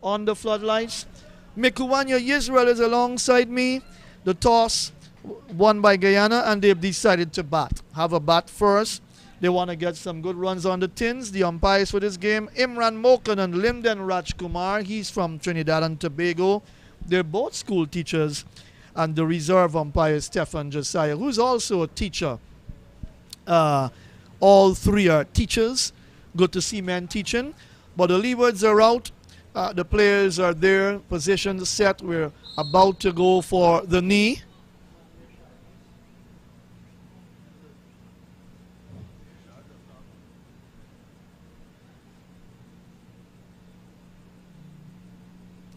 On the floodlights. Mikuwanya Israel is alongside me. The toss won by Guyana, and they've decided to bat. Have a bat first. They want to get some good runs on the tins. The umpires for this game, Imran Mokan and Linden Rajkumar. He's from Trinidad and Tobago. They're both school teachers. And the reserve umpire, Stefan Josiah, who's also a teacher. All three are teachers. Good to see men teaching. But the Leewards are out. The players are there, positions set. We're about to go for the knee.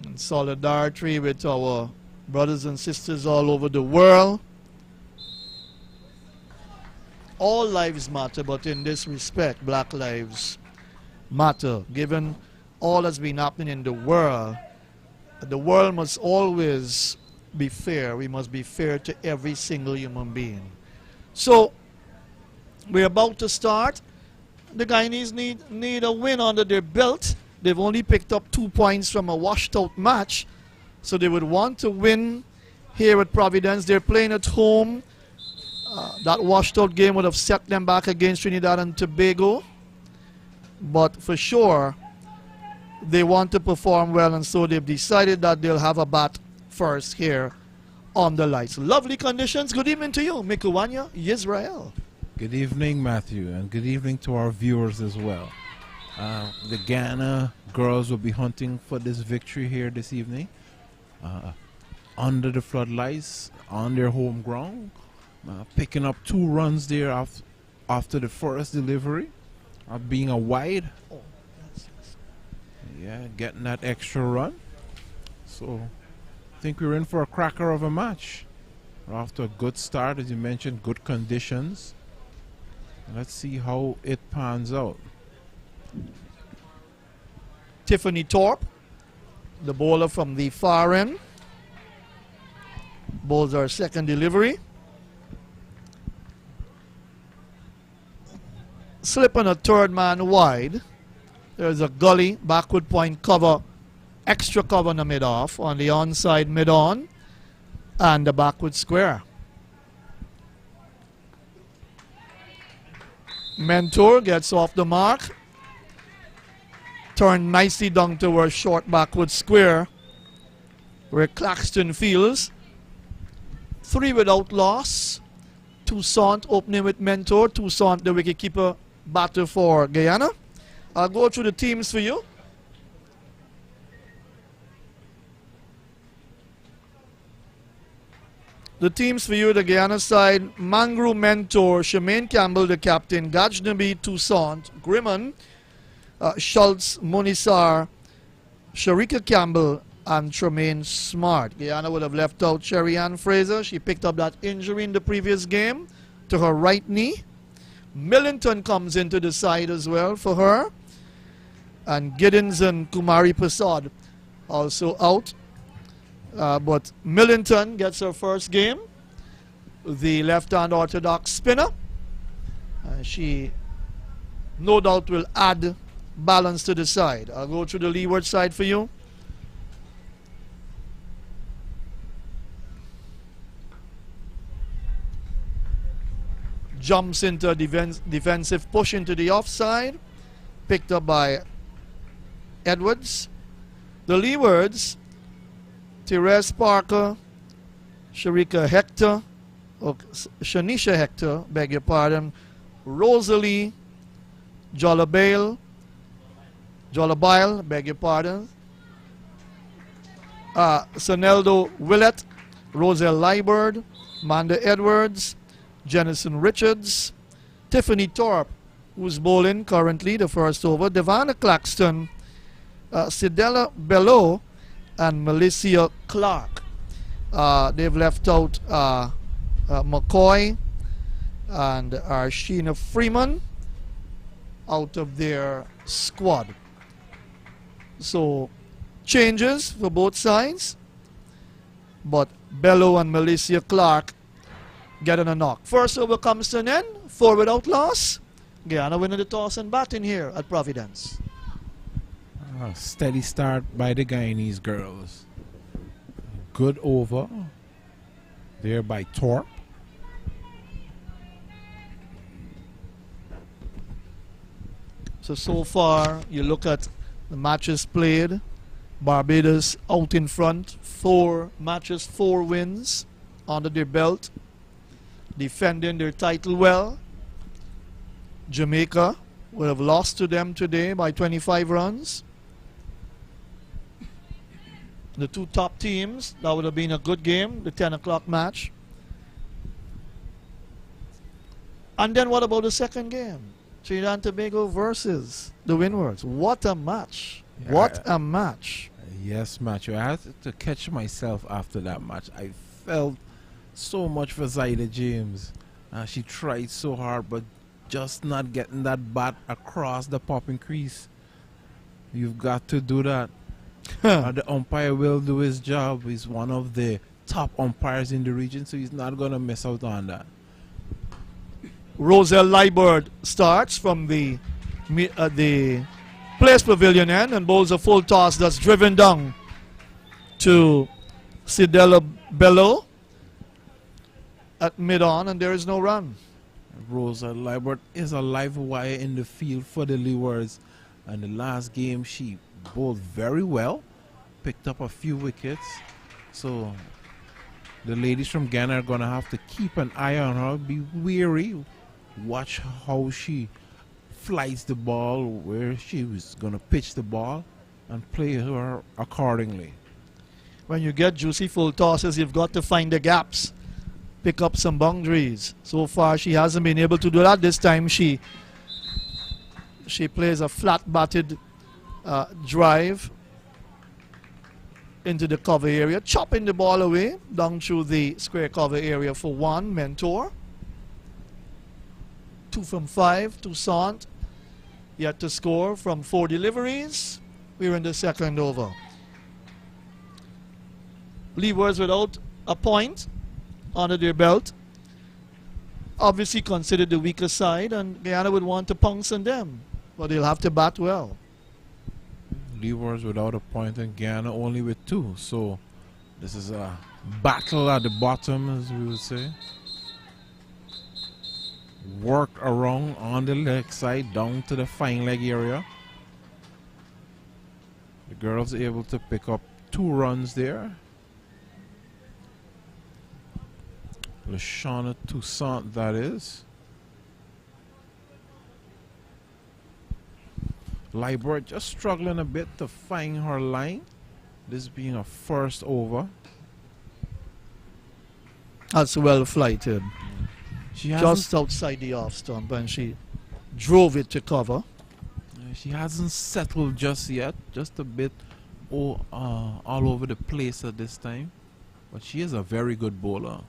In solidarity with our brothers and sisters all over the world. All lives matter, but in this respect, black lives matter. Given all that's been happening in the world must always be fair. We must be fair to every single human being. So, we're about to start. The Guyanese need a win under their belt. They've only picked up 2 points from a washed-out match. So they would want to win here at Providence. They're playing at home. That washed-out game would have set them back against Trinidad and Tobago. But for sure, they want to perform well, and so they've decided that they'll have a bat first here on the lights. Lovely conditions. Good evening to you, Mikuwanya Israel. Good evening, Matthew, and good evening to our viewers as well. The Guyana girls will be hunting for this victory here this evening. Under the floodlights, on their home ground, picking up 2 runs there after the first delivery, being a wide. Yeah, getting that extra run. So, I think we're in for a cracker of a match. We're off to a good start, as you mentioned, good conditions. Let's see how it pans out. Tiffany Thorpe, the bowler from the far end, bowls our second delivery. Slipping a third man wide. There's a gully, backward point cover, extra cover in the mid-off on the onside mid-on, and the backward square. Mentor gets off the mark. Turned nicely down towards short backward square, where Claxton fields. 3 without loss. Toussaint opening with Mentor. Toussaint, the wicketkeeper batter for Guyana. I'll go through the teams for you. The teams for you, the Guyana side: Mangru, Mentor, Shemaine Campbell, the captain, Gajnabi, Toussaint, Grimman, Schultz, Monisar, Sharika Campbell, and Tremaine Smart. Guyana would have left out Sherry Ann Fraser. She picked up that injury in the previous game to her right knee. Millington comes into the side as well for her. And Giddens and Kumari Prasad also out. But Millington gets her first game. The left-hand orthodox spinner. She no doubt will add balance to the side. I'll go through the Leeward side for you. Jumps into a defensive push into the offside. Picked up by Edwards. The Leewards: Therese Parker, Sharika Hector, or Shanisha Hector, beg your pardon, Rosalie Jollabale, beg your pardon, Soneldo Willett, Roselle Liebert, Manda Edwards, Jennison Richards, Tiffany Thorpe, who's bowling currently the first over, Devana Claxton, Sidella Bello, and Melissa Clark. They've left out McCoy and Sheena Freeman out of their squad. So, changes for both sides, but Bello and Melissa Clark getting a knock. First over comes to an end, 4 without loss. Guyana winning the toss and batting here at Providence. Steady start by the Guyanese girls. Good over there by Torp. So far, you look at the matches played. Barbados out in front. 4 matches, 4 wins under their belt. Defending their title well. Jamaica would have lost to them today by 25 runs. The 2 top teams, that would have been a good game, the 10 o'clock match. And then what about the second game? Trinidad and Tobago versus the Windwards. What a match. Yeah, what a match. Yes, Matthew. I had to catch myself after that match. I felt so much for Zaida James. She tried so hard, but just not getting that bat across the popping crease. You've got to do that. The umpire will do his job. He's one of the top umpires in the region, so he's not going to miss out on that. Roselle Leewards starts from the place pavilion end and bowls a full toss that's driven down to Sidela Bello at mid-on, and there is no run. Roselle Leewards is a live wire in the field for the Leewards, and the last game she bowled very well, picked up a few wickets, so the ladies from Guyana are going to have to keep an eye on her, be wary, watch how she flies the ball, where she was going to pitch the ball, and play her accordingly. When you get juicy full tosses, you've got to find the gaps, pick up some boundaries. So far she hasn't been able to do that. This time she plays a flat-batted drive into the cover area, chopping the ball away down through the square cover area for 1. Mentor. 2 from 5. Toussaint yet to score from 4 deliveries. We're in the second over. Leewards without a point under their belt. Obviously considered the weaker side, and Guyana would want to pounce on them, but they'll have to bat well. Leewards without a point and Guyana only with 2, so this is a battle at the bottom, as we would say. Work around on the leg side down to the fine leg area. The girls are able to pick up 2 runs there. Lashana Toussaint, that is. Leewards just struggling a bit to find her line. This being a first over. That's well flighted. She Just outside the off stump, and she drove it to cover. She hasn't settled just yet. Just a bit all over the place at this time. But she is a very good bowler.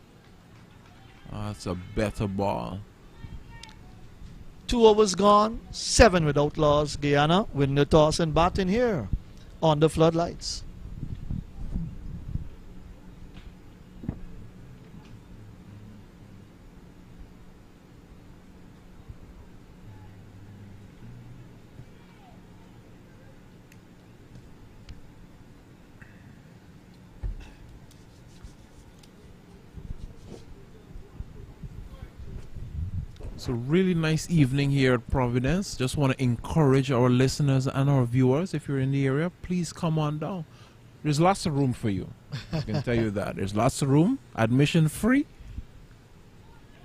It's a better ball. 2 overs gone, 7 without loss. Guyana win the toss and batting here on the floodlights. It's a really nice evening here at Providence. Just want to encourage our listeners and our viewers, if you're in the area, please come on down. There's lots of room for you. I can tell you that. There's lots of room. Admission free.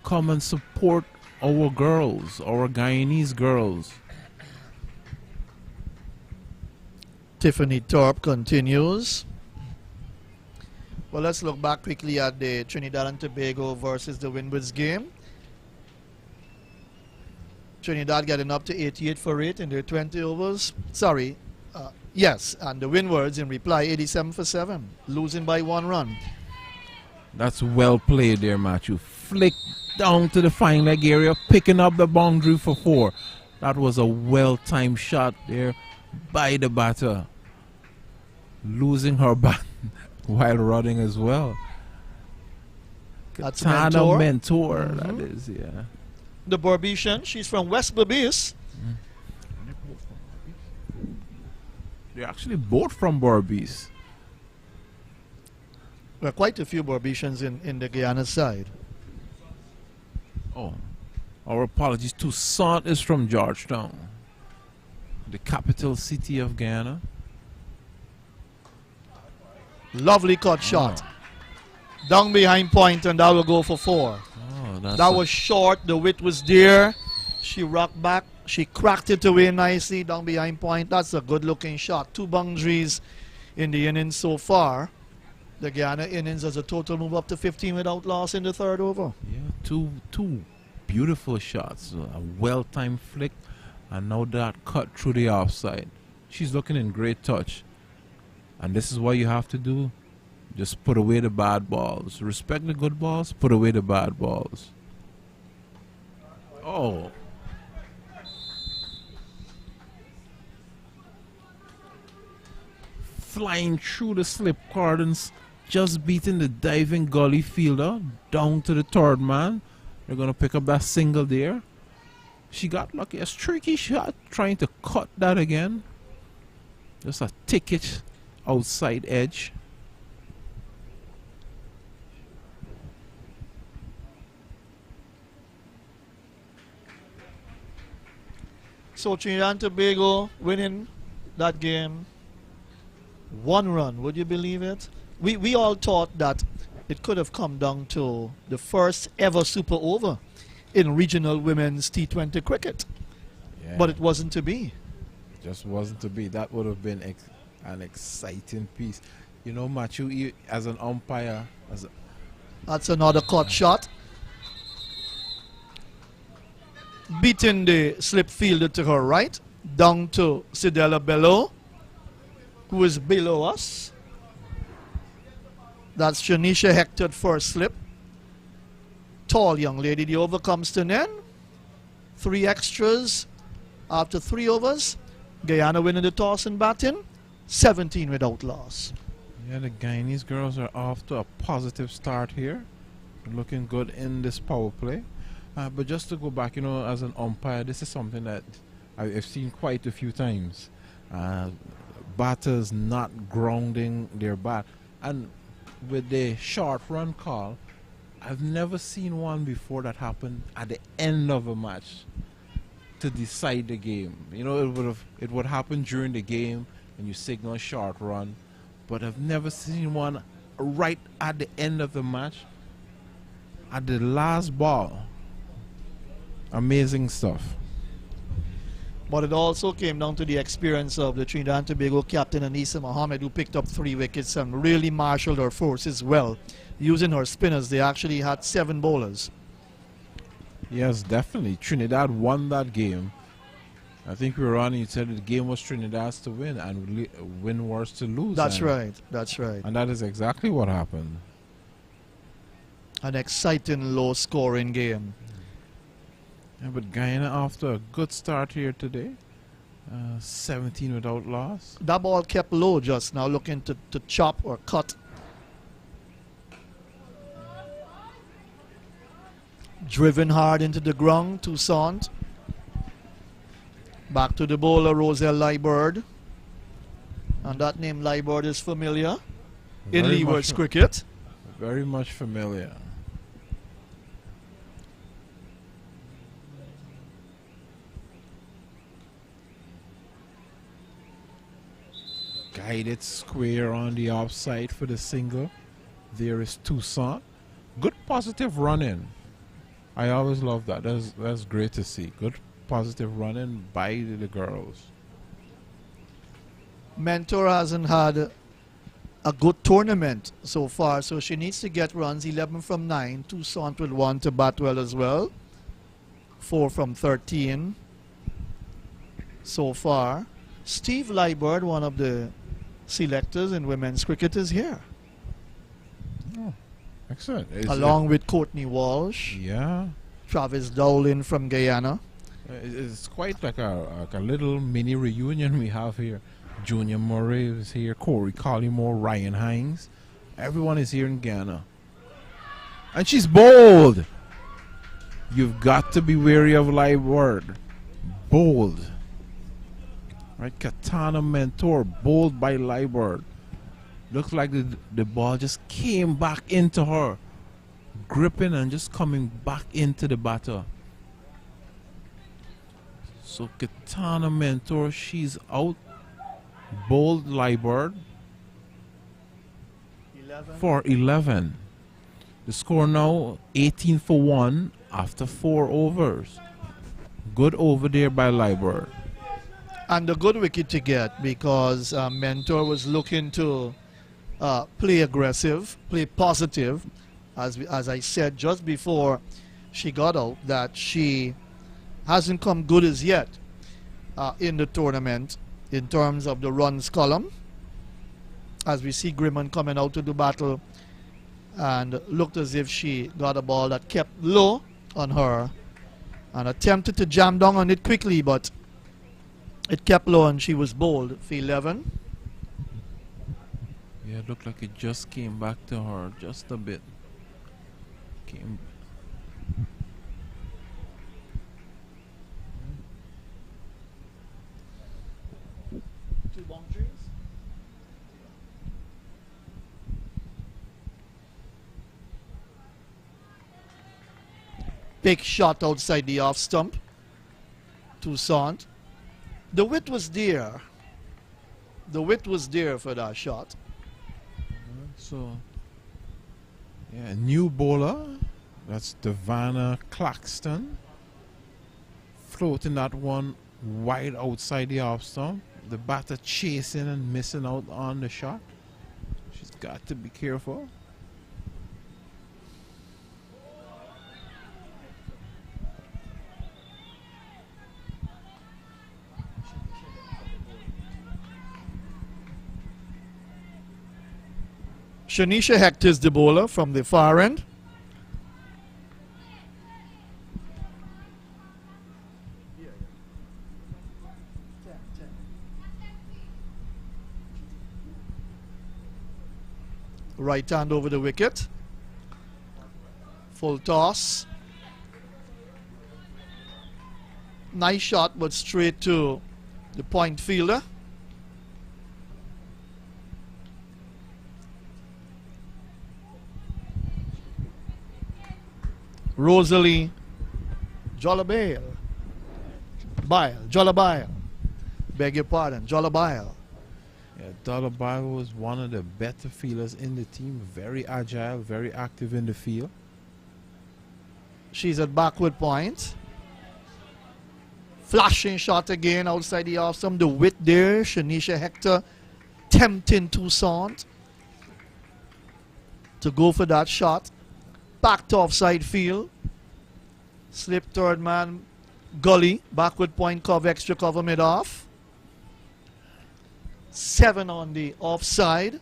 Come and support our girls, our Guyanese girls. Tiffany Thorpe continues. Well, let's look back quickly at the Trinidad and Tobago versus the Windwards game. Trinidad getting up to 88 for 8 in their 20 overs. Sorry, yes, and the Windwards in reply 87 for 7, losing by 1 run. That's well played there, Matthew. Flick down to the fine leg area, picking up the boundary for 4. That was a well-timed shot there by the batter. Losing her bat while running as well. That's Katana Mentor. Mentor, that is, yeah. The Barbician, she's from West Berbice. They're actually both from Berbice. There are quite a few Barbicians in the Guyana side. Oh, our apologies. Toussaint is from Georgetown, the capital city of Guyana. Lovely cut shot. Down behind point, and that will go for 4. Oh, that was short. The width was there. She rocked back. She cracked it away nicely down behind point. That's a good looking shot. 2 boundaries in the innings so far. The Guyana innings as a total move up to 15 without loss in the 3rd over. Yeah, two beautiful shots. A well-timed flick, and now that cut through the offside. She's looking in great touch. And this is what you have to do. Just put away the bad balls. Respect the good balls, put away the bad balls. Oh. Flying through the slip cordons, just beating the diving gully fielder down to the 3rd man. They're going to pick up that single there. She got lucky. A streaky shot trying to cut that again. Just a ticket outside edge. So Trinidad and Tobago winning that game. 1 run, would you believe it? We all thought that it could have come down to the first ever super over in regional women's T20 cricket. Yeah. But it wasn't to be. Just wasn't to be. That would have been an exciting piece. You know, Matthew, as an umpire, That's another cut shot. Beating the slip fielder to her right, down to Sidela below, who is below us. That's Shanisha Hector first slip. Tall young lady. The over comes to an end. 3 extras after 3 overs. Guyana winning the toss and batting. 17 without loss. yeah, the Guyanese girls are off to a positive start here. Looking good in this power play. But just to go back, you know, as an umpire, this is something that I've seen quite a few times. Batters not grounding their bat. And with the short run call, I've never seen one before that happened at the end of a match to decide the game. You know, it would happen during the game and you signal a short run, but I've never seen one right at the end of the match, at the last ball. Amazing stuff. But it also came down to the experience of the Trinidad and Tobago captain Anissa Mohammed, who picked up 3 wickets and really marshaled her forces well. Using her spinners, they actually had 7 bowlers. Yes, definitely. Trinidad won that game. I think we were on and you said the game was Trinidad's to win and Windwards to lose. That's right. That's right. And that is exactly what happened. An exciting low-scoring game. Yeah, but Guyana after a good start here today. 17 without loss. That ball kept low just now, looking to chop or cut. Driven hard into the ground, Toussaint. Back to the bowler, Roselle Leewards. And that name Leewards is familiar in Very Leewards much- cricket. Very much familiar. Guided square on the offside for the single. There is Toussaint. Good positive run-in. I always love that. That's great to see. Good positive run-in by the girls. Mentor hasn't had a good tournament so far, so she needs to get runs. 11 from 9. Toussaint will want to bat well as well. 4 from 13 so far. Steve Leewards, one of the selectors in women's cricket, is here. Oh, excellent. Along with Courtney Walsh, Yeah. Travis Dowling from Guyana. It's quite like a little mini reunion we have here. Junior Murray is here, Corey Collymore, Ryan Hines. Everyone is here in Guyana. And she's bold. You've got to be wary of Leewards. Bold. Right, Katana Mentor, bowled by Leewards. Looks like the ball just came back into her, gripping and just coming back into the batter. So Katana Mentor, she's out. Bowled Leewards 11. for 11. The score now 18 for 1 after 4 overs. Good over there by Leewards. And a good wicket to get because Mentor was looking to play aggressive, play positive. As I said just before she got out, that she hasn't come good as yet in the tournament in terms of the runs column. As we see Grimman coming out to do battle, and looked as if she got a ball that kept low on her and attempted to jam down on it quickly, but it kept low and she was bowled for 11. Yeah, it looked like it just came back to her just a bit. Came. Two boundaries. Big shot outside the off stump. Toussaint. The width was there. The width was there for that shot. So, yeah, new bowler. That's Devana Claxton. Floating that one wide outside the off stump. The batter chasing and missing out on the shot. She's got to be careful. Shanisha Hector is the bowler from the far end. Right hand over the wicket. Full toss. Nice shot, but straight to the point fielder. Rosalie Jollabale. Jollabale. Beg your pardon, Jollabale. Yeah, Dollar was one of the better fielders in the team. Very agile, very active in the field. She's at backward point. Flashing shot again outside the off stump. The width there. Shanisha Hector tempting Toussaint to go for that shot. Back to offside field. Slip third man. Gully. Backward point cover. Extra cover mid off. 7 on the offside.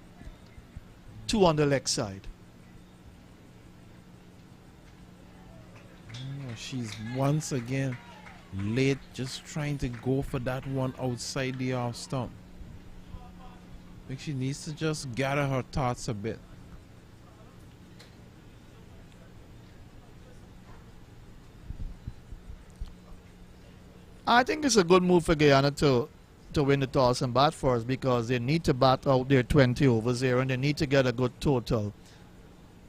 2 on the leg side. Oh, she's once again late, just trying to go for that one outside the off stump. I think she needs to just gather her thoughts a bit. I think it's a good move for Guyana to win the toss and bat first, because they need to bat out their 20 overs there and they need to get a good total.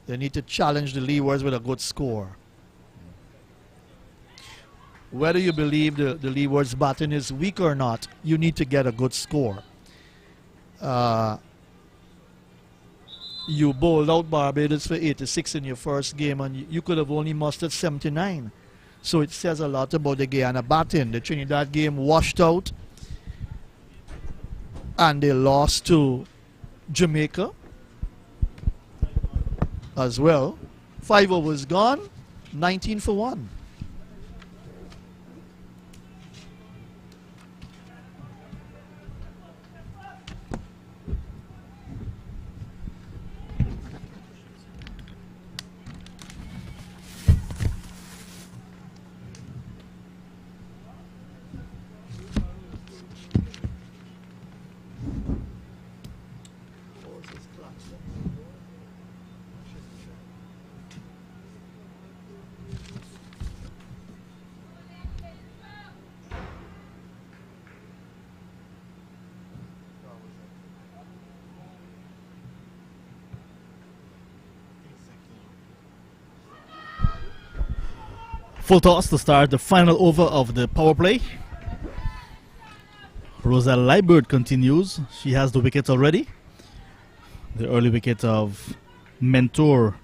They need to challenge the Leewards with a good score. Whether you believe the Leewards batting is weak or not, you need to get a good score. You bowled out Barbados for 86 in your first game and you could have only mustered 79. So it says a lot about the Guyana batting. The Trinidad game washed out and they lost to Jamaica as well. 5 overs gone, 19 for 1. Full toss to start the final over of the power play. Roselle Leewards continues. She has the wicket already. The early wicket of Mentor.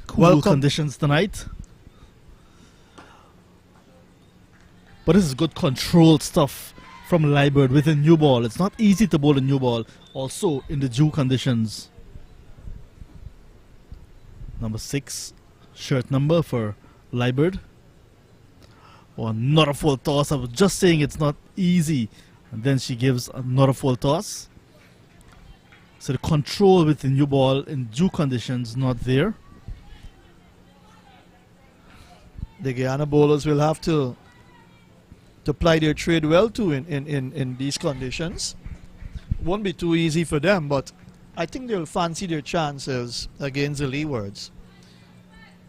Cool conditions tonight. But this is good controlled stuff from Leewards with a new ball. It's not easy to bowl a new ball, also in the dew conditions. Number 6 shirt number for Leewards. Oh, not a full toss. I was just saying it's not easy. And then she gives another full toss. So the control with the new ball in dew conditions not there. The Guyana bowlers will have to ply their trade well too in these conditions. Won't be too easy for them, but I think they'll fancy their chances against the Leewards.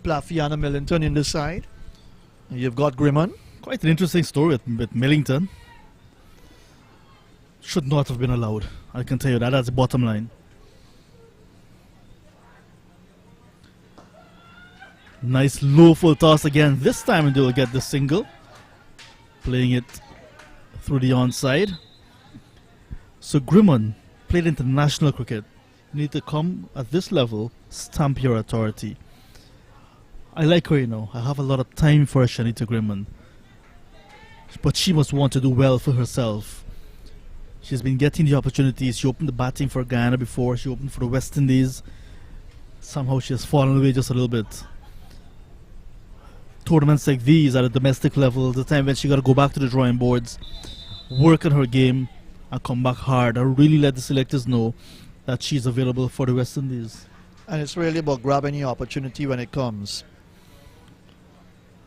Plafiana Millington in the side. You've got Grimmon. Quite an interesting story with Millington. Should not have been allowed. I can tell you that. That's the bottom line. Nice low full toss again. This time they will get the single. Playing it through the onside. So Grimmon played international cricket. You need to come at this level, stamp your authority. I like her, you know. I have a lot of time for Shanita Grimmon. But she must want to do well for herself. She's been getting the opportunities. She opened the batting for Guyana before. She opened for the West Indies. Somehow she has fallen away just a little bit. Tournaments like these at a domestic level, the time when she got to go back to the drawing boards, work on her game, and come back hard, and really let the selectors know that she's available for the West Indies. And it's really about grabbing the opportunity when it comes.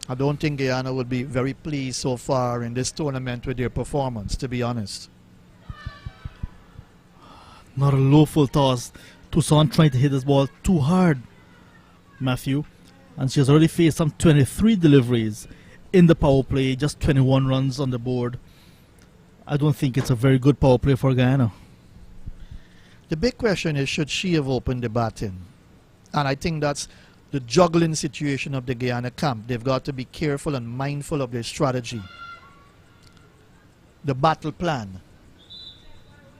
I don't think Guyana would be very pleased so far in this tournament with their performance, to be honest. Not a low full toss. Toussaint trying to hit this ball too hard, Matthew. And she has already faced some 23 deliveries in the power play, just 21 runs on the board. I don't think it's a very good power play for Guyana. The big question is, should she have opened the batting? And I think that's the juggling situation of the Guyana camp. They've got to be careful and mindful of their strategy. The battle plan.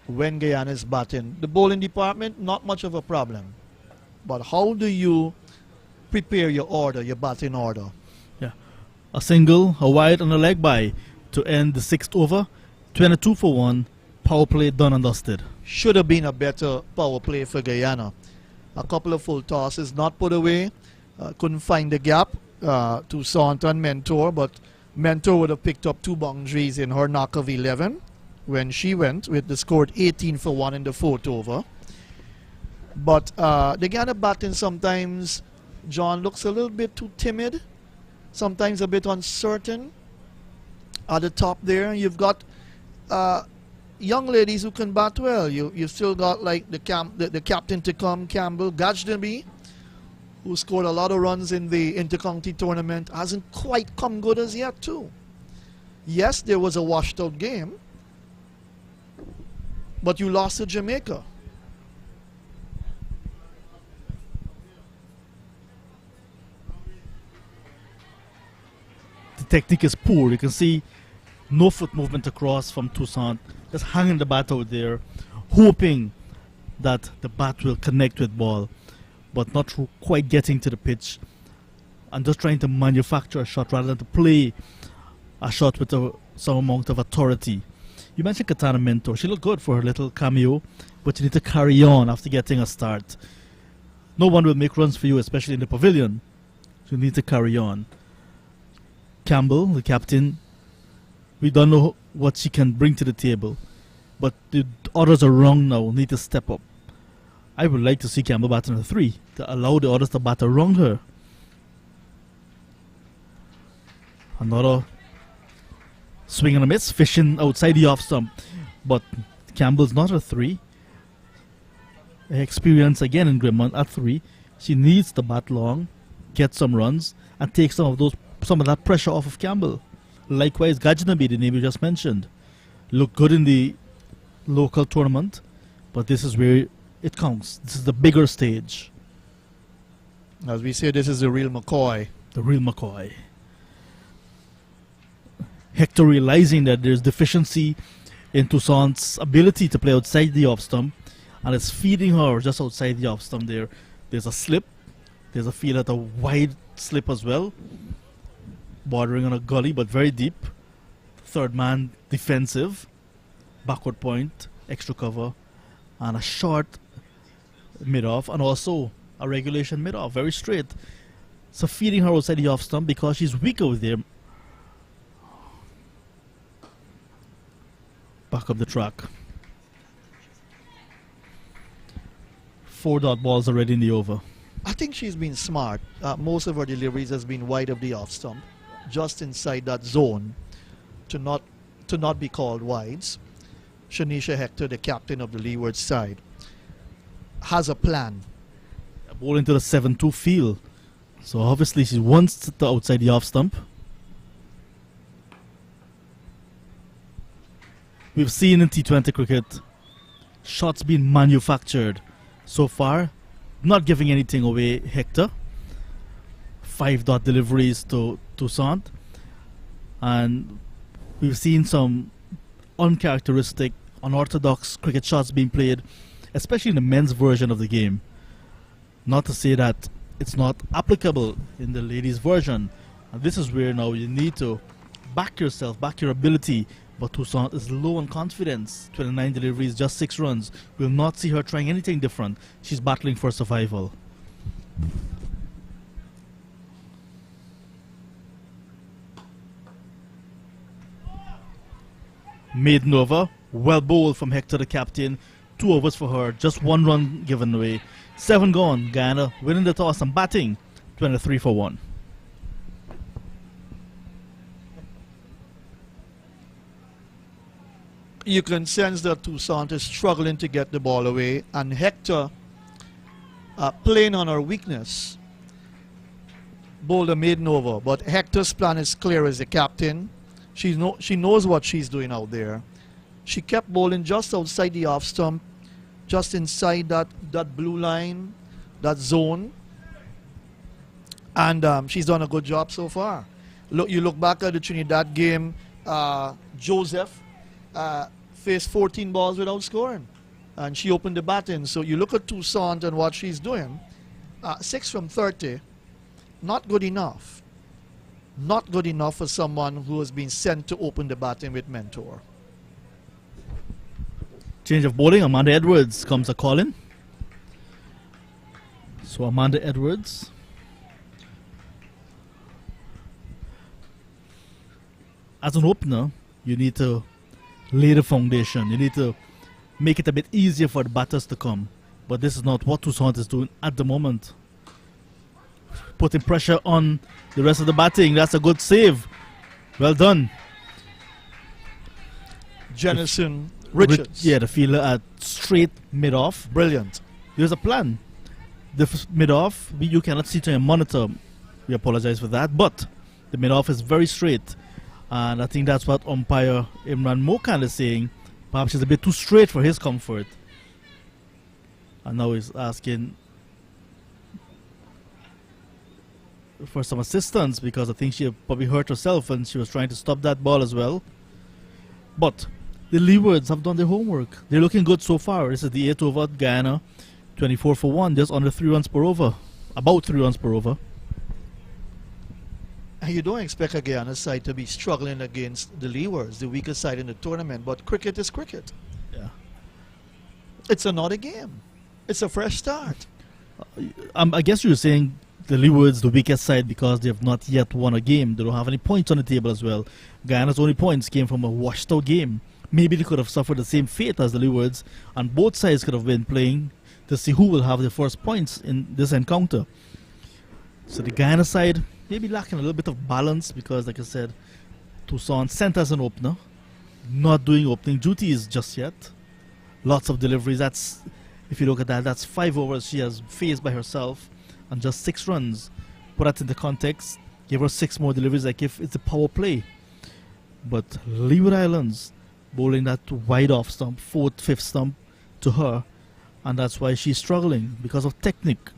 When Guyana is batting, the bowling department, not much of a problem. But how do you prepare your order, your batting order? Yeah, a single, a wide, and a leg by to end the 6th over. 22 for 1. Power play done and dusted. Should have been a better power play for Guyana. A couple of full tosses not put away. Couldn't find the gap to Sant and Mentor, but Mentor would have picked up 2 boundaries in her knock of 11 when she went with the score 18 for 1 in the 4th over. But the Guyana batting sometimes, John, looks a little bit too timid, sometimes a bit uncertain. At the top there, you've got young ladies who can bat well. You've still got like the captain to come, Campbell. Gajnabi, who scored a lot of runs in the intercounty tournament, hasn't quite come good as yet too. Yes, there was a washed out game, but you lost to Jamaica. The technique is poor. You can see no foot movement across from Toussaint. Just hanging the bat out there, hoping that the bat will connect with ball, but not quite getting to the pitch. And just trying to manufacture a shot rather than to play a shot with some amount of authority. You mentioned Katana Mentor. She looked good for her little cameo, but you need to carry on after getting a start. No one will make runs for you, especially in the pavilion. You need to carry on. Campbell, the captain, we don't know what she can bring to the table, but the others are wrong now, need to step up. I would like to see Campbell bat on a 3 to allow the others to bat around her. Another swing and a miss, fishing outside the off stump, but Campbell's not a 3. Experience again in Grimmon at 3. She needs to bat long, get some runs, and take some of that pressure off of Campbell. Likewise, Gajnabi, the name you just mentioned, looked good in the local tournament, but this is where it counts. This is the bigger stage. As we say, this is the real McCoy. The real McCoy. Hector realizing that there's deficiency in Toussaint's ability to play outside the off stump, and it's feeding her just outside the off stump there. There's a slip. There's a feel at a wide slip as well, bordering on a gully, but very deep. Third man defensive, backward point, extra cover, and a short mid-off, and also a regulation mid-off, very straight. So feeding her outside the off stump because she's weak over there. Back up the track. 4 dot balls already in the over. I think she's been smart. Most of her deliveries has been wide of the off stump, just inside that zone, to not be called wides. Shanisha Hector, the captain of the Leewards side, has a plan. A ball into the 7-2 field. So obviously she wants to outside the off stump. We've seen in T20 cricket shots being manufactured so far, not giving anything away. Hector, 5 dot deliveries to Toussaint, and we've seen some uncharacteristic, unorthodox cricket shots being played, especially in the men's version of the game. Not to say that it's not applicable in the ladies' version, and this is where now you need to back yourself, back your ability. But Toussaint is low on confidence. 29 deliveries, just 6 runs. We'll not see her trying anything different. She's battling for survival. Maiden over. Well bowled from Hector, the captain. 2 overs for her. Just 1 run given away. 7 gone. Guyana winning the toss and batting. 23 for 1. You can sense that Toussaint is struggling to get the ball away, and Hector, playing on her weakness, bowled a maiden over. But Hector's plan is clear as the captain. She knows what she's doing out there. She kept bowling just outside the off stump, just inside that blue line, that zone, and she's done a good job so far. You look back at the Trinidad game, Joseph faced 14 balls without scoring, and she opened the batting. So you look at Toussaint and what she's doing. 6 from 30, not good enough. Not good enough for someone who has been sent to open the batting with Mentor. Change of bowling. Amanda Edwards comes a call in. So Amanda Edwards. As an opener, you need to lay the foundation. You need to make it a bit easier for the batters to come. But this is not what Toussaint is doing at the moment. Putting pressure on the rest of the batting. That's a good save. Well done. Jennison Richards. The fielder at straight mid-off. Brilliant. There's a plan. The mid-off, you cannot see to your monitor. We apologize for that. But the mid-off is very straight. And I think that's what umpire Imran Mokan is saying. Perhaps it's a bit too straight for his comfort. And now he's asking for some assistance, because I think she probably hurt herself and she was trying to stop that ball as well. But the Leewards have done their homework. They're looking good so far. This is the 8th over at Guyana. 24 for 1, just under 3 runs per over. About 3 runs per over. You don't expect a Guyana side to be struggling against the Leewards, the weakest side in the tournament, but cricket is cricket. Yeah. It's another game. It's a fresh start. I guess you were saying the Leewards, the weakest side, because they have not yet won a game. They don't have any points on the table as well. Guyana's only points came from a washed out game. Maybe they could have suffered the same fate as the Leewards, and both sides could have been playing to see who will have the first points in this encounter. So the Guyana side maybe lacking a little bit of balance, because like I said, Toussaint sent as an opener, not doing opening duties just yet. Lots of deliveries. That's, if you look at that, that's 5 overs she has faced by herself and just 6 runs. Put that into context, give her 6 more deliveries like if it's a power play. But Leeward Islands bowling that wide off stump, 4th, 5th stump to her, and that's why she's struggling, because of technique.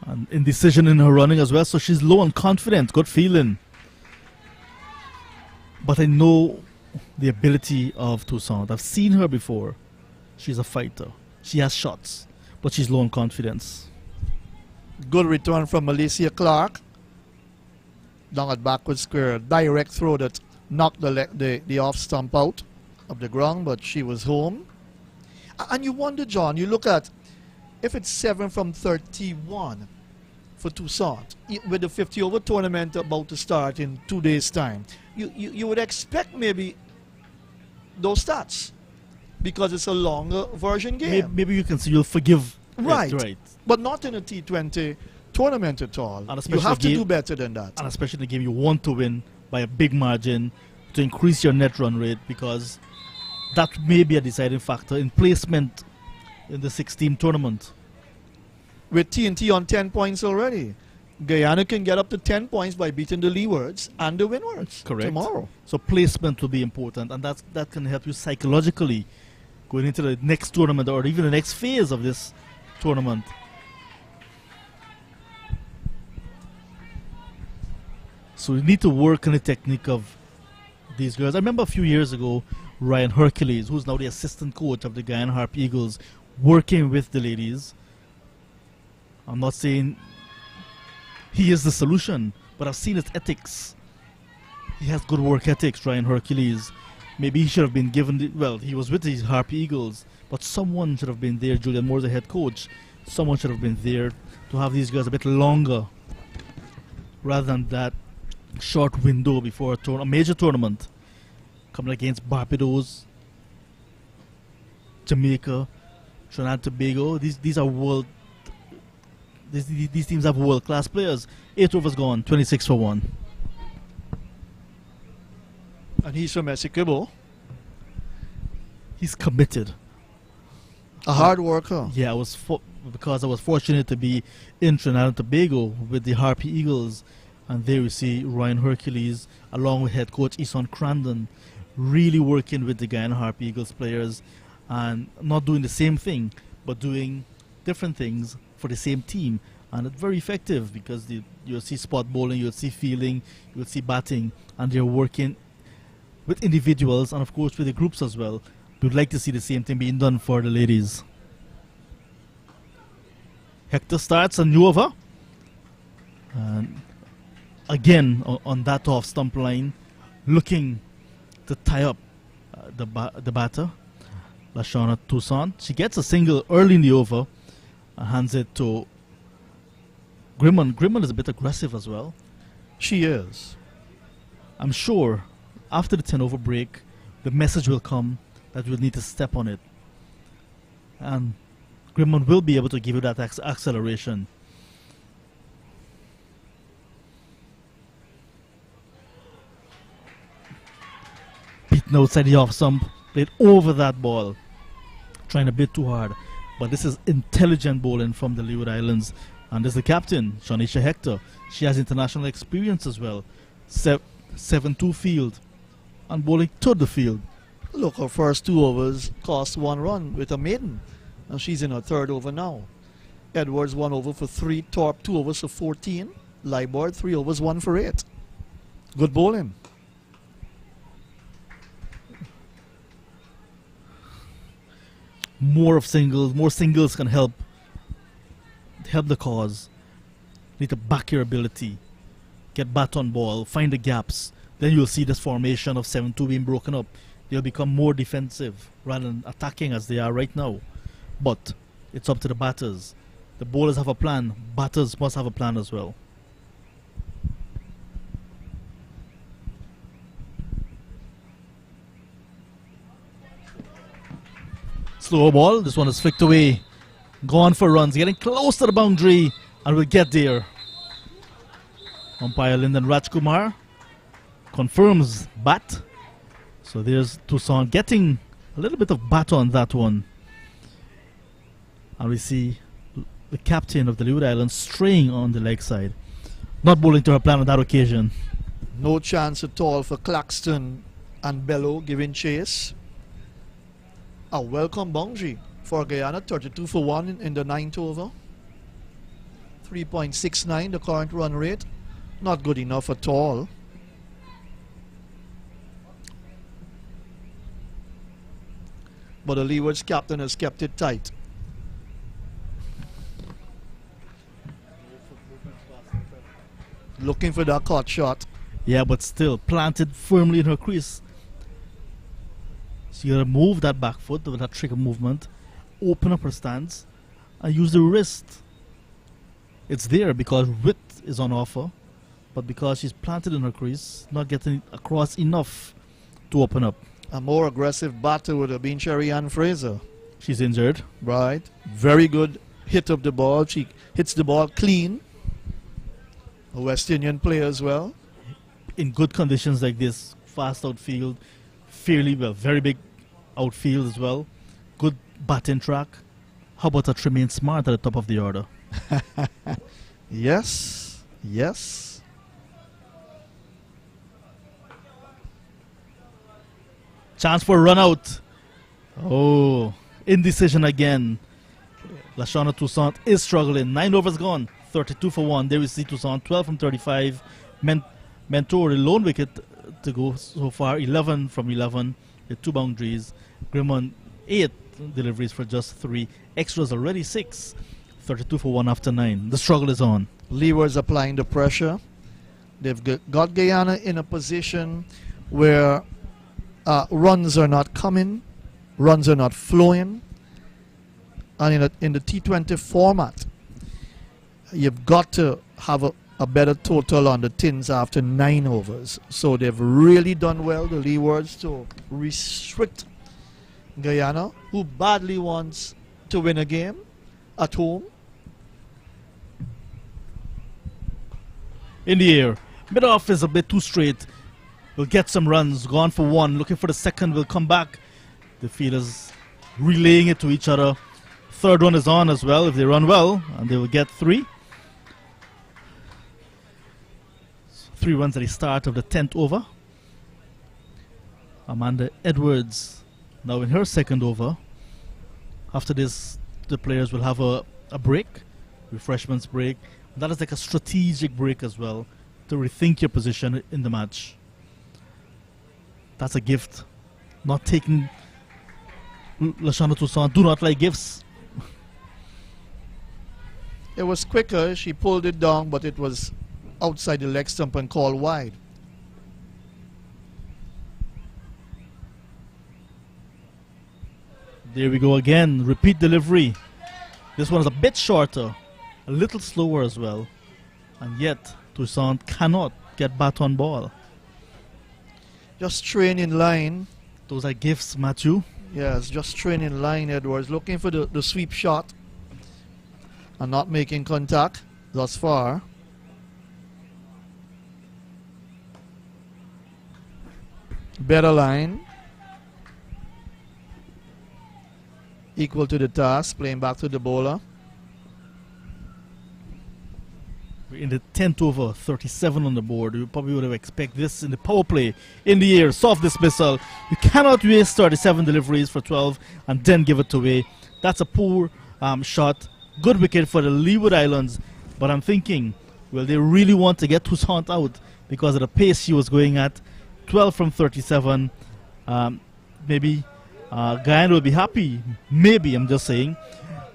And indecision in her running as well, so she's low on confidence, good feeling. But I know the ability of Toussaint. I've seen her before. She's a fighter. She has shots, but she's low on confidence. Good return from Alicia Clark. Down at backward square. Direct throw that knocked the off stump out of the ground, but she was home. And you wonder, John, you look at if it's 7 from 31 for Toussaint, with the 50-over tournament about to start in 2 days' time, you would expect maybe those stats because it's a longer version game. Maybe you can say you'll forgive. Right. Right. But not in a T20 tournament at all. And You have to do better than that. And especially in the game you want to win by a big margin to increase your net run rate, because that may be a deciding factor in placement in the 16 tournament. With TNT on 10 points already, Guyana can get up to 10 points by beating the Leewards and the Windwards tomorrow. So placement will be important, and that can help you psychologically going into the next tournament or even the next phase of this tournament. So you need to work on the technique of these girls. I remember a few years ago, Ryan Hercules, who's now the assistant coach of the Guyana Harp Eagles, working with the ladies. I'm not saying he is the solution, but I've seen his ethics. He has good work ethics, Ryan Hercules. Maybe he should have been given, he was with these Harp Eagles, but someone should have been there. Julian Moore, the head coach, someone should have been there to have these girls a bit longer, rather than that short window before a major tournament, coming against Barbados, Jamaica, Trinidad and Tobago. These are world. These teams have world-class players. 8 overs gone, 26 for 1. And he's from Essequibo. He's committed. A hard worker. Yeah, because I was fortunate to be in Trinidad and Tobago with the Harpy Eagles, and there we see Ryan Hercules along with head coach Eson Crandon really working with the Guyana Harpy Eagles players and not doing the same thing, but doing different things for the same team, and it's very effective because you'll see spot bowling, you'll see fielding, you'll see batting, and they're working with individuals and of course with the groups as well. We'd like to see the same thing being done for the ladies. Hector starts a new over, and again on that off stump line, looking to tie up the batter, Lashana Toussaint. She gets a single early in the over, hands it to Grimman. Grimman is a bit aggressive as well. She is. I'm sure after the 10 over break, the message will come that we'll need to step on it. And Grimman will be able to give you that acceleration. Beaten outside the off stump, played over that ball, trying a bit too hard. But this is intelligent bowling from the Leeward Islands. And there's the captain, Shanisha Hector. She has international experience as well. 7-2 field and bowling to the field. Look, her first 2 overs cost 1 run with a maiden. And she's in her 3rd over now. Edwards 1 over for 3. Torp 2 overs for 14. Leewards 3 overs 1 for 8. Good bowling. More singles can help the cause. Need to back your ability, get bat on ball, find the gaps. Then you'll see this formation of 7-2 being broken up. They'll become more defensive rather than attacking as they are right now. But it's up to the batters. The bowlers have a plan. Batters must have a plan as well. Slow ball. This one is flicked away. Gone for runs. Getting close to the boundary. And we'll get there. Umpire Lyndon Rajkumar confirms bat. So there's Toussaint getting a little bit of bat on that one. And we see the captain of the Leeward Islands straying on the leg side. Not bowling to her plan on that occasion. No chance at all for Claxton and Bello giving chase. A welcome boundary for Guyana, 32 for 1 in the 9th over. 3.69, the current run rate. Not good enough at all. But the Leewards captain has kept it tight. Looking for that caught shot. Yeah, but still planted firmly in her crease. So you gotta move that back foot with that trigger movement, open up her stance, and use the wrist. It's there because width is on offer, but because she's planted in her crease, not getting across enough to open up. A more aggressive batter would have been Sherry Ann Fraser. She's injured. Right. Very good hit of the ball. She hits the ball clean. A West Indian player as well. In good conditions like this, fast outfield, fairly well, very big outfield as well, good batting track. How about a Tremaine Smart at the top of the order? Yes, yes. Chance for a run out. Oh, indecision again. Lashana Toussaint is struggling. 9 overs gone. 32 for 1. There we see Toussaint, 12 from 35. Mentor, the lone wicket to go so far, 11 from 11 with 2 boundaries. Grimmon, 8 deliveries for just 3. Extras already 6. 32 for 1 after 9. The struggle is on. Leewards applying the pressure. They've got Guyana in a position where runs are not coming, runs are not flowing. And in the T20 format, you've got to have a better total on the tins after 9 overs. So they've really done well, the Leewards, to restrict Guyana, who badly wants to win a game at home. In the air. Mid-off is a bit too straight. Will get some runs. Gone for 1. Looking for the second. Will come back. The fielders relaying it to each other. Third one is on as well if they run well. And they will get 3. 3 runs at the start of the 10th over. Amanda Edwards now in her second over. After this, the players will have a break. Refreshments break. That is like a strategic break as well to rethink your position in the match. That's a gift. Not taking Lashana Toussaint do not like gifts. It was quicker. She pulled it down, but it was outside the leg stump and called wide. There we go again. Repeat delivery. This one is a bit shorter. A little slower as well. And yet, Toussaint cannot get bat on ball. Just train in line. Those are gifts, Matthew. Yes, just train in line, Edwards. Looking for the sweep shot and not making contact thus far. Better line. Equal to the task, playing back to the bowler. In the 10th over, 37 on the board. You probably would have expected this in the power play. In the air, soft dismissal. You cannot waste 37 deliveries for 12 and then give it away. That's a poor shot. Good wicket for the Leeward Islands. But I'm thinking, will they really want to get Toussaint out because of the pace she was going at? 12 from 37. Maybe Guyana will be happy. Maybe, I'm just saying,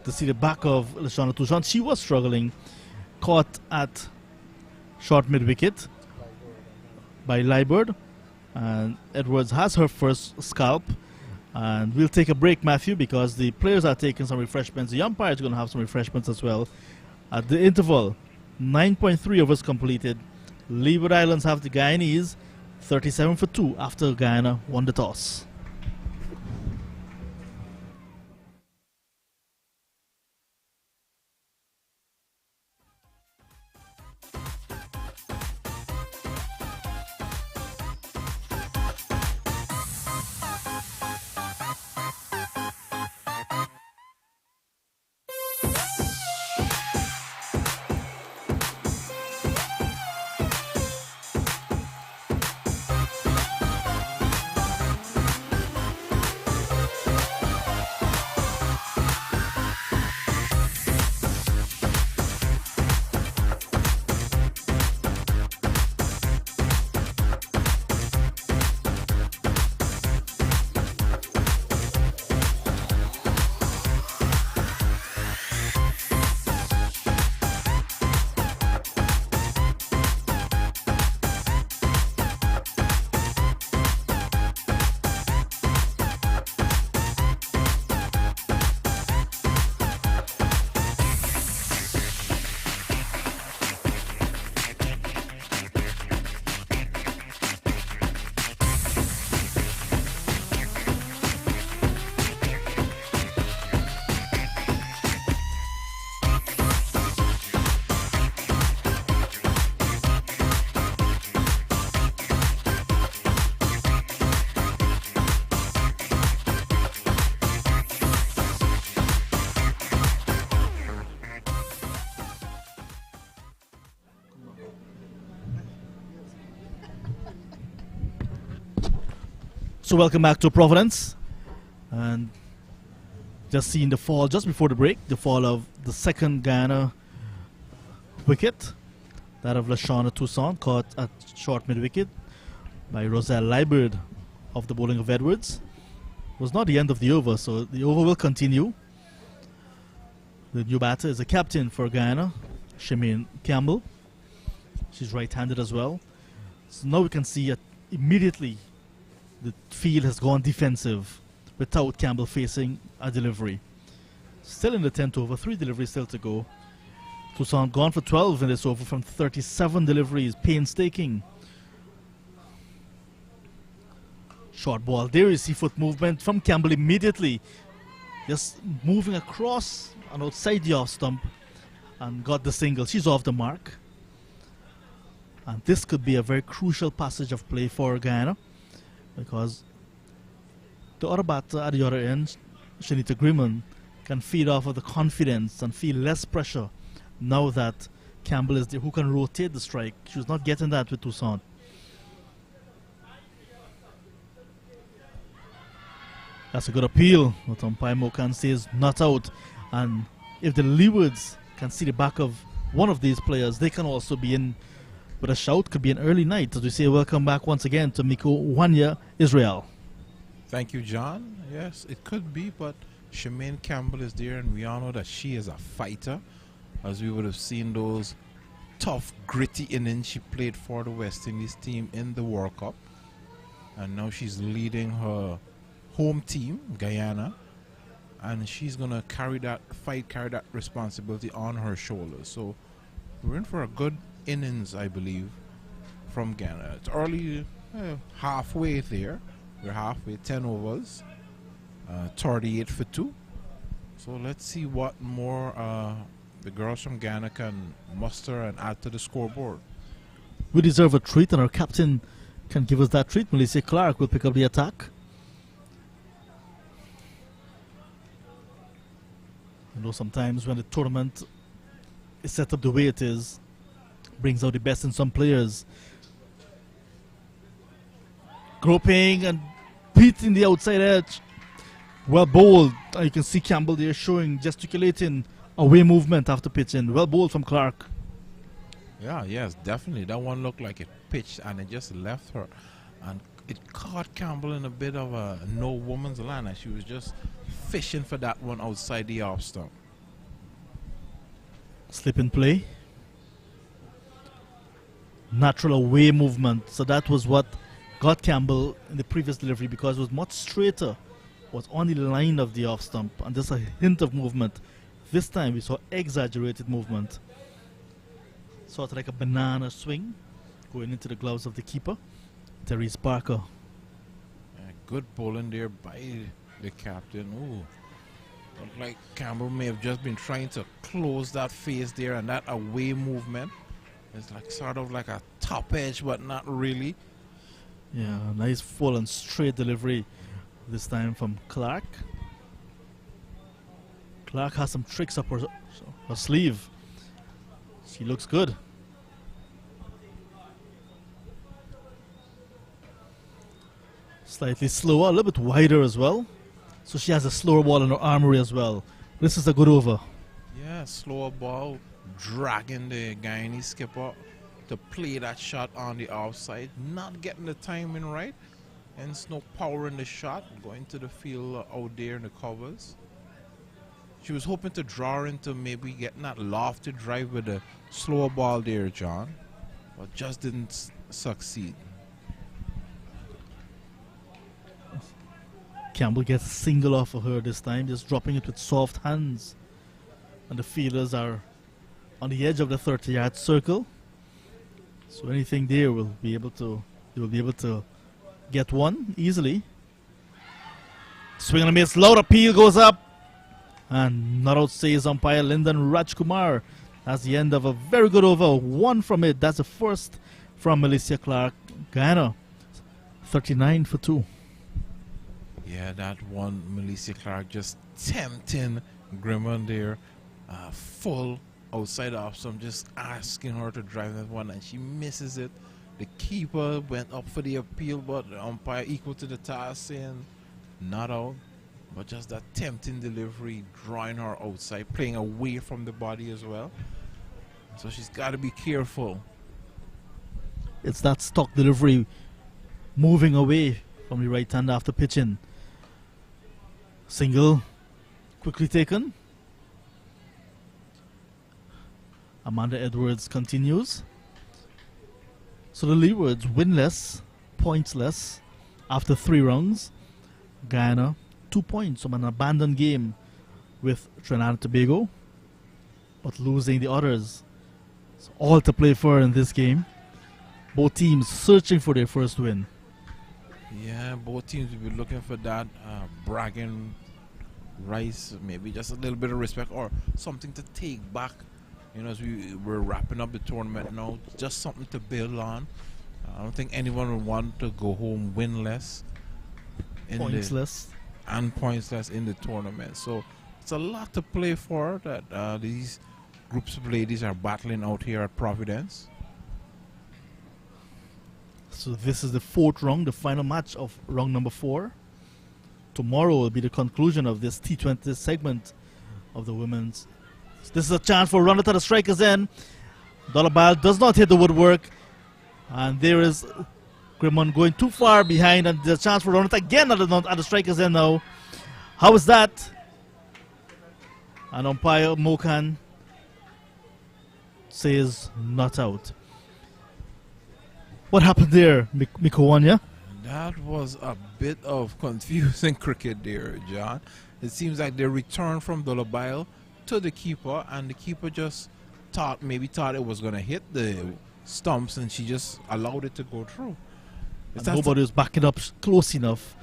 to see the back of Lashana Toussaint. She was struggling. Caught at short mid-wicket by Leewards. And Edwards has her first scalp. And we'll take a break, Matthew, because the players are taking some refreshments. The umpire is going to have some refreshments as well. At the interval, 9.3 overs completed. Leeward Islands have the Guyanese 37 for 2 after Guyana won the toss. So welcome back to Providence. And just seeing the fall just before the break, the fall of the second Guyana wicket, that of Lashana Toussaint, caught at short mid-wicket by Roselle Leewards of the bowling of Edwards. It was not the end of the over, so the over will continue. The new batter is the captain for Guyana, Shemaine Campbell. She's right-handed as well. So now we can see immediately the field has gone defensive without Campbell facing a delivery. Still in the 10th over, 3 deliveries still to go. Toussaint gone for 12 in this over from 37 deliveries, painstaking. Short ball, there is foot movement from Campbell immediately. Just moving across and outside the off stump and got the single. She's off the mark. And this could be a very crucial passage of play for Guyana, because the other batter at the other end, Shanita Grimman, can feed off of the confidence and feel less pressure now that Campbell is there, who can rotate the strike. She was not getting that with Toussaint. That's a good appeal, but umpire Mokan says not out. And if the Leewards can see the back of one of these players, they can also be in with a shout. Could be an early night. As we say, welcome back once again to Miko Wanya, Israel. Thank you, John. Yes, it could be, but Shemaine Campbell is there, and we all know that she is a fighter, as we would have seen those tough, gritty innings she played for the West Indies team in the World Cup. And now she's leading her home team, Guyana, and she's going to carry that responsibility on her shoulders. So we're in for a good innings, I believe, from Guyana. It's early, halfway there. We're halfway, 10 overs, 38 for 2. So let's see what more the girls from Guyana can muster and add to the scoreboard. We deserve a treat, and our captain can give us that treat. Melissa Clark will pick up the attack. You know, sometimes when the tournament is set up the way it is, brings out the best in some players. Groping and beating the outside edge. Well bowled. You can see Campbell there showing, gesticulating away movement after pitching. Well bowled from Clark. Yeah, yes, definitely. That one looked like it pitched and it just left her. And it caught Campbell in a bit of a no woman's land, and she was just fishing for that one outside the off stump. Slip in play. Natural away movement. So that was what got Campbell in the previous delivery, because it was much straighter, was on the line of the off stump, and just a hint of movement. This time we saw exaggerated movement, sort of like a banana swing going into the gloves of the keeper, Therese Parker. Good bowling there by the captain. Ooh, looked like Campbell may have just been trying to close that face there, and that away movement is like sort of like a top edge, but not really. Yeah, nice full and straight delivery this time from Clark. Clark has some tricks up her sleeve. She looks good. Slightly slower, a little bit wider as well. So she has a slower ball in her armory as well. This is a good over. Yeah, slower ball, dragging the Guyanese skipper to play that shot on the offside, not getting the timing right, and it's no power in the shot, going to the field out there in the covers. She was hoping to draw into maybe getting that lofted drive with a slower ball there, John, but just didn't succeed. Campbell gets a single off of her this time, just dropping it with soft hands. And the fielders are on the edge of the 30-yard circle. So anything there will be able to, they will be able to get one easily. Swing and a miss, loud appeal goes up. And not out says umpire Lyndon Rajkumar. That's the end of a very good over. One from it. That's the first from Melissa Clark, Guyana. 39 for 2. Yeah, that one, Melissa Clark just tempting Grimman there. Full outside off, so I'm just asking her to drive that one, and she misses it. The keeper went up for the appeal, but the umpire equal to the task, saying not out. But just that tempting delivery, drawing her outside, playing away from the body as well. So she's got to be careful. It's that stock delivery, moving away from the right hand after pitching. Single, quickly taken. Amanda Edwards continues. So the Leewards winless, pointsless, after 3 rounds. Guyana, 2 points from an abandoned game with Trinidad and Tobago, but losing the others. It's all to play for in this game. Both teams searching for their first win. Yeah, both teams will be looking for that bragging rights, maybe just a little bit of respect or something to take back. You know, as we're wrapping up the tournament now, just something to build on. I don't think anyone would want to go home winless. Pointsless. And pointsless in the tournament. So it's a lot to play for that these groups of ladies are battling out here at Providence. So this is the 4th round, the final match of round number 4. Tomorrow will be the conclusion of this T20 segment of the women's. So this is a chance for a run at the strikers end. Dollar does not hit the woodwork. And there is Grimond going too far behind, and there's a chance for a run at again at the strikers end now. How is that? And umpire Mokan says not out. What happened there, Mikowanya? That was a bit of confusing cricket there, John. It seems like they returned from Dolabile to the keeper, and the keeper just thought it was going to hit the stumps, and she just allowed it to go through. Nobody was backing up close enough,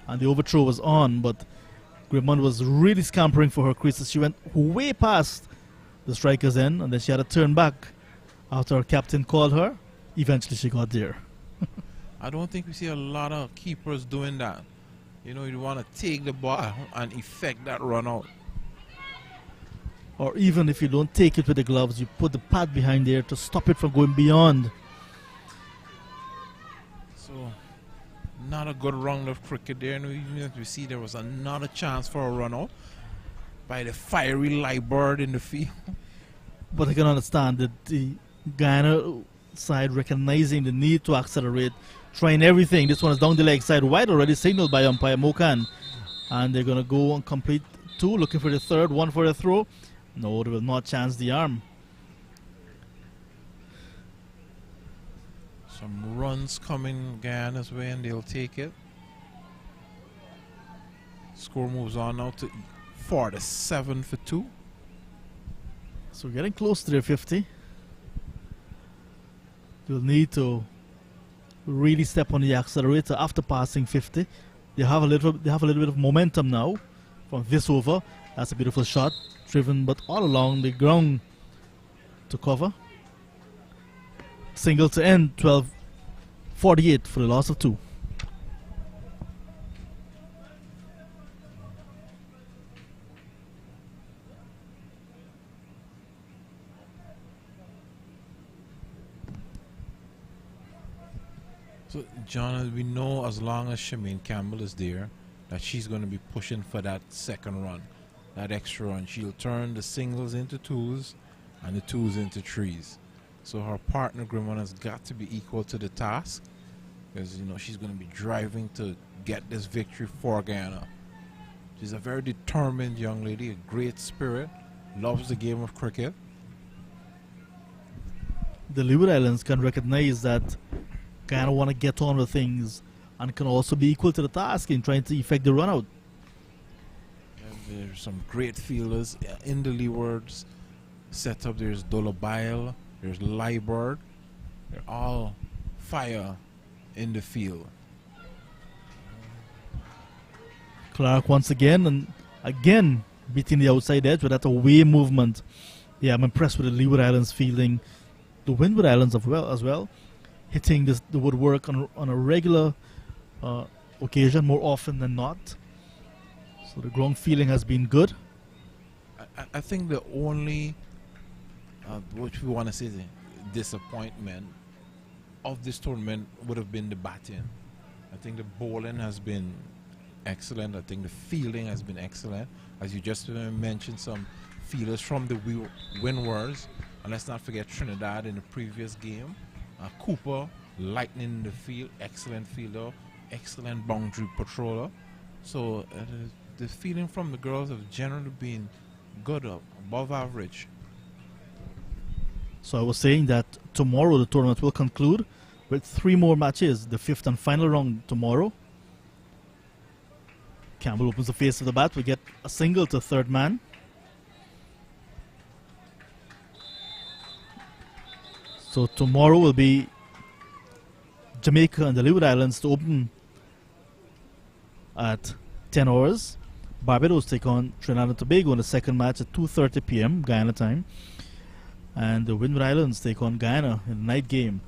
and the overthrow was on, but Grimond was really scampering for her creases. She went way past the striker's end, and then she had to turn back after her captain called her. Eventually she got there. I don't think we see a lot of keepers doing that. You know, you want to take the ball and effect that run out. Or even if you don't take it with the gloves, you put the pad behind there to stop it from going beyond. So, not a good round of cricket there. And even as we see, there was another chance for a run out by the fiery Leewards in the field. But I can understand that the Guyana side recognizing the need to accelerate, trying everything. This one is down the leg side wide, already signaled by umpire Mokan. And they're going to go and complete 2, looking for the 3rd, 1 for a throw. No, they will not chance the arm. Some runs coming Guyana's way, and they'll take it. Score moves on now to 47 for 2. So getting close to their 50. They'll need to really step on the accelerator after passing 50. They have a little bit of momentum now from this over. That's a beautiful shot, driven but all along the ground to cover. Single to end, 12-48 for the loss of 2. So, John, as we know, as long as Shemaine Campbell is there, that she's going to be pushing for that 2nd run, that extra run. She'll turn the singles into 2s and the 2s into 3s. So her partner, Grimond, has got to be equal to the task, because, you know, she's going to be driving to get this victory for Guyana. She's a very determined young lady, a great spirit, loves the game of cricket. The Leeward Islands can recognize that Guyana want to get on with things and can also be equal to the task in trying to effect the run out. There's some great fielders in the Leewards setup. There's Dolabile, there's Leewards. They're all fire in the field. Clark once again, and again beating the outside edge with that away movement. Yeah, I'm impressed with the Leeward Islands fielding. The Windward Islands as well. Hitting the woodwork on a regular occasion, more often than not. So the ground feeling has been good. I think the only, what we want to say, is disappointment of this tournament would have been the batting. I think the bowling has been excellent. I think the fielding has been excellent. As you just mentioned, some fielders from the Windies. And let's not forget Trinidad in the previous game. Cooper, lightning in the field, excellent fielder, excellent boundary patroller. So the feeling from the girls have generally been good, above average. So I was saying that tomorrow the tournament will conclude with 3 more matches. The 5th and final round tomorrow. Campbell opens the face of the bat. We get a single to third man. So tomorrow will be Jamaica and the Leeward Islands to open at 10 hours. Barbados take on Trinidad and Tobago in the second match at 2:30 p.m. Guyana time. And the Windward Islands take on Guyana in the night game.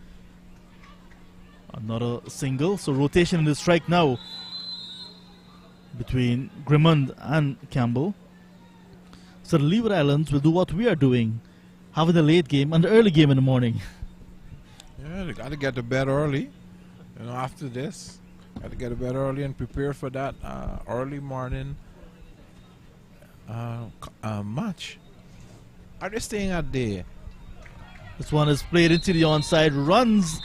Another single. So rotation in the strike now between Grimmond and Campbell. So the Leeward Islands will do what we are doing, having the late game and the early game in the morning. Yeah, they got to get to bed early. You know, after this, got to get to bed early and prepare for that early morning match. Are they staying out there? This one is played into the onside. Runs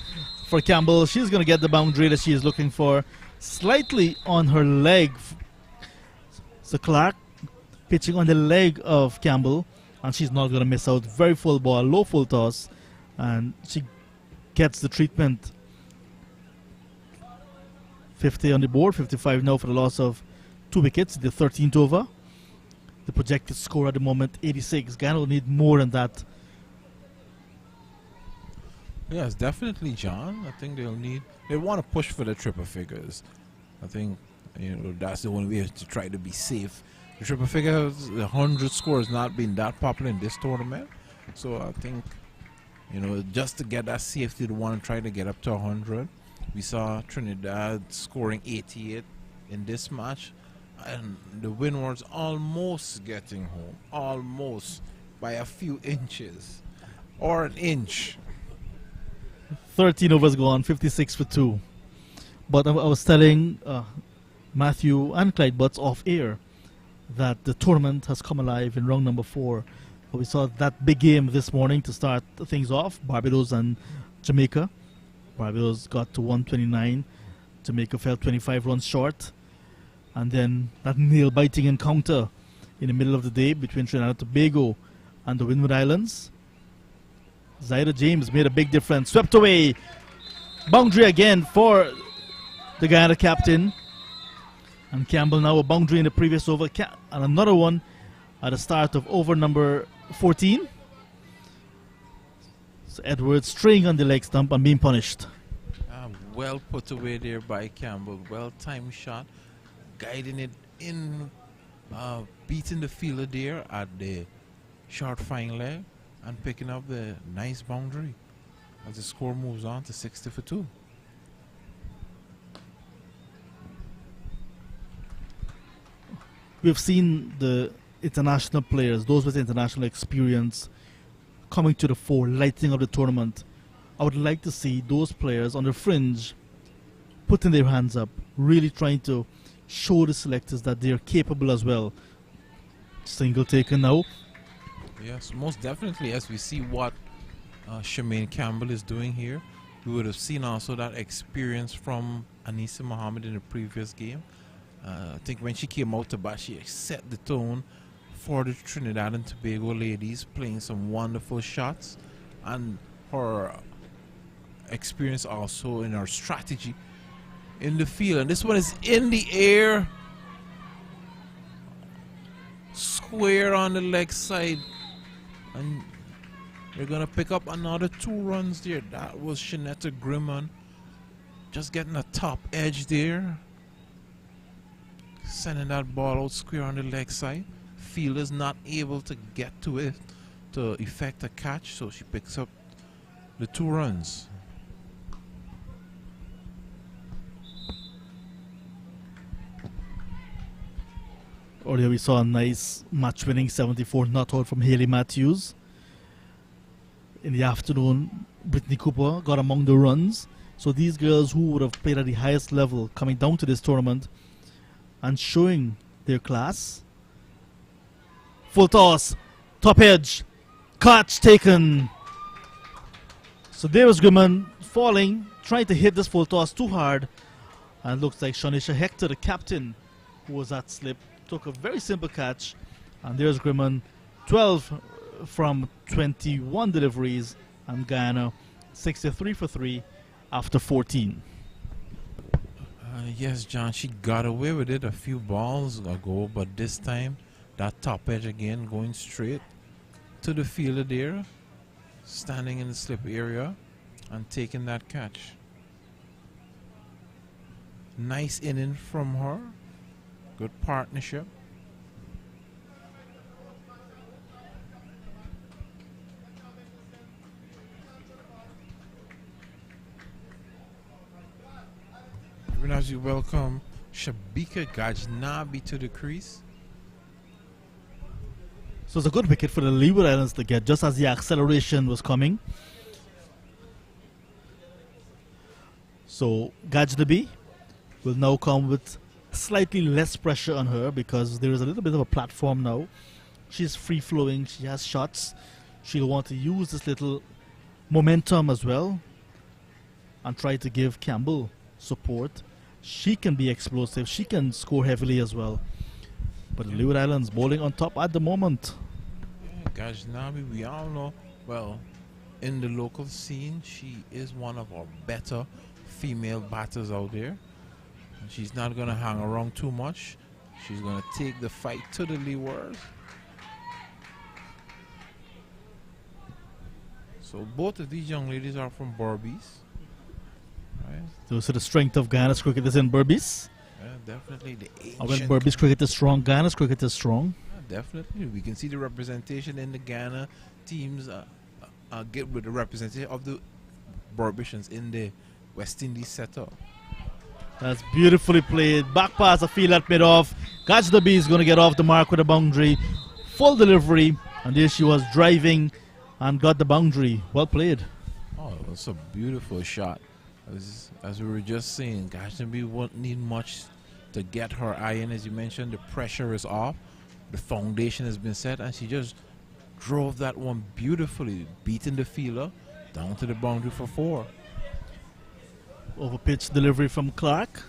for Campbell. She's going to get the boundary that she is looking for. Slightly on her leg. So Clark pitching on the leg of Campbell. And she's not going to miss out. Very full ball, low full toss. And she gets the treatment. 50 on the board, 55 now for the loss of 2 wickets. The 13th over. The projected score at the moment, 86. Guyana will need more than that. Yes, definitely, John. I think they want to push for the triple figures. I think, you know, that's the only way to try to be safe. The triple figures, the 100 score has not been that popular in this tournament. So I think, you know, just to get that safety, they want to try to get up to 100. We saw Trinidad scoring 88 in this match. And the Windies almost getting home. Almost by a few inches. Or an inch. 13 overs gone, 56 for 2. But I was telling Matthew and Clyde Butts off air that the tournament has come alive in round number 4. We saw that big game this morning to start things off, Barbados and Jamaica. Barbados got to 129. Jamaica fell 25 runs short. And then that nail-biting encounter in the middle of the day between Trinidad and Tobago and the Windward Islands. Zaida James made a big difference. Swept away. Boundary again for the Guyana captain. And Campbell now a boundary in the previous over. And another one at the start of over number 14. So Edwards straying on the leg stump and being punished. Well put away there by Campbell. Well-timed shot. Guiding it in, beating the fielder there at the short fine leg and picking up the nice boundary as the score moves on to 60 for 2. We've seen the international players, those with international experience, coming to the fore, lighting up the tournament. I would like to see those players on the fringe putting their hands up, really trying to show the selectors that they're capable as well. Single taken now. Yes, most definitely. As we see what Shemaine Campbell is doing here, we would have seen also that experience from Anissa Mohammed in the previous game. I think when she came out to bat, she set the tone for the Trinidad and Tobago ladies, playing some wonderful shots, and her experience also in her strategy in the field. And this one is in the air, square on the leg side, and they're gonna pick up another 2 runs there. That was Shanetta Grimmond just getting a top edge there, sending that ball out square on the leg side. Fielder's not able to get to it to effect a catch, so she picks up the 2 runs. Earlier we saw a nice match-winning 74 not out from Haley Matthews. in the afternoon, Brittany Cooper got among the runs. So these girls who would have played at the highest level coming down to this tournament and showing their class. Full toss, top edge, catch taken. So there was Grimmon falling, trying to hit this full toss too hard. And looks like Shanisha Hector, the captain, who was at slip, took a very simple catch. And there's Grimmon, 12 from 21 deliveries, and Guyana 63 for 3 after 14. Yes, John, she got away with it a few balls ago, but this time that top edge again going straight to the fielder there, standing in the slip area and taking that catch. Nice inning from her. Good partnership. Even as you welcome Shabika Gajnabi to the crease. So it's a good wicket for the Leeward Islands to get just as the acceleration was coming. So Gajnabi will now come with slightly less pressure on her because there is a little bit of a platform now. She's free flowing, she has shots. She'll want to use this little momentum as well and try to give Campbell support. She can be explosive, she can score heavily as well. But the Leeward Islands bowling on top at the moment. Yeah, Gajnabi, we all know, well, in the local scene, she is one of our better female batters out there. She's not going to hang around too much. She's going to take the fight to the Leewards. So both of these young ladies are from Berbice. Right? So the strength of Guyana's cricket is in Berbice. Yeah, definitely. The And when ancient Berbice cricket is strong, Guyana's cricket is strong. Yeah, definitely. We can see the representation in the Ghana teams get with the representation of the Berbicians in the West Indies setup. That's beautifully played. Back pass, a field at mid-off. Gajnabi is going to get off the mark with a boundary. Full delivery. And there she was driving and got the boundary. Well played. Oh, that's a beautiful shot. As we were just saying, Gajnabi won't need much to get her eye in. As you mentioned, the pressure is off. The foundation has been set. And she just drove that one beautifully, beating the fielder down to the boundary for 4. Over pitch delivery from Clark.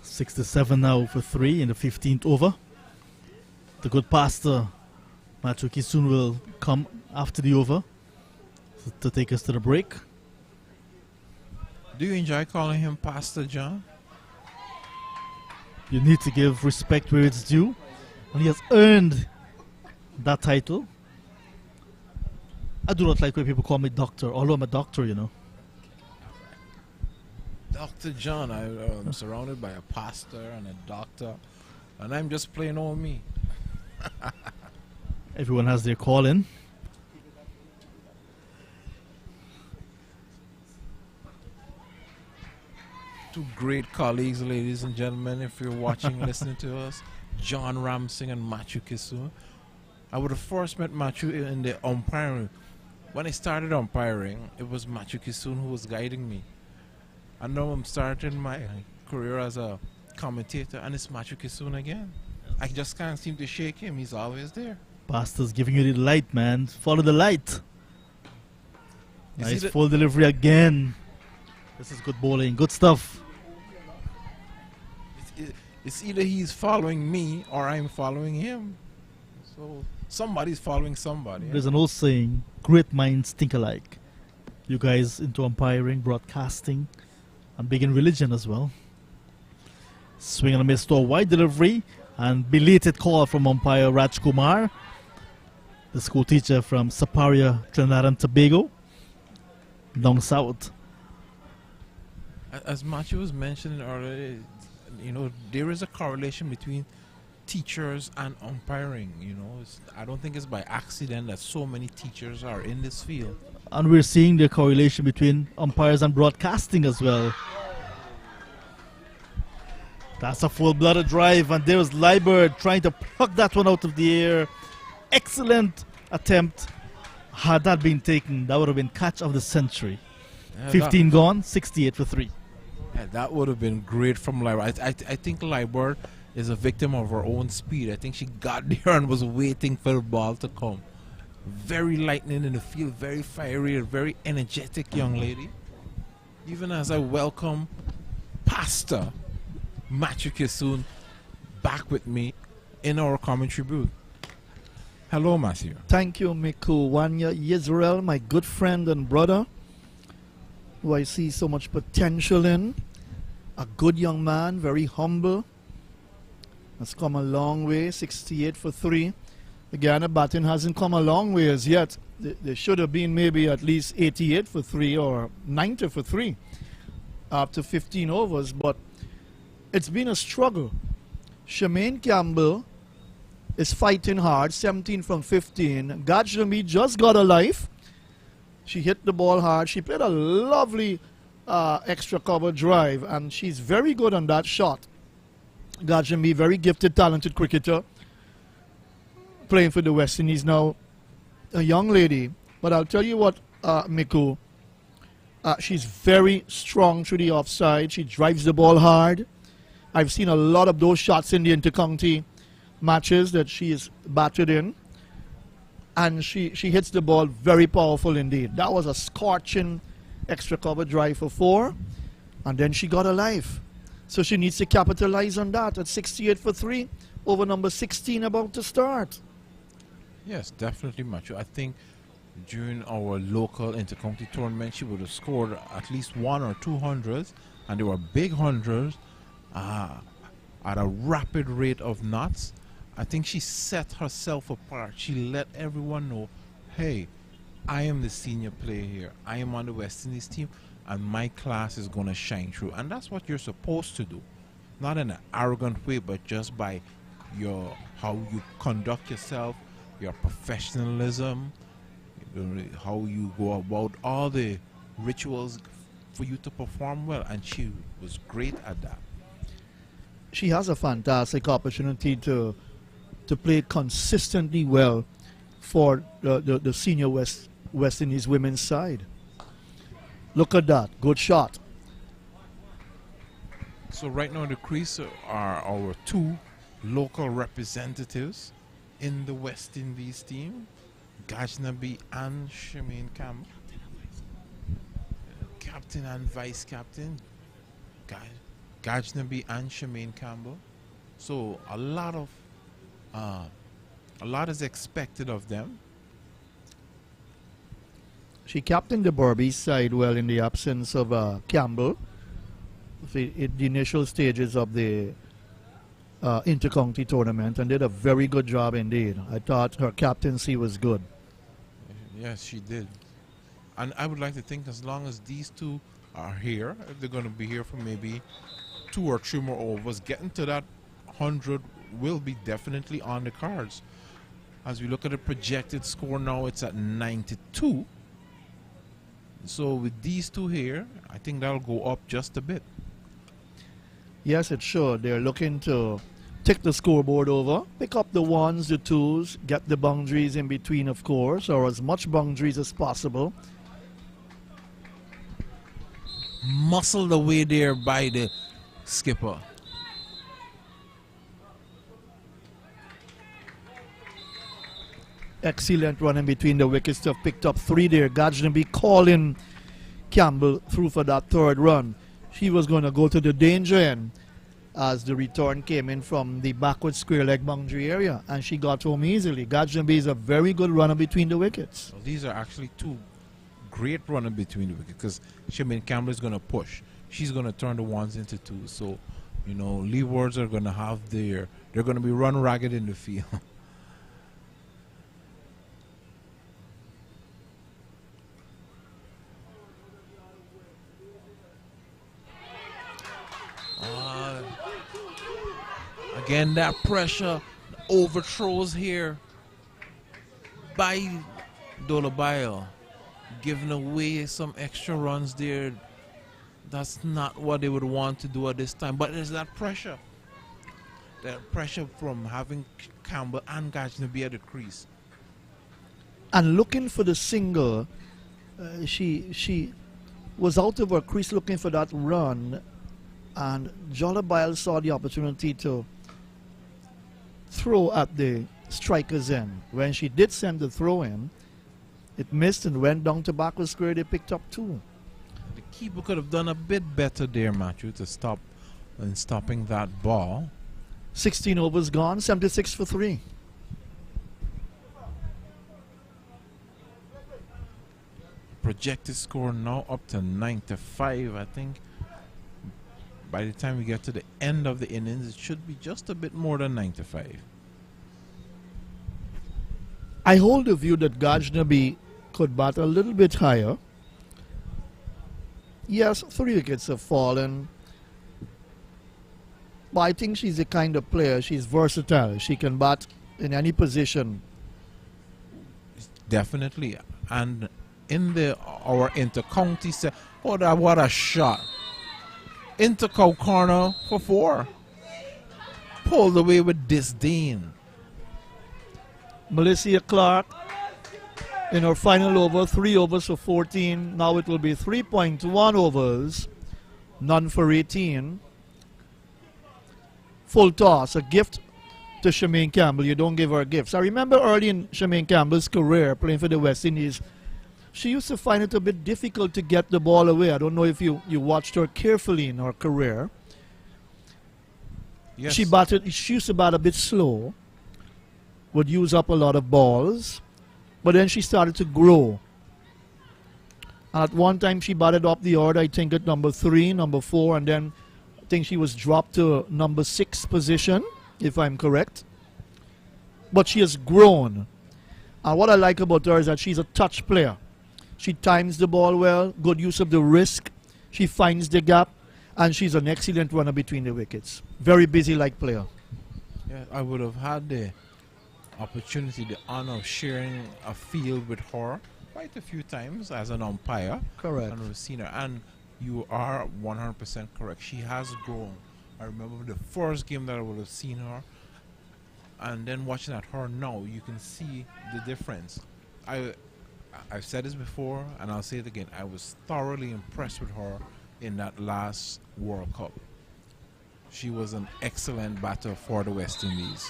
67 now for 3 in the 15th over. The good pastor Machuki soon will come after the over to take us to the break. Do you enjoy calling him Pastor John? You need to give respect where it's due, and he has earned that title. I do not like when people call me doctor, although I'm a doctor, you know. Dr. John, I'm surrounded by a pastor and a doctor, and I'm just plain old me. Everyone has their call in. Two great colleagues, ladies and gentlemen, if you're watching, listening to us, John Ramsing and Matthew Kisu. I would have first met Matthew in the umpiring. When I started umpiring, it was Matthew Kisun who was guiding me. And now I'm starting my career as a commentator, and it's Matthew Kisun again. I just can't seem to shake him. He's always there. Pastor's giving you the light, man. Follow the light. You Nice see full delivery again. This is good bowling. Good stuff. It's either he's following me or I'm following him. So somebody's following somebody. There's an old saying, great minds think alike. You guys into umpiring, broadcasting, and big in religion as well. Swing and a miss to a wide delivery, and belated call from umpire Raj Kumar, the school teacher from Saparia, Trinidad and Tobago, down south. As Matthew was mentioning earlier, you know, there is a correlation between teachers and umpiring. You know, I don't think it's by accident that so many teachers are in this field. And we're seeing the correlation between umpires and broadcasting as well. That's a full-blooded drive, and there's Leewards trying to pluck that one out of the air. Excellent attempt Had that been taken, that would have been catch of the century. Yeah, 15 gone, 68 for 3. that would have been great from Leewards. I think Leewards is a victim of her own speed. I think she got there and was waiting for the ball to come. Very lightning in the field, very fiery, a very energetic young lady. Even as I welcome Pastor Matthew Kissoon back with me in our commentary booth. Hello, Matthew. Thank you, Miku. Wanya Yisrael, my good friend and brother, who I see so much potential in. A good young man, very humble. Has come a long way, 68 for 3. The Guyana batting hasn't come a long way as yet. There should have been maybe at least 88 for 3 or 90 for 3 after 15 overs, but it's been a struggle. Shemaine Campbell is fighting hard, 17 from 15. Gajnami just got a life. She hit the ball hard. She played a lovely extra cover drive, and she's very good on that shot. Gajnami, very gifted, talented cricketer, playing for the West Indies now. A young lady, but I'll tell you what, Miku, she's very strong through the offside. She drives the ball hard. I've seen a lot of those shots in the intercounty matches that she is battered in, and she hits the ball very powerful indeed. That was a scorching extra cover drive for 4, and then she got a life. So she needs to capitalize on that at 68 for 3 over number 16 about to start. Yes, definitely, Matthew. I think during our local intercounty tournament, she would have scored at least 1 or 2 hundreds, and they were big hundreds at a rapid rate of knots. I think she set herself apart. She let everyone know, hey, I am the senior player here. I am on the West Indies team, and my class is going to shine through. And that's what you're supposed to do. Not in an arrogant way, but just by how you conduct yourself, your professionalism, how you go about all the rituals for you to perform well. And she was great at that. She has a fantastic opportunity to play consistently well for the senior West Indies women's side. Look at that. Good shot. So right now in the crease are our 2 local representatives in the West Indies team, Gajnabi and Shemaine Campbell. Captain and vice captain, Gajnabi and Shemaine Campbell. So a lot is expected of them. She captained the Burby side well in the absence of Campbell at the initial stages of the intercounty tournament, and did a very good job indeed. I thought her captaincy was good. Yes, she did. And I would like to think as long as these 2 are here, if they're going to be here for maybe 2 or 3 more overs, getting to that 100 will be definitely on the cards. As we look at the projected score now, it's at 92. So with these 2 here, I think that'll go up just a bit. Yes, it should. They're looking to tick the scoreboard over, pick up the 1s, the 2s, get the boundaries in between, of course, or as much boundaries as possible. Muscled away there by the skipper. Excellent run in between the wickets to have picked up 3 there. Gajnabi calling Campbell through for that 3rd run. She was going to go to the danger end as the return came in from the backward square leg boundary area, and she got home easily. Gajnabi is a very good runner between the wickets. Well, these are actually 2 great runners between the wickets, because Shemaine Campbell is going to push. She's going to turn the 1s into 2s. So, you know, Leewards are going to have they're going to be run ragged in the field. Again, that pressure, overthrows here by Dolabayo, giving away some extra runs there. That's not what they would want to do at this time. But there's that pressure from having Campbell and Gajnabi at the crease. and looking for the single. She was out of her crease looking for that run, and Jollibile saw the opportunity to throw at the striker's end. When she did send the throw in, it missed and went down to backward square. They picked up 2. The keeper could have done a bit better there, Matthew, to stop in stopping that ball. 16 overs gone, 76 for 3. Projected score now up to 95. I think by the time we get to the end of the innings, it should be just a bit more than 95. I hold the view that Gajnabi could bat a little bit higher. Yes, 3 wickets have fallen. But I think she's the kind of player, she's versatile. She can bat in any position. Definitely. And in our inter-county set, what a shot. Inter-cow corner for 4. Pulled away with disdain. Melissa Clark in her final over, 3 overs for 14. Now it will be 3.1 overs, none for 18. Full toss, a gift to Shemaine Campbell. You don't give her gifts. I remember early in Shemaine Campbell's career playing for the West Indies, she used to find it a bit difficult to get the ball away. I don't know if you watched her carefully in her career. Yes. She used to bat a bit slow, would use up a lot of balls, but then she started to grow. And at one time she batted up the order, I think at number 3, number 4, and then I think she was dropped to number 6 position, if I'm correct. But she has grown. And what I like about her is that she's a touch player. She times the ball well, good use of the wrist. She finds the gap, and she's an excellent runner between the wickets. Very busy-like player. Yeah, I would have had the opportunity, the honor of sharing a field with her quite a few times as an umpire. Correct. And we've seen her. And you are 100% correct. She has grown. I remember the first game that I would have seen her, and then watching at her now, you can see the difference. I've said this before, and I'll say it again. I was thoroughly impressed with her in that last World Cup. She was an excellent batter for the West Indies.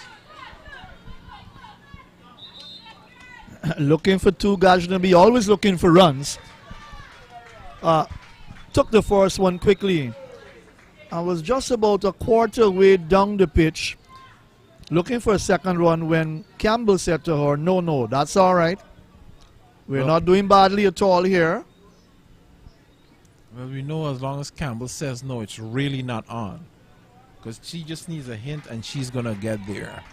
Looking for 2, Gajnabi, always looking for runs. Took the first one quickly. I was just about a quarter way down the pitch, looking for a second run when Campbell said to her, no, that's all right. We're not doing badly at all here. Well, we know as long as Campbell says no, it's really not on. Because she just needs a hint and she's going to get there.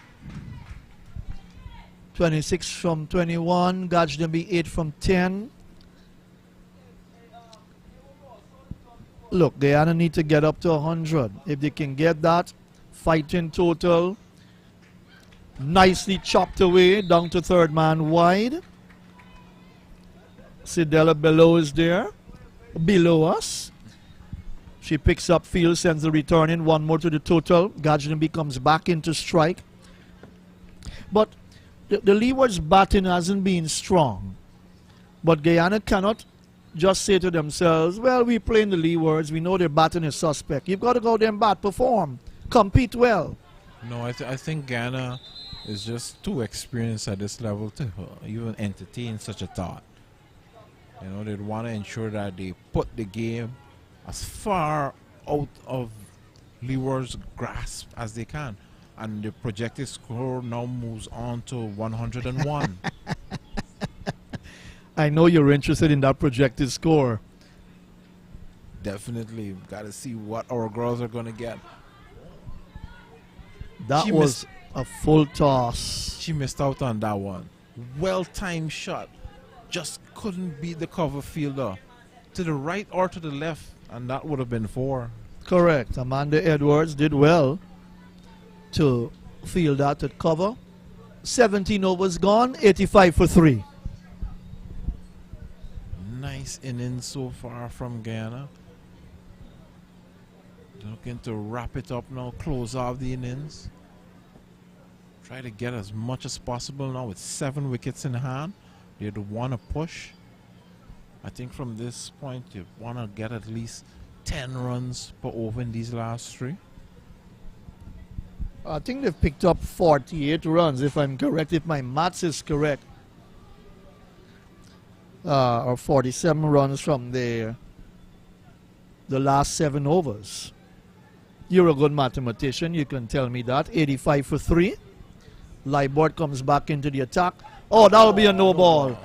26 from 21, Gajnabi 8 from 10. Look, Guyana need to get up to 100. If they can get that, fighting total. Nicely chopped away down to third man wide. Sidella below is there. Below us. She picks up field, sends the return in. 1 more to the total. Gajnabi comes back into strike. But the Leewards batting hasn't been strong. But Guyana cannot just say to themselves, well, we play in the Leewards. We know their batting is suspect. You've got to go out there and bat, perform, compete well. No, I think Guyana is just too experienced at this level to even entertain such a thought. You know, they'd want to ensure that they put the game as far out of Leeward's grasp as they can. And the projected score now moves on to 101. I know you're interested in that projected score. Definitely. Got to see what our girls are going to get. That was a full toss. She missed out on that one. Well-timed shot. Just couldn't beat the cover fielder. To the right or to the left, and that would have been 4. Correct. Amanda Edwards did well to field that at cover. 17 overs gone, 85 for 3. Nice inning so far from Guyana. Looking to wrap it up now, close off the innings. Try to get as much as possible now with 7 wickets in hand. They'd want to push. I think from this point, you want to get at least 10 runs per over in these last 3. I think they've picked up 48 runs, if I'm correct, if my maths is correct. Or 47 runs from the last 7 overs. You're a good mathematician, you can tell me that. 85 for 3. Leewards comes back into the attack. Oh, that'll be a no ball.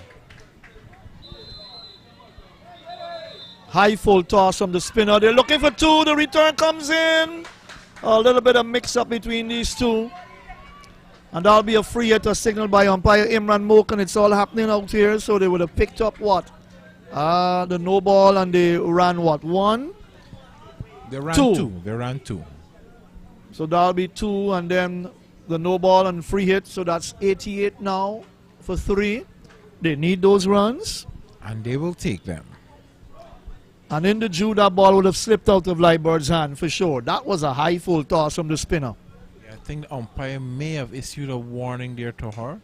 High full toss from the spinner. They're looking for 2. The return comes in. A little bit of mix-up between these two. And that'll be a free hit, a signal by umpire Imran Mook, and it's all happening out here. So they would have picked up what? The no ball, and they ran what? 1? They ran 2. They ran 2. So that'll be 2, and then the no ball and free hit. So that's 88 now for 3. They need those runs. And they will take them. And in the Jew, that ball would have slipped out of Leewards' hand for sure. That was a high full toss from the spinner. I think the umpire may have issued a warning there to her.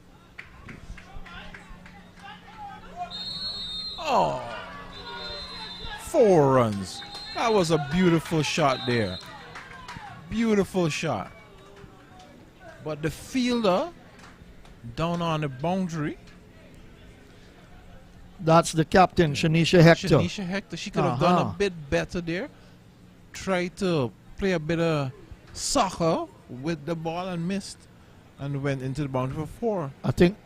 Oh, 4 runs. That was a beautiful shot there. Beautiful shot. But the fielder down on the boundary. That's the captain, Shanisha Hector. Shanisha Hector, she could have done a bit better there. Try to play a bit of soccer with the ball and missed, and went into the boundary for 4. I think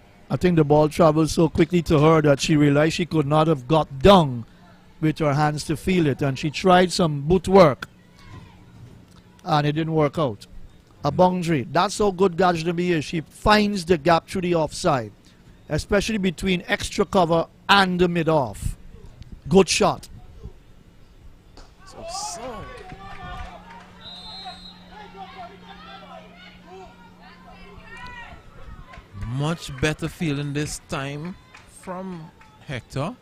the ball traveled so quickly to her that she realized she could not have got down with her hands to feel it, and she tried some boot work, and it didn't work out. A boundary. That's how good Gajnabi is. She finds the gap through the offside, especially between extra cover and the mid-off. Good shot. So much better feeling this time from Hector,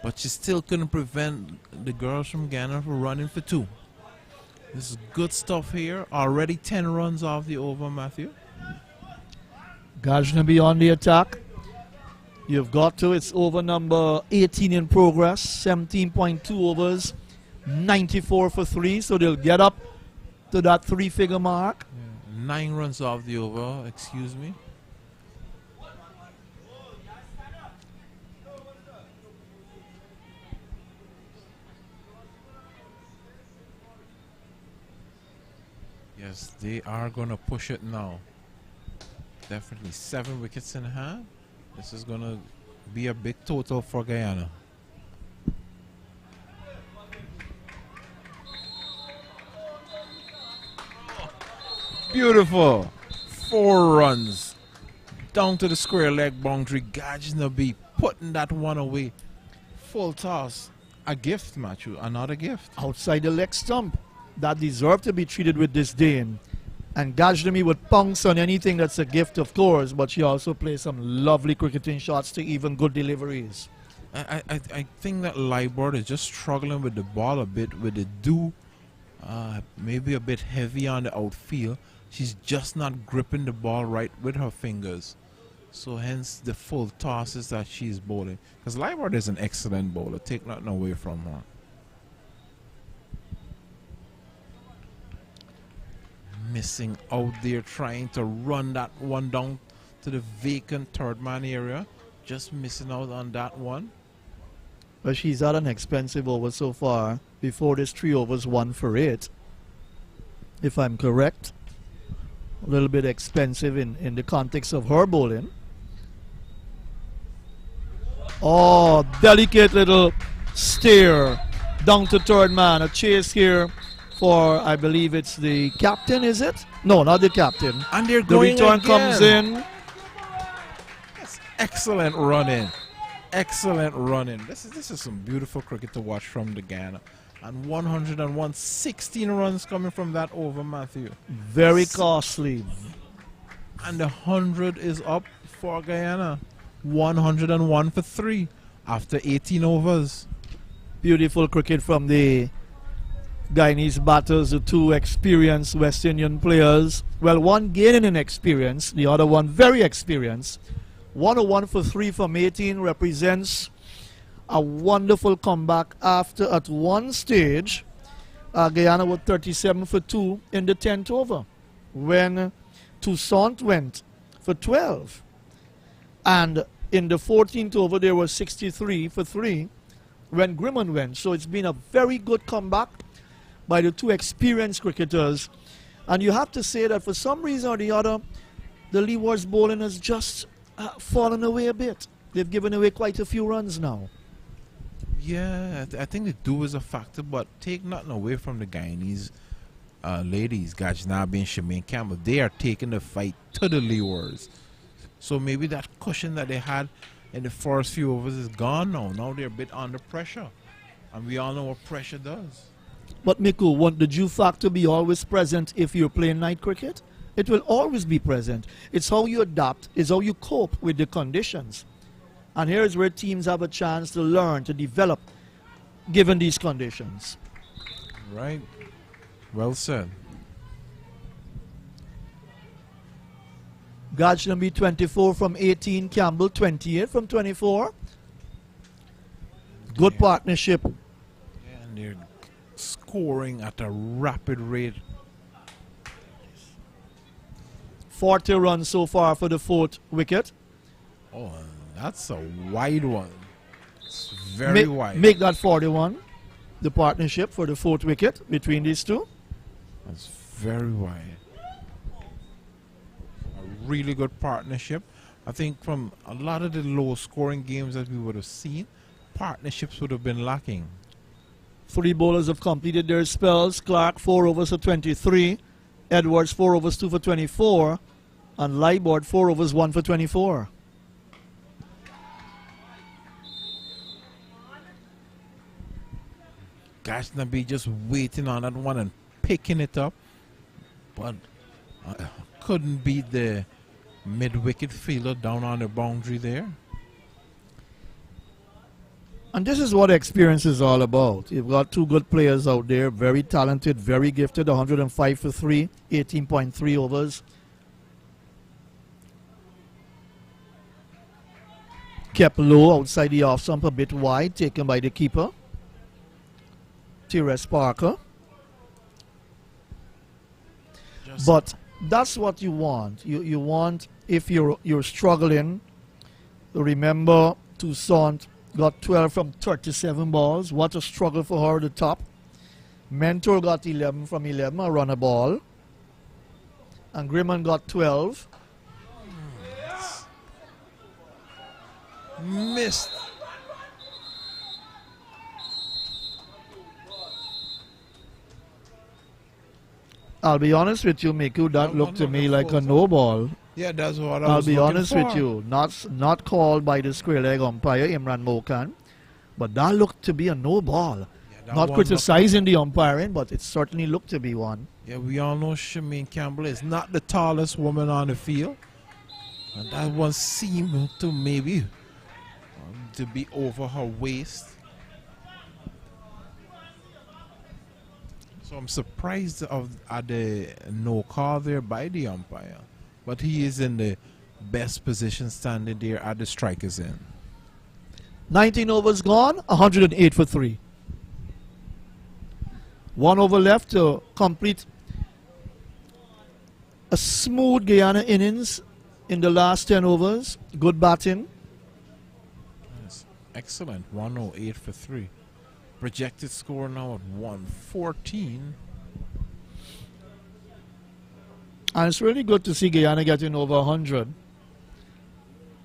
but she still couldn't prevent the girls from Guyana from running for 2. This is good stuff here. Already 10 runs off the over, Matthew. Gajnabi on the attack. You've got to. It's over number 18 in progress. 17.2 overs. 94 for 3. So they'll get up to that 3-figure mark. 9 runs off the over, excuse me. Yes, they are going to push it now. Definitely 7 wickets in hand. This is going to be a big total for Guyana. Beautiful. 4 runs. Down to the square leg boundary. Gajnabi putting that one away. Full toss. A gift, Matthew. Another gift. Outside the leg stump. That deserved to be treated with disdain. And Gajnabi would pounce on anything that's a gift, of course, but she also plays some lovely cricketing shots to even good deliveries. I think that Leewards is just struggling with the ball a bit, with the dew, maybe a bit heavy on the outfield. She's just not gripping the ball right with her fingers. So hence the full tosses that she's bowling. Because Leewards is an excellent bowler. Take nothing away from her. Missing out there, trying to run that one down to the vacant third man area. Just missing out on that one. But she's had an expensive over so far. Before this 3 overs, 1 for 8. If I'm correct. A little bit expensive in the context of her bowling. Oh, delicate little steer down to third man. A chase here for, I believe it's the captain, is it? No, not the captain. And they're the going return again. comes in. That's excellent running. Excellent running. This is some beautiful cricket to watch from the Guyana. And 101, 16 runs coming from that over, Matthew. Very costly. And the 100 is up for Guyana. 101 for 3 after 18 overs. Beautiful cricket from the Guyanese batters, the 2 experienced West Indian players. Well, one gaining in experience, the other one very experienced. 101 for 3 from 18 represents a wonderful comeback after at one stage Guyana was 37 for 2 in the 10th over when Toussaint went for 12. And in the 14th over there was 63 for 3 when Grimman went. So it's been a very good comeback by the two experienced cricketers. And you have to say that for some reason or the other, the Leewards bowling has just fallen away a bit. They've given away quite a few runs now. Yeah, I think the do is a factor, but take nothing away from the Guyanese ladies, Gajnabi and Shemaine Campbell. They are taking the fight to the Leewards. So maybe that cushion that they had in the first few overs is gone now. Now they're a bit under pressure. And we all know what pressure does. But Miku, won't the Jew factor be always present if you're playing night cricket? It will always be present. It's how you adapt, it's how you cope with the conditions. And here's where teams have a chance to learn, to develop, given these conditions. Right. Well said. Gajnabi 24 from 18, Campbell 28 from 24. Good Yeah. partnership. And they're scoring at a rapid rate. 40 runs so far for the fourth wicket. Oh, that's a wide one. It's very wide. Make that 41, the partnership for the fourth wicket between these two. That's very wide. A really good partnership. I think from a lot of the low scoring games that we would have seen, partnerships would have been lacking. 3 bowlers have completed their spells. Clark 4 overs for 23. Edwards 4 overs 2 for 24. And Leewards 4 overs 1 for 24. Gajnabi just waiting on that one and picking it up. But couldn't beat the mid-wicket fielder down on the boundary there. And this is what experience is all about. You've got 2 good players out there, very talented, very gifted, 105 for 3, 18.3 overs. Kept low outside the off stump, a bit wide, taken by the keeper, T.S. Parker. But that's what you want. You want, if you're struggling, remember Toussaint got 12 from 37 balls. What a struggle for her at the top. Mentor got 11 from 11, a runner ball. And Grimman got 12. Missed. I'll be honest with you, Miku, that looked to me like a no ball. Yeah, that's what I'll was be looking honest for. with you. Not called by the square leg umpire, Imran Mokan. But that looked to be a no ball. Yeah, that Not one criticizing the umpiring, but it certainly looked to be one. Yeah, we all know Shemaine Campbell is not the tallest woman on the field. And that one seemed to maybe to be over her waist. So I'm surprised at the no call there by the umpire. But he is in the best position standing there at the striker's end. 19 overs gone, 108 for 3. 1 over left to complete a smooth Guyana innings in the last 10 overs. Good batting. Yes. Excellent. 108 for 3. Projected score now at 114. And it's really good to see Guyana getting over 100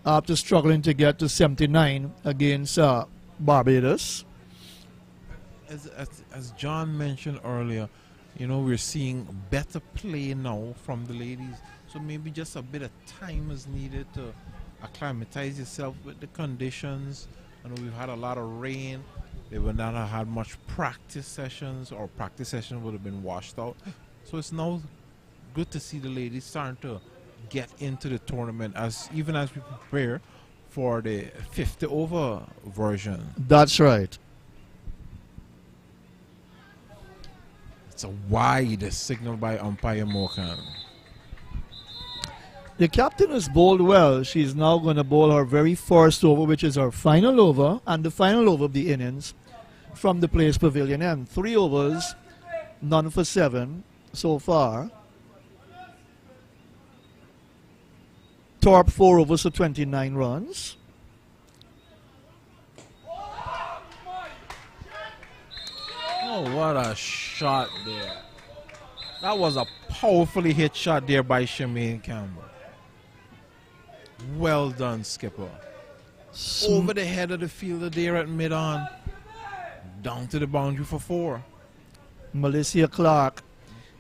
after struggling to get to 79 against Barbados. As John mentioned earlier, you know, we're seeing better play now from the ladies. So maybe just a bit of time is needed to acclimatize yourself with the conditions. I know we've had a lot of rain. They would not have had much practice sessions, or practice sessions would have been washed out. So it's now good to see the ladies starting to get into the tournament even as we prepare for the 50 over version. That's right. It's a wide signal by umpire Mokan. The captain has bowled well. She's now going to bowl her very first over, which is her final over, and the final over of the innings from the Place Pavilion end. 3 overs, none for 7 so far. Thorpe 4 overs for 29 runs. Oh, what a shot there. That was a powerfully hit shot there by Shemaine Campbell. Well done, skipper. Over the head of the fielder there at mid-on. Down to the boundary for 4. Melissa Clark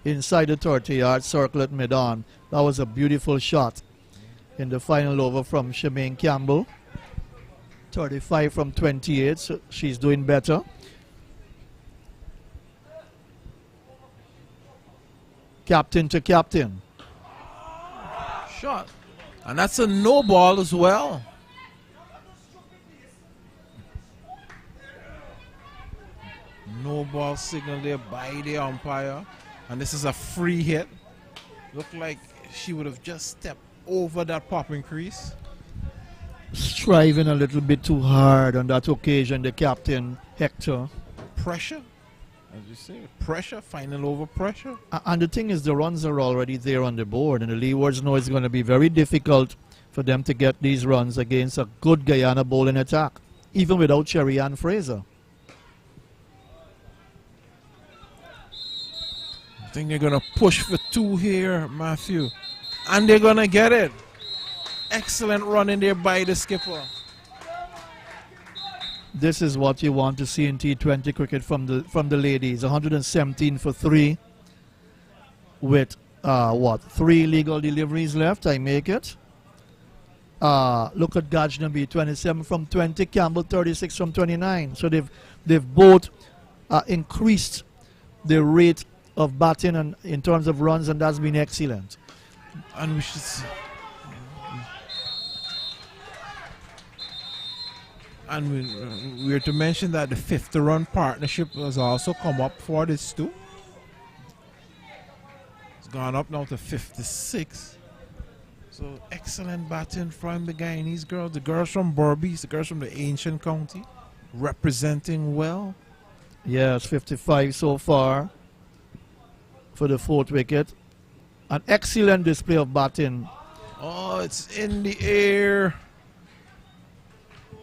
inside the 30-yard circle at mid-on. That was a beautiful shot in the final over from Shemaine Campbell. 35 from 28, so she's doing better. Captain to captain. Shot. And that's a no ball as well. No ball signal there by the umpire. And this is a free hit. Looked like she would have just stepped over that popping crease. Striving a little bit too hard on that occasion, the captain, Hector. Pressure, as you say, pressure, final over pressure. And the thing is, the runs are already there on the board, and the Leewards know it's going to be very difficult for them to get these runs against a good Guyana bowling attack, even without Sherry Ann Fraser. I think they're going to push for 2 here, Matthew. And they're going to get it. Excellent run in there by the skipper. This is what you want to see in T20 cricket from the ladies. 117 for 3 with 3 legal deliveries left. I make it. Look at Gajnabi, 27 from 20. Campbell, 36 from 29. So they've both increased the rate of batting and in terms of runs, and that's been excellent. And we should see. And we're to mention that the 50-run partnership has also come up for this too. It's gone up now to 56. So excellent batting from the Guyanese girls. The girls from Berbice, the girls from the ancient county, representing well. Yes, 55 so far for the 4th wicket. An excellent display of batting. Oh, it's in the air.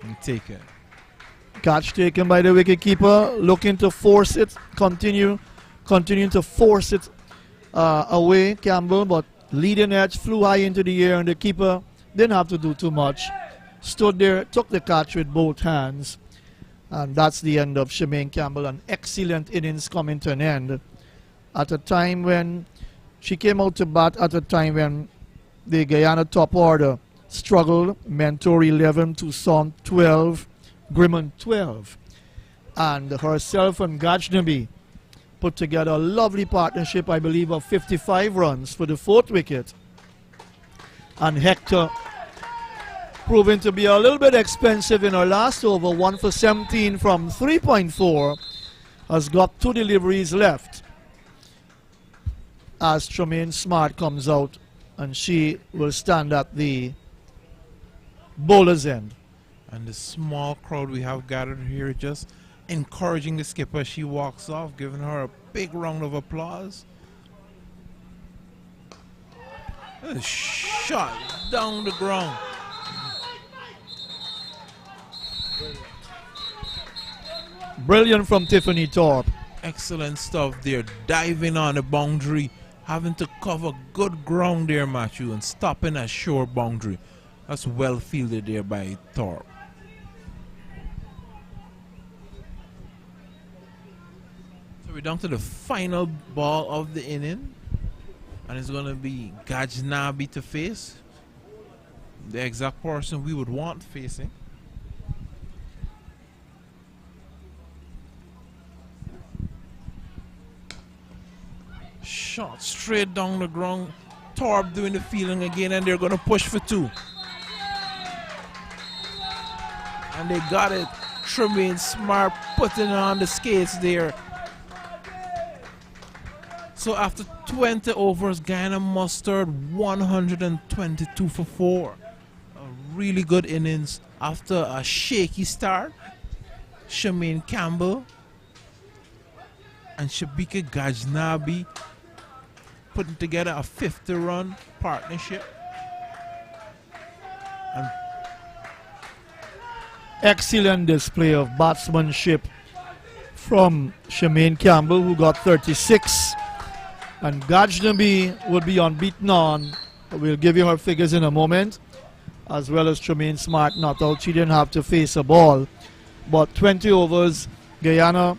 And take it. Catch taken by the wicketkeeper, looking to force it, continuing to force it away, Campbell, but leading edge flew high into the air and the keeper didn't have to do too much. Stood there, took the catch with both hands, and that's the end of Shemaine Campbell. An excellent innings coming to an end at a time when she came out to bat at a time when the Guyana top order struggled. Mentor 11, Toussaint 12, Grimond 12. And herself and Gajnabi put together a lovely partnership, I believe, of 55 runs for the 4th wicket. And Hector proving to be a little bit expensive in her last over, 1 for 17 from 3.4, has got 2 deliveries left as Tremaine Smart comes out, and she will stand at the bowler's end. And the small crowd we have gathered here just encouraging the skipper. She walks off, giving her a big round of applause. A shot down the ground. Brilliant from Tiffany Thorpe. Excellent stuff there, diving on the boundary, having to cover good ground there, Matthew, and stopping a short boundary. That's well fielded there by Thorpe. So we're down to the final ball of the inning, and it's going to be Gajnabi to face, the exact person we would want facing. Shot straight down the ground. Thorpe doing the fielding again, and they're going to push for 2. And they got it. Tremaine Smart putting on the skates there. So So after 20 overs, Guyana mustered 122 for 4. A really good innings after a shaky start. Shemaine Campbell and Shabika Gajnabi putting together a 50-run partnership. And Excellent display of batsmanship from Shemaine Campbell, who got 36. And Gajnabi would be unbeaten on. We'll give you her figures in a moment. As well as Tremaine Smart not out. She didn't have to face a ball. But 20 overs, Guyana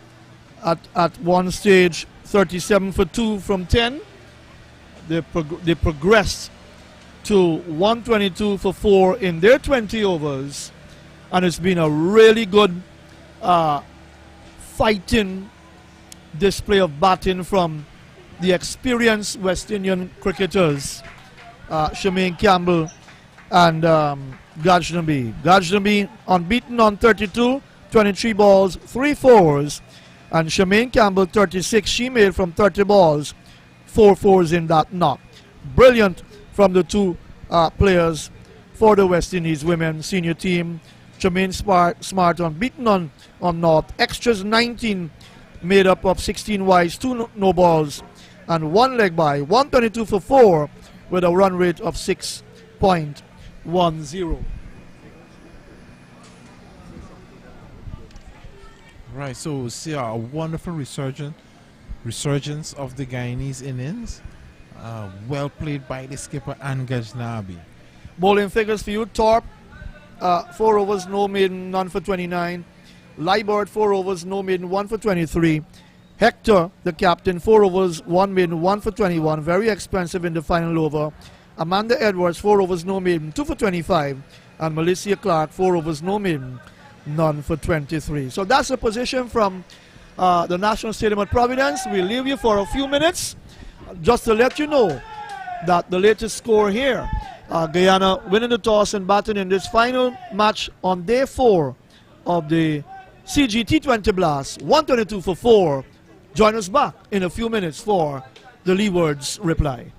at one stage 37 for 2 from 10. They progressed to 122 for 4 in their 20 overs. And it's been a really good fighting display of batting from the experienced West Indian cricketers, Shemaine Campbell and Gajnabi. Gajnabi unbeaten on 32, 23 balls, 3 fours. And Shemaine Campbell 36, she made from 30 balls, 4 fours in that knock. Brilliant from the two players for the West Indies women senior team. Tremaine Smart unbeaten on North. Extras 19 made up of 16 wides, 2 no balls, and 1 leg by. 122 for 4 with a run rate of 6.10. right, so we see a wonderful resurgence of the Guyanese innings. Well played by the skipper and Gajnabi. Bowling figures for you. Torp, 4 overs, no maiden, none for 29. Leewards, 4 overs, no maiden, 1 for 23. Hector, the captain, 4 overs, 1 maiden, 1 for 21. Very expensive in the final over. Amanda Edwards, 4 overs, no maiden, 2 for 25. And Melissa Clark, 4 overs, no maiden, none for 23. So that's the position from the National Stadium at Providence. We'll leave you for a few minutes just to let you know that the latest score here, Guyana winning the toss and batting in this final match on day 4 of the CG T20 Blast, 122 for 4. Join us back in a few minutes for the Leewards reply.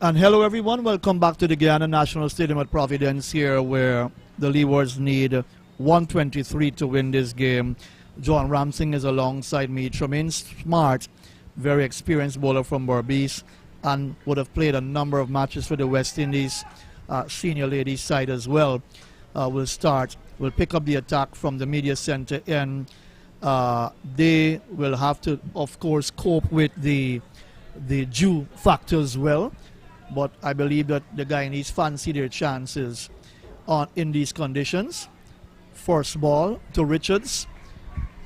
And hello everyone, welcome back to the Guyana National Stadium at Providence here, where the Leewards need 123 to win this game. John Ramsing is alongside me. Tremaine Smart, very experienced bowler from Berbice, and would have played a number of matches for the West Indies senior ladies side as well. Will start. Will pick up the attack from the media center, and they will have to, of course, cope with the dew factor as well. But I believe that the Guyanese fancy their chances in these conditions. First ball to Richards.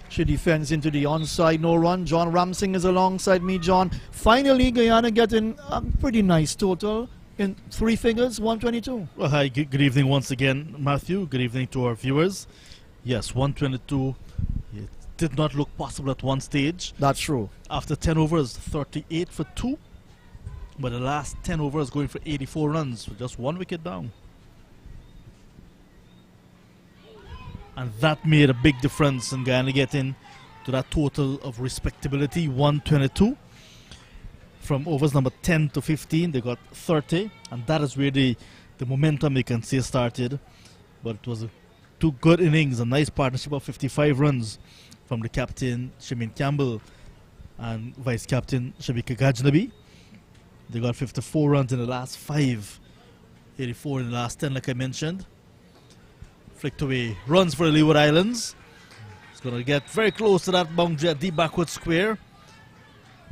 She defends into the onside, no run. John Ramsing is alongside me. John, finally Guyana getting a pretty nice total in three figures, 122. Well, hi, good evening once again, Matthew. Good evening to our viewers. Yes, 122. It did not look possible at one stage. That's true. After 10 overs, 38 for 2. But the last 10 overs going for 84 runs with just 1 wicket down. And that made a big difference in Guyana getting to that total of respectability, 122. From overs number 10 to 15, they got 30. And that is where the momentum, you can say, started. But it was two good innings, a nice partnership of 55 runs from the captain, Shamin Campbell, and vice-captain, Shabika Gajnabi. They got 54 runs in the last 5, 84 in the last 10, like I mentioned. Flicked away runs for the Leeward Islands. It's going to get very close to that boundary at deep backward square.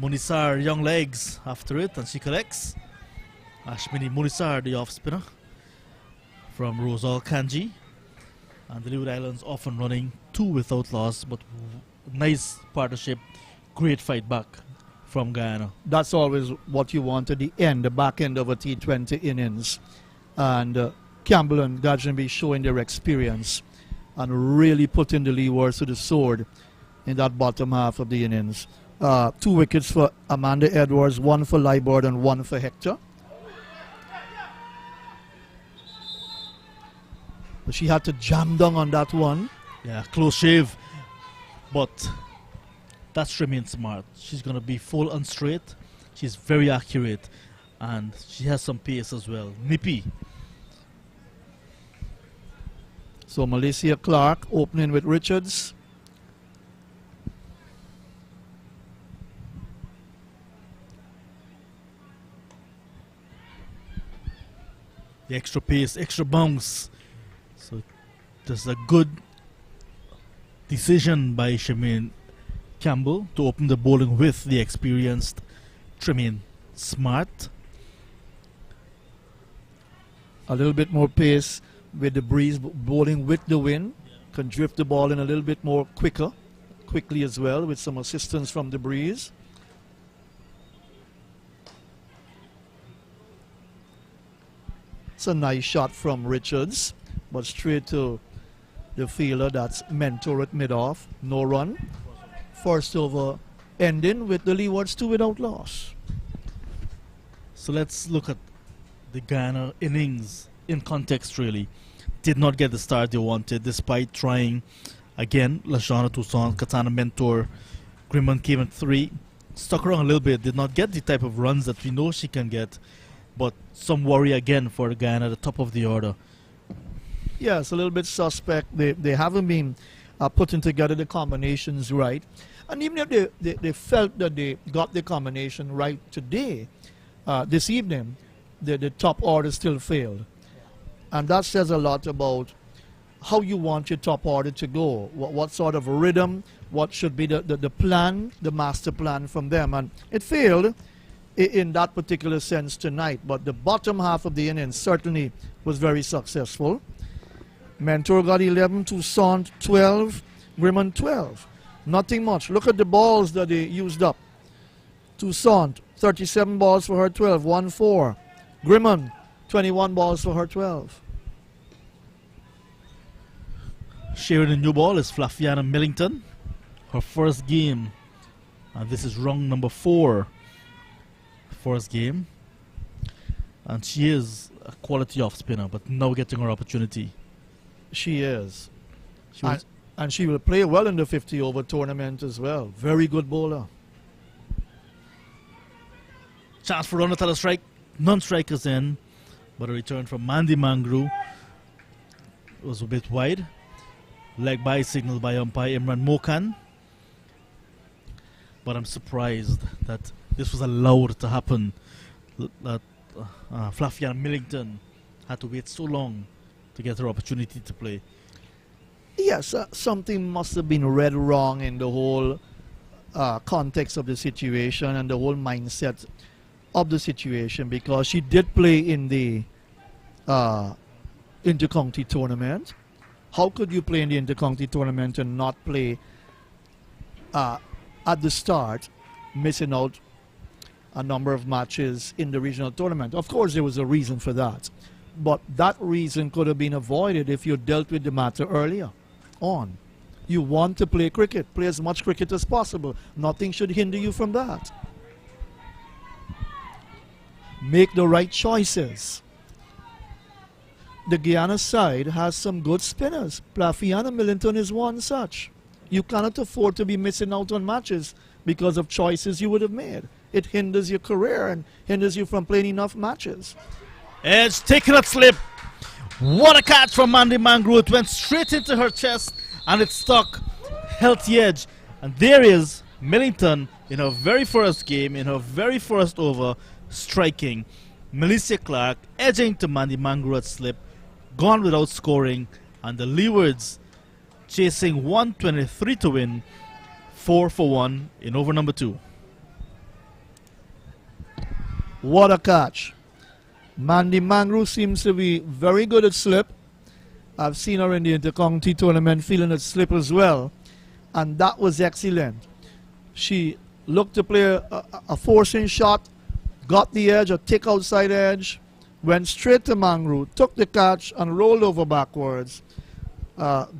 Munisar, young legs after it, and she collects. Ashmini Munisar, the off spinner from Rosal Kanji. And the Leeward Islands off and running, 2 without loss, but nice partnership, great fight back from Guyana. That's always what you want at the end, the back end of a T20 innings. And Campbell and Gajnabi showing their experience and really putting the Leewards to the sword in that bottom half of the innings. 2 wickets for Amanda Edwards, 1 for Leewards and 1 for Hector. But she had to jam down on that one. Yeah, close shave. But that's Tremaine Smart. She's going to be full and straight. She's very accurate. And she has some pace as well. Nippy. So Malaysia Clark opening with Richards. The extra pace, extra bounce. So there's a good decision by Shamin Campbell to open the bowling with the experienced Tremaine Smart. A little bit more pace with the breeze, bowling with the wind. Can drift the ball in a little bit more quickly as well, with some assistance from the breeze. It's a nice shot from Richards, but straight to the fielder. That's Mentor at mid-off. No run. First over ending with the Leewards 2 without loss. So let's look at the Guyana innings in context, really. Did not get the start they wanted, despite trying again. Lashana Toussaint, Katana Mentor, Grimman came at 3. Stuck around a little bit, did not get the type of runs that we know she can get. But some worry again for Guyana at the top of the order. Yeah, it's a little bit suspect. They haven't been putting together the combinations right. And even if they felt that they got the combination right today, this evening, the top order still failed. And that says a lot about how you want your top order to go. What sort of rhythm, what should be the plan, the master plan from them. And it failed in that particular sense tonight. But the bottom half of the innings certainly was very successful. Mentor got 11, Toussaint 12, Grimman 12. Nothing much. Look at the balls that they used up. Toussaint, 37 balls for her 12, 1-4. Grimman, 21 balls for her 12. Sharing the new ball is Flafiana Millington. Her first game. And this is rung number 4. First game. And she is a quality off spinner, but now getting her opportunity. She is. And she will play well in the 50-over tournament as well. Very good bowler. Chance for run at a strike. non-strikers in, but a return from Mandy Mangru was a bit wide. Leg by signal by umpire Imran Mokan. But I'm surprised that this was allowed to happen. That Flaviana Millington had to wait so long to get her opportunity to play. Yes, something must have been read wrong in the whole context of the situation and the whole mindset of the situation, because she did play in the inter-county tournament. How could you play in the inter-county tournament and not play at the start, missing out a number of matches in the regional tournament? Of course, there was a reason for that. But that reason could have been avoided if you dealt with the matter earlier on. You want to play cricket. Play as much cricket as possible. Nothing should hinder you from that. Make the right choices. The Guyana side has some good spinners. Flaviana Millington is one such. You cannot afford to be missing out on matches because of choices you would have made. It hinders your career and hinders you from playing enough matches. Edge taking that slip. What a catch from Mandy Mangru. It went straight into her chest and it stuck. Healthy edge. And there is Millington in her very first game, in her very first over, striking. Melissa Clark edging to Mandy Mangru at slip. Gone without scoring. And the Leewards chasing 123 to win. 4 for 1 in over number 2. What a catch. Mandy Mangru seems to be very good at slip. I've seen her in the inter-county tournament feeling at slip as well. And that was excellent. She looked to play a forcing shot, got the edge, a thick outside edge, went straight to Mangru, took the catch and rolled over backwards,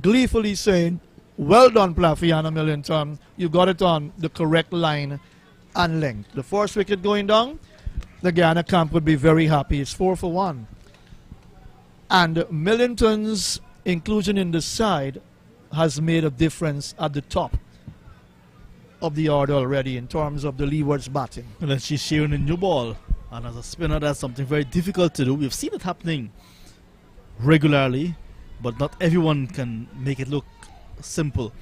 gleefully saying, well done, Flaviana Millington. You got it on the correct line and length. The first wicket going down, the Guyana camp would be very happy. It's 4 for 1. And Millington's inclusion in the side has made a difference at the top of the order already in terms of the Leewards batting. And then she's sharing a new ball. And as a spinner, that's something very difficult to do. We've seen it happening regularly, but not everyone can make it look simple.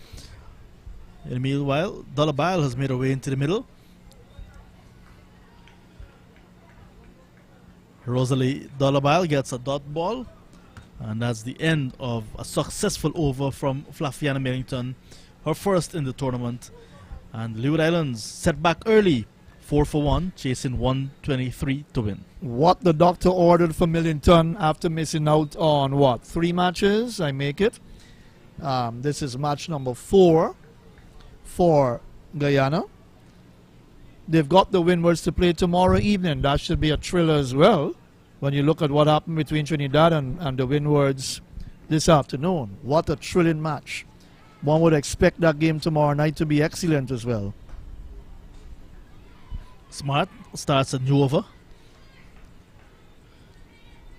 In the meanwhile, Dolabile has made her way into the middle. Rosalie Dolabile gets a dot ball, and that's the end of a successful over from Flaviana Millington, her first in the tournament. And Leeward Islands set back early, 4 for 1, chasing 123 to win. What the doctor ordered for Millington after missing out on what, 3 matches? I make it. This is match number 4 for Guyana. They've got the Windwards to play tomorrow evening. That should be a thriller as well when you look at what happened between Trinidad and the Windwards this afternoon. What a thrilling match. One would expect that game tomorrow night to be excellent as well. Smart starts a new over.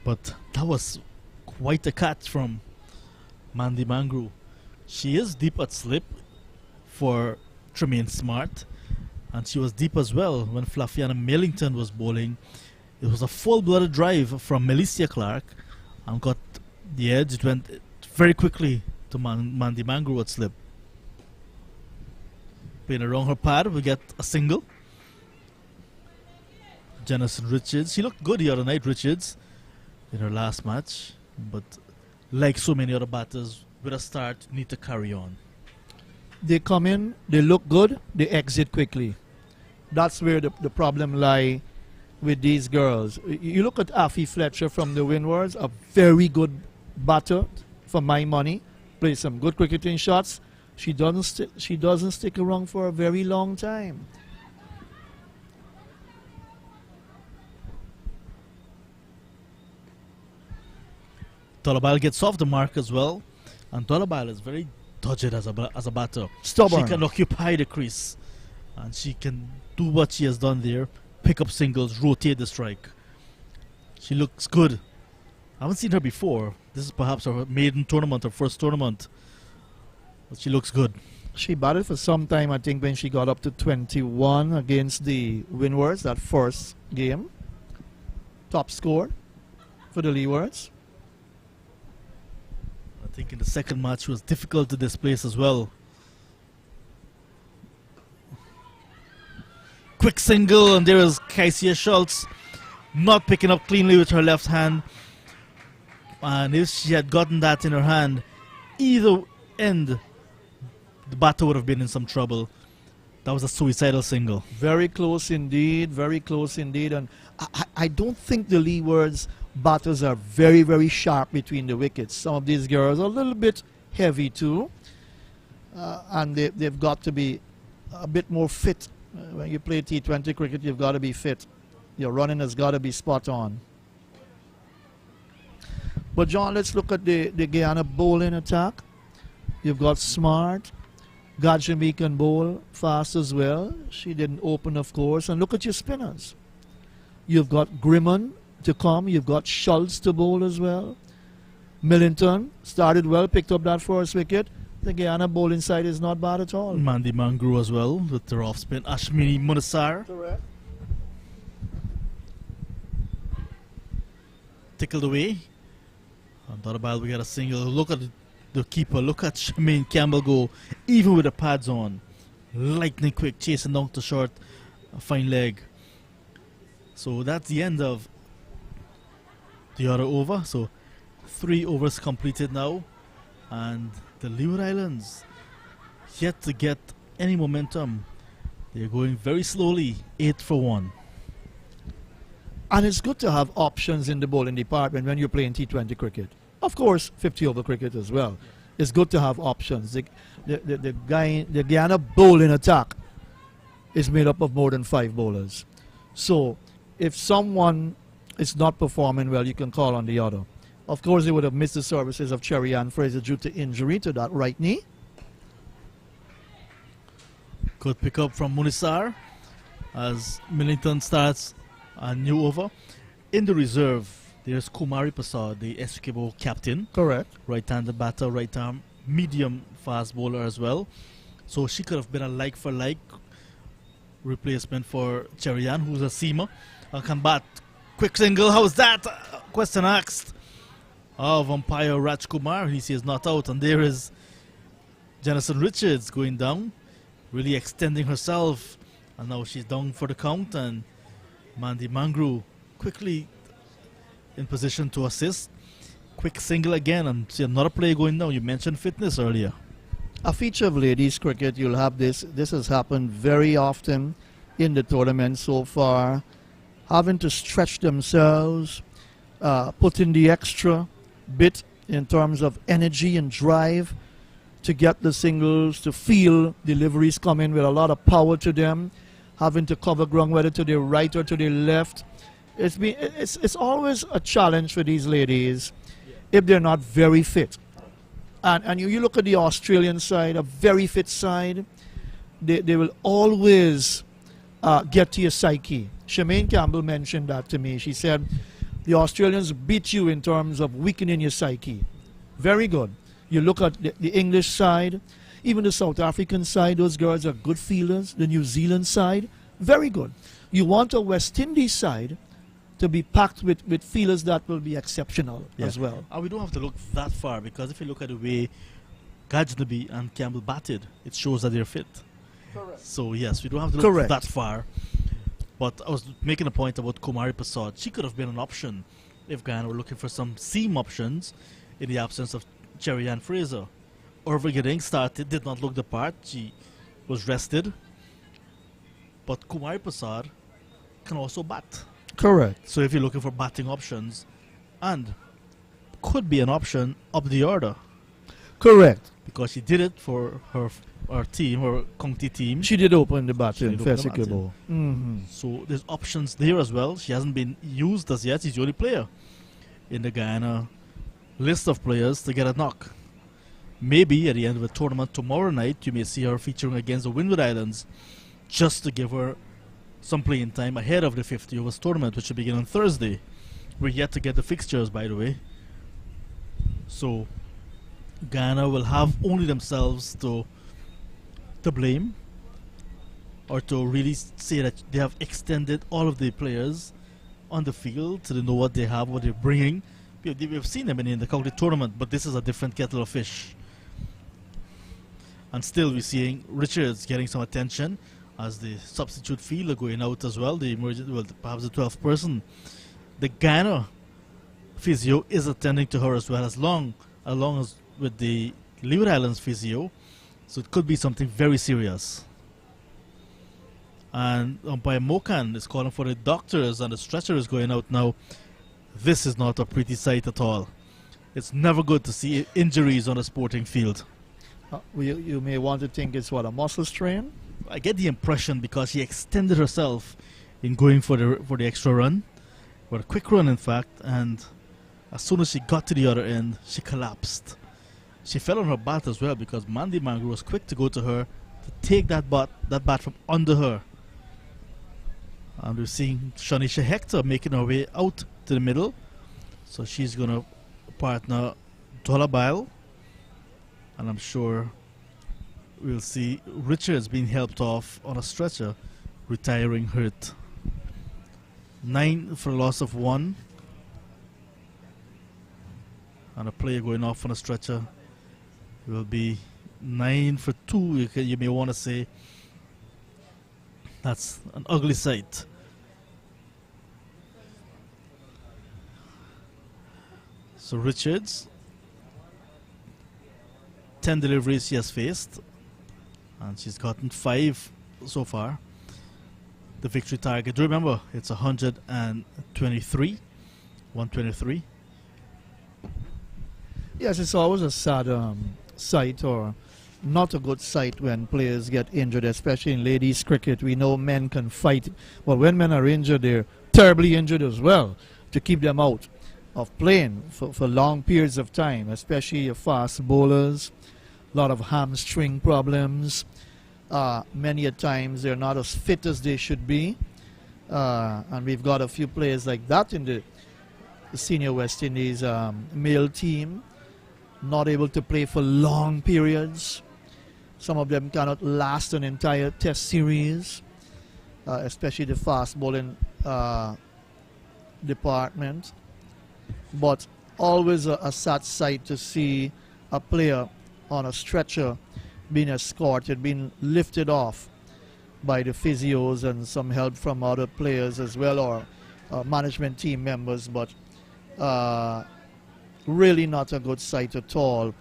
But that was quite a catch from Mandy Mangru. She is deep at slip for Tremaine Smart. And she was deep as well when Flaviana Millington was bowling. It was a full-blooded drive from Melissa Clark and got the edge. It went very quickly to Mandy Mangru at slip. Playing around her pad, we get a single. Jennison Richards. She looked good the other night, Richards, in her last match. But like so many other batters, with a start, need to carry on. They come in, they look good, they exit quickly. That's where the problem lie with these girls. You look at Affie Fletcher from the Windwards, a very good batter for my money. Plays some good cricketing shots. She doesn't stick around for a very long time. Dolabile gets off the mark as well. And Dolabile is very dogged as a batter. Stubborn. She can occupy the crease. And she can do what she has done there. Pick up singles, rotate the strike. She looks good. I haven't seen her before. This is perhaps her maiden tournament, her first tournament. But she looks good. She batted for some time, I think, when she got up to 21 against the Windwards, that first game. top scorer for the Leewards. I think in the second match was difficult to displace as well. Quick single, and there is Kaisia Schultz not picking up cleanly with her left hand. And if she had gotten that in her hand, either end, the batter would have been in some trouble. That was a suicidal single. Very close indeed, very close indeed. And I don't think the Leewards batters are very, very sharp between the wickets. Some of these girls are a little bit heavy too. And they've got to be a bit more fit. When you play T20 cricket, you've got to be fit. Your running has got to be spot on. But John, let's look at the Guyana bowling attack. You've got Smart. Gajami can bowl fast as well. She didn't open, of course. And look at your spinners. You've got Grimman to come. You've got Schultz to bowl as well. Millington started well, picked up that first wicket. The Guyana bowling side is not bad at all. Mandy Mangru as well with their off spin. Ashmini Munasar. Correct. Tickled away. And Dorabal, we got a single. Look at the keeper. Look at Shemaine Campbell go, even with the pads on. Lightning quick, chasing down to short. A fine leg. So that's the end of the other over. So 3 overs completed now. And the Leeward Islands yet to get any momentum. They're going very slowly, 8 for 1. And it's good to have options in the bowling department when you're playing T20 cricket. Of course, 50-over cricket as well. It's good to have options. The Guyana bowling attack is made up of more than 5 bowlers. So if someone is not performing well, you can call on the other. Of course, they would have missed the services of Cherry Ann Fraser due to injury to that right knee. Good pick up from Munisar as Millington starts a new over. In the reserve, there's Kumari Prasad, the SKBO captain. Correct. Right-handed batter, right-arm, medium fast bowler as well. So she could have been a like-for-like replacement for Cherry Ann, who's a seamer. Can bat. Quick single, how's that? Question asked of umpire Raj Kumar. He says not out, and there is Janison Richards going down, really extending herself, and now she's down for the count, and Mandy Mangru quickly in position to assist. Quick single again, and see another play going down. You mentioned fitness earlier. A feature of ladies cricket, you'll have this. This has happened very often in the tournament so far. Having to stretch themselves, put in the extra bit in terms of energy and drive to get the singles, to feel deliveries coming with a lot of power to them, having to cover ground whether to the right or to the left. It's always a challenge for these ladies if they're not very fit. And you look at the Australian side, a very fit side, they will always get to your psyche. Shemaine Campbell mentioned that to me. She said, the Australians beat you in terms of weakening your psyche. Very good. You look at the English side, even the South African side, those girls are good fielders. The New Zealand side, very good. You want a West Indies side to be packed with fielders that will be exceptional as well. And we don't have to look that far, because if you look at the way Gajnabi and Campbell batted, it shows that they're fit. Correct. So yes, we don't have to look that far. But I was making a point about Kumari Prasad. She could have been an option if Guyana were looking for some seam options in the absence of Cherry Ann Fraser. Orville Gidding started, did not look the part. She was rested. But Kumari Prasad can also bat. Correct. So if you're looking for batting options, and could be an option up the order. Correct. Because she did it for her team, her county team. She did open the batting, Fesikibo. So there's options there as well. She hasn't been used as yet. She's the only player in the Guyana list of players to get a knock. Maybe at the end of the tournament tomorrow night, you may see her featuring against the Windward Islands, just to give her some playing time ahead of the 50 overs tournament, which will begin on Thursday. We're yet to get the fixtures, by the way. So Guyana will have only themselves to blame, or to really say that they have extended all of the players on the field, so they know what they have, what they're bringing. We've seen them in the county tournament, but this is a different kettle of fish. And still we're seeing Richards getting some attention as the substitute fielder going out as well, the emergent, well, perhaps the 12th person. The Guyana physio is attending to her as well, along as with the Leeward Islands physio, so it could be something very serious. And umpire Mokan is calling for the doctors, and the stretcher is going out now. This is not a pretty sight at all. It's never good to see injuries on a sporting field. You may want to think it's what, a muscle strain? I get the impression because she extended herself in going for the extra run, for a quick run in fact, and as soon as she got to the other end, she collapsed. She fell on her bat as well because Mandy Mangru was quick to go to her to take that bat from under her. And we're seeing Shanisha Hector making her way out to the middle. So she's going to partner Dolabile. And I'm sure we'll see Richards being helped off on a stretcher, retiring hurt. 9 for a loss of 1. And a player going off on a stretcher will be 9 for 2. You may want to say that's an ugly sight. So Richards, 10 deliveries she has faced, and she's gotten 5 so far. The victory target, do remember, it's 123. 123. Yes, it's always a sad sight, or not a good sight, when players get injured, especially in ladies cricket. We know men can fight. Well, when men are injured, they're terribly injured as well, to keep them out of playing for long periods of time, especially your fast bowlers. A lot of hamstring problems. Many a times they're not as fit as they should be. And we've got a few players like that in the senior West Indies male team, not able to play for long periods. Some of them cannot last an entire test series, especially the fast bowling department. But always a sad sight to see a player on a stretcher being escorted, being lifted off by the physios and some help from other players as well, or management team members. But really not a good sight at all.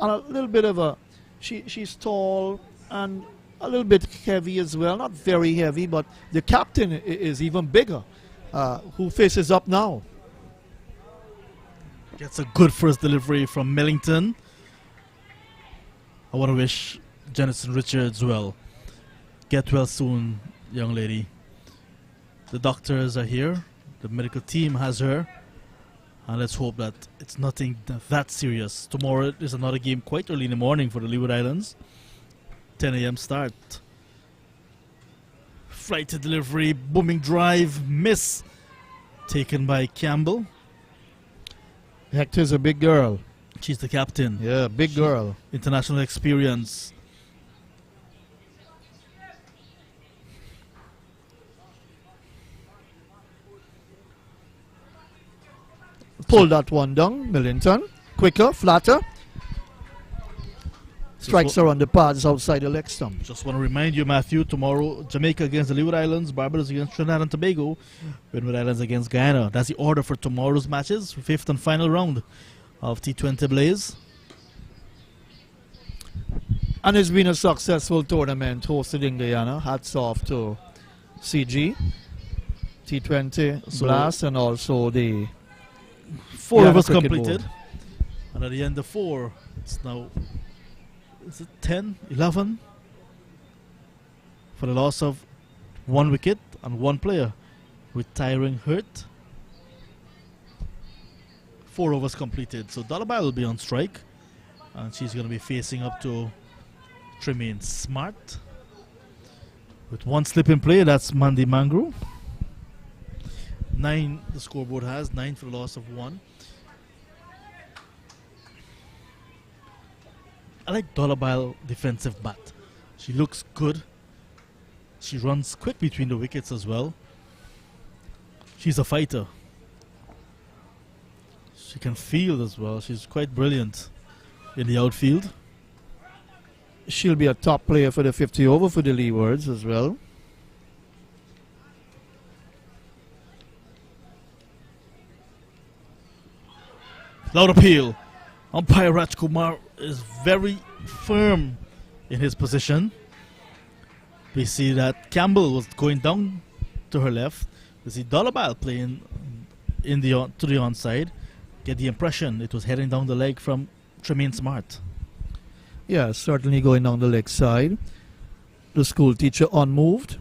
And a little bit of a, she's tall and a little bit heavy as well, not very heavy, but the captain is even bigger, who faces up now. Gets a good first delivery from Millington. I want to wish Jenison Richards well. Get well soon, young lady. The doctors are here. The medical team has her. And let's hope that it's nothing that serious. Tomorrow is another game quite early in the morning for the Leeward Islands. 10 a.m. start. Flighted delivery, booming drive, miss. Taken by Campbell. Hector's a big girl. She's the captain. Yeah, big girl. International experience. Pull that one down, Millington. Quicker, flatter. Strikes her on the pads outside the leg stump. Just want to remind you, Matthew, tomorrow Jamaica against the Leeward Islands, Barbados against Trinidad and Tobago, Windward Islands against Guyana. That's the order for tomorrow's matches, 5th and final round of T20 Blaze. And it's been a successful tournament hosted in Guyana. Hats off to CG, T20 Blast, and also the 4 Guyana overs Cricket completed. Board. And at the end of 4, it's now, is it 10, 11? For the loss of 1 wicket and 1 player, retiring hurt. 4 overs completed. So Dolabile will be on strike. And she's going to be facing up to Tremaine Smart. With 1 slip in play, that's Mandy Mangru. 9 the scoreboard has, 9 for the loss of 1. I like Dolabile defensive bat. She looks good. She runs quick between the wickets as well. She's a fighter. She can field as well. She's quite brilliant in the outfield. She'll be a top player for the 50 over for the Leewards as well. Loud appeal. Umpire Rajkumar is very firm in his position. We see that Campbell was going down to her left. We see Dollabile playing to the onside. Get the impression it was heading down the leg from Tremaine Smart. Yeah, certainly going down the leg side. The school teacher unmoved.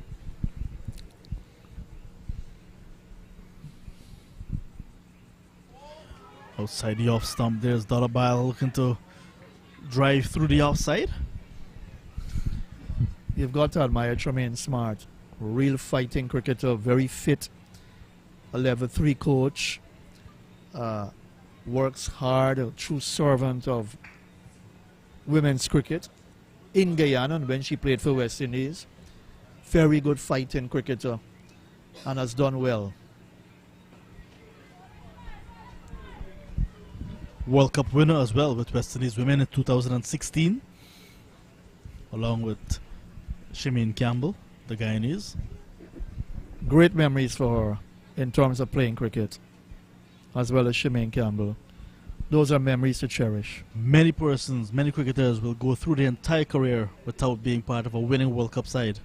Outside the off stump, there's Dollabile looking to drive through the offside. You've got to admire Tremaine Smart. Real fighting cricketer, very fit. A level 3 coach. Works hard, a true servant of women's cricket in Guyana and when she played for West Indies. Very good fighting cricketer and has done well. World Cup winner as well with West Indies women in 2016, along with Shimeen Campbell, the Guyanese. Great memories for her in terms of playing cricket, as well as Shimeen Campbell. Those are memories to cherish. Many persons, many cricketers will go through their entire career without being part of a winning World Cup side.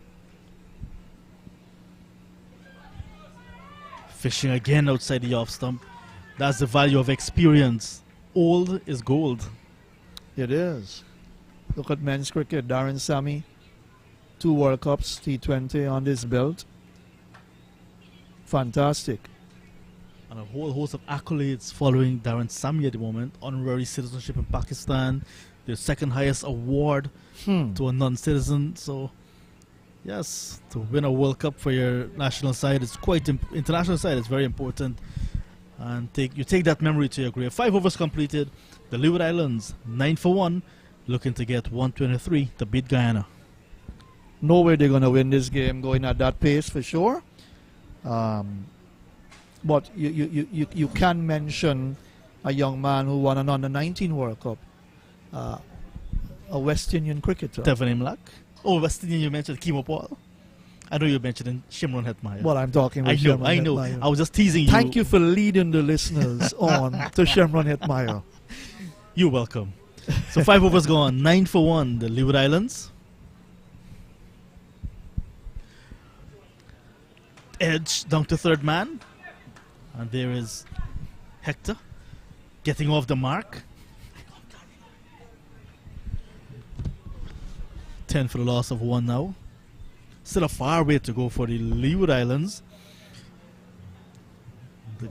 Fishing again outside the off stump. That's the value of experience. Old is gold. It is. Look at men's cricket. Darren Sammy, 2 World Cups, T20 on this belt. Fantastic. And a whole host of accolades following Darren Sammy at the moment. Honorary citizenship in Pakistan. The second highest award to a non-citizen. So, yes, to win a World Cup for your national side is quite international side is very important. And you take that memory to your grave. 5 overs completed. The Leeward Islands 9 for 1, looking to get 123 to beat Guyana. No way they're going to win this game going at that pace for sure. But you can mention a young man who won an under-19 World Cup, a West Indian cricketer. Devon Imlak. Oh, West Indian, you mentioned Kimo Paul. I know you mentioned Shimron Hetmeyer. Well, I'm talking about Shimron I know. Hetmeyer. I was just teasing you. Thank you for leading the listeners on to Shimron Hetmeyer. You're welcome. So 5 overs gone, 9 for 1, the Leeward Islands. Edge down to third man. And there is Hector getting off the mark. 10 for the loss of 1 now. Still a far way to go for the Leeward Islands. The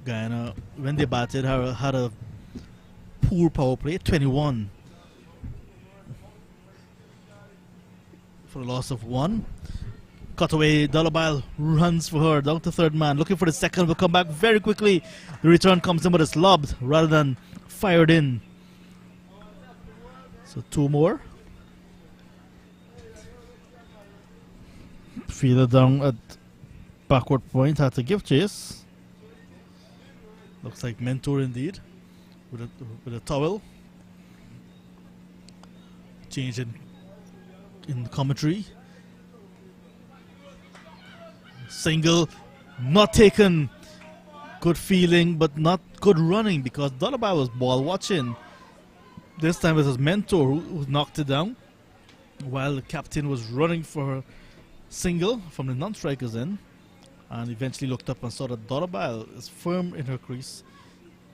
Guyana, when they batted, had a poor power play, 21 for the loss of 1. Cut away, Dollabile runs for her, down to third man, looking for the second, will come back very quickly. The return comes in, but it's lobbed rather than fired in. So 2 more. Fielder down at backward point, had to give chase. Looks like Mentor indeed, with a towel. Change in commentary. Single, not taken. Good feeling, but not good running because Dollabile was ball watching. This time it was Mentor who knocked it down, while the captain was running for her single from the non-strikers end, and eventually looked up and saw that Dollabile is firm in her crease,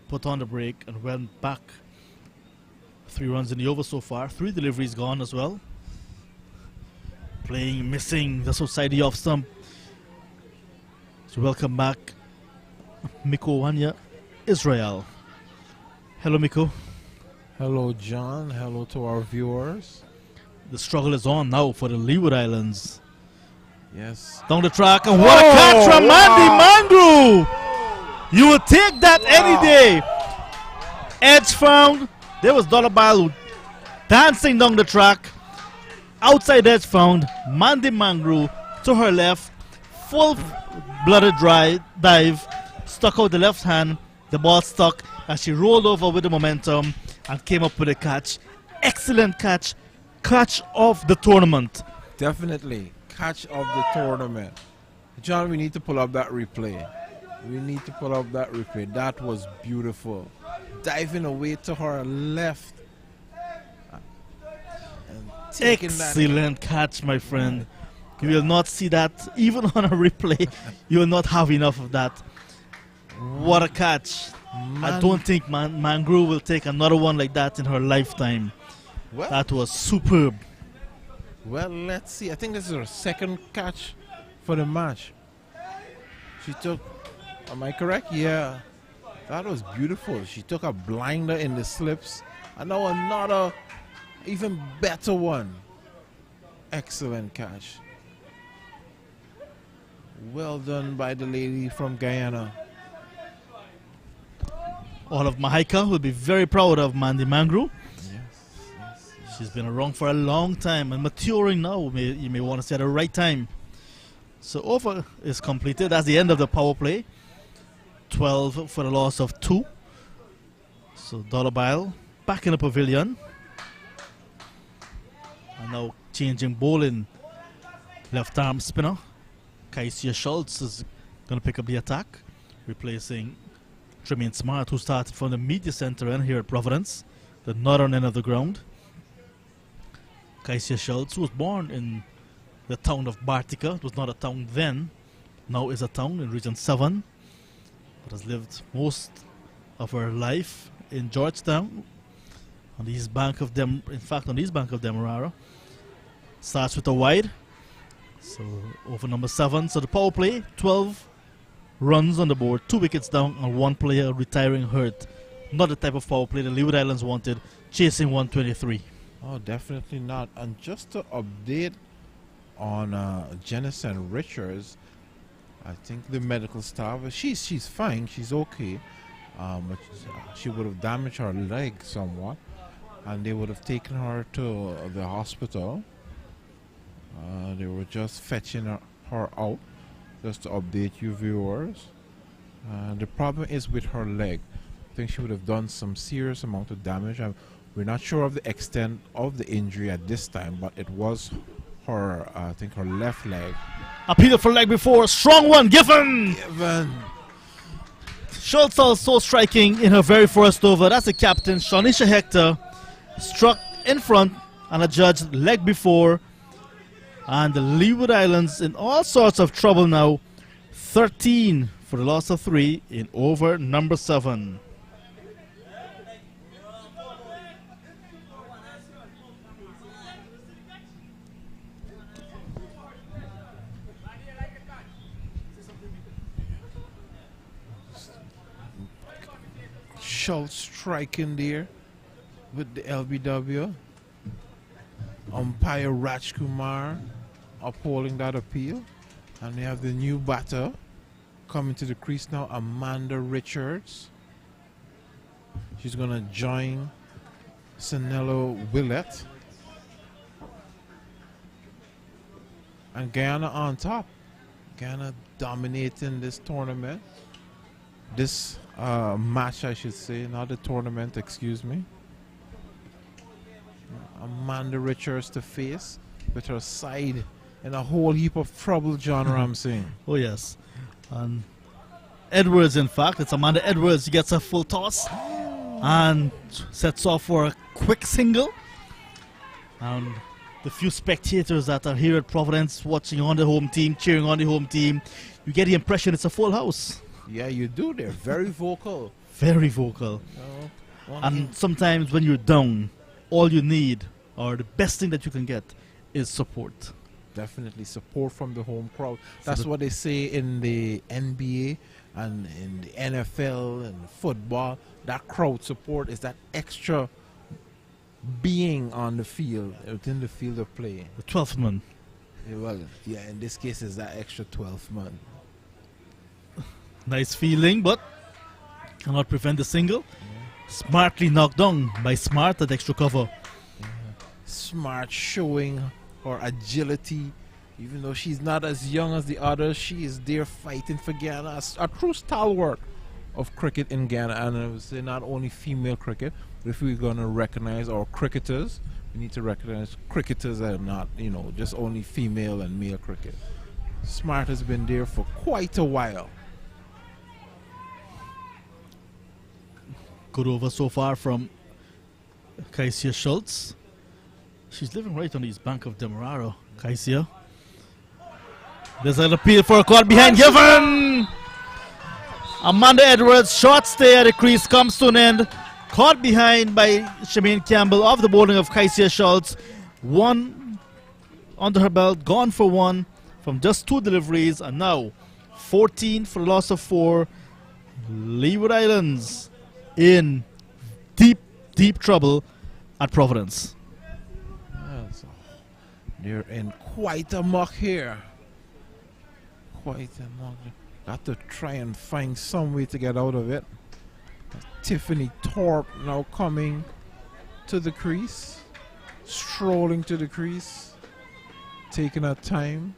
put on the brake and went back. 3 runs in the over so far, 3 deliveries gone as well. Playing, missing, just outside the off stump. So welcome back Miko Wanya, Israel. Hello Miko. Hello John, hello to our viewers. The struggle is on now for the Leeward Islands. Yes. Down the track, and what a catch from Mandy Mangru! You will take that any day. Edge found. There was Dollabile dancing down the track. Outside edge found. Mandy Mangru to her left. full-blooded dive, stuck out the left hand. The ball stuck and she rolled over with the momentum and came up with a catch. Excellent catch. Catch of the tournament. Definitely. Catch of the tournament. John, we need to pull up that replay. That was beautiful. Diving away to her left. And taking Excellent catch, my friend. You will not see that even on a replay. You will not have enough of that. What a catch. I don't think Mangru will take another one like that in her lifetime. Well, That was superb. well, let's see. I think this is her second catch for the match. She took, am I correct? Yeah. That was beautiful. She took a blinder in the slips. And now another, even better one. Excellent catch. Well done by the lady from Guyana. All of Mahika will be very proud of Mandy Mangru. Yes. She's been around for a long time and maturing now. You may want to say at the right time. So over is completed. That's the end of the power play. 12 for the loss of 2. So Dolabile back in the pavilion. And now changing bowling. Left arm spinner. Kaisia Schultz is going to pick up the attack, replacing Tremaine Smart, who started from the media center end here at Providence, the northern end of the ground. Kaisia Schultz was born in the town of Bartica. It was not a town then, now is a town in Region 7, but has lived most of her life in Georgetown, on the east bank of Demerara. Starts with a wide, so over number 7. So the power play, 12 runs on the board, 2 wickets down, and 1 player retiring hurt. Not the type of power play the Leeward Islands wanted, chasing 123. Oh, definitely not. And just to update on Jenison Richards, I think the medical staff, she's fine, she's okay. But she would have damaged her leg somewhat, and they would have taken her to the hospital. They were just fetching her out, just to update you viewers. The problem is with her leg. I think she would have done some serious amount of damage. We're not sure of the extent of the injury at this time, but it was her, I think her left leg. Appeal for leg before, strong one, given! Schultz also striking in her very first over. That's the captain, Shanisha Hector, struck in front and adjudged leg before. And the Leeward Islands in all sorts of trouble now. 13 for the loss of 3 in over number 7. Schultz striking there with the LBW. Umpire Rajkumar upholding that appeal. And we have the new batter coming to the crease now, Amanda Richards. She's going to join Sanello Willett. And Guyana on top. Guyana dominating this tournament. This match, I should say, not the tournament, excuse me. Amanda Richards to face with her side in a whole heap of trouble, John Ramsey. Oh, yes. And Edwards, in fact, it's Amanda Edwards. She gets a full toss and sets off for a quick single. And the few spectators that are here at Providence watching on the home team, cheering on the home team, you get the impression it's a full house. Yeah, you do. They're very vocal. Very vocal. And sometimes when you're down, all you need, or the best thing that you can get, is support. Definitely support from the home crowd. That's what they say in the NBA and in the NFL and football. That crowd support is that extra being on the field, within the field of play. The 12th man. Well, yeah, in this case, it's that extra 12th man. Nice feeling, but cannot prevent the single. Smartly knocked down by Smart at extra cover. Smart showing her agility, Even though she's not as young as the others, she is there fighting for Guyana. A true stalwart of cricket in Guyana. And I would say not only female cricket, but if we're going to recognize our cricketers, we need to recognize cricketers that are not, just only female and male cricket. Smart has been there for quite a while. Good over so far from Kaisia Schultz. She's living right on the east bank of Demerara, Kaisia. There's an appeal for a caught behind given. Amanda Edwards, short stay at the crease, comes to an end. Caught behind by Shemaine Campbell of the bowling of Kaisia Schultz. One under her belt, gone for one from just 2 deliveries, and now 14 for a loss of 4. Leeward Islands in deep, deep trouble at Providence. They're in quite a muck here. Quite a muck. Got to try and find some way to get out of it. Tiffany Thorpe now coming to the crease. Strolling to the crease. Taking her time.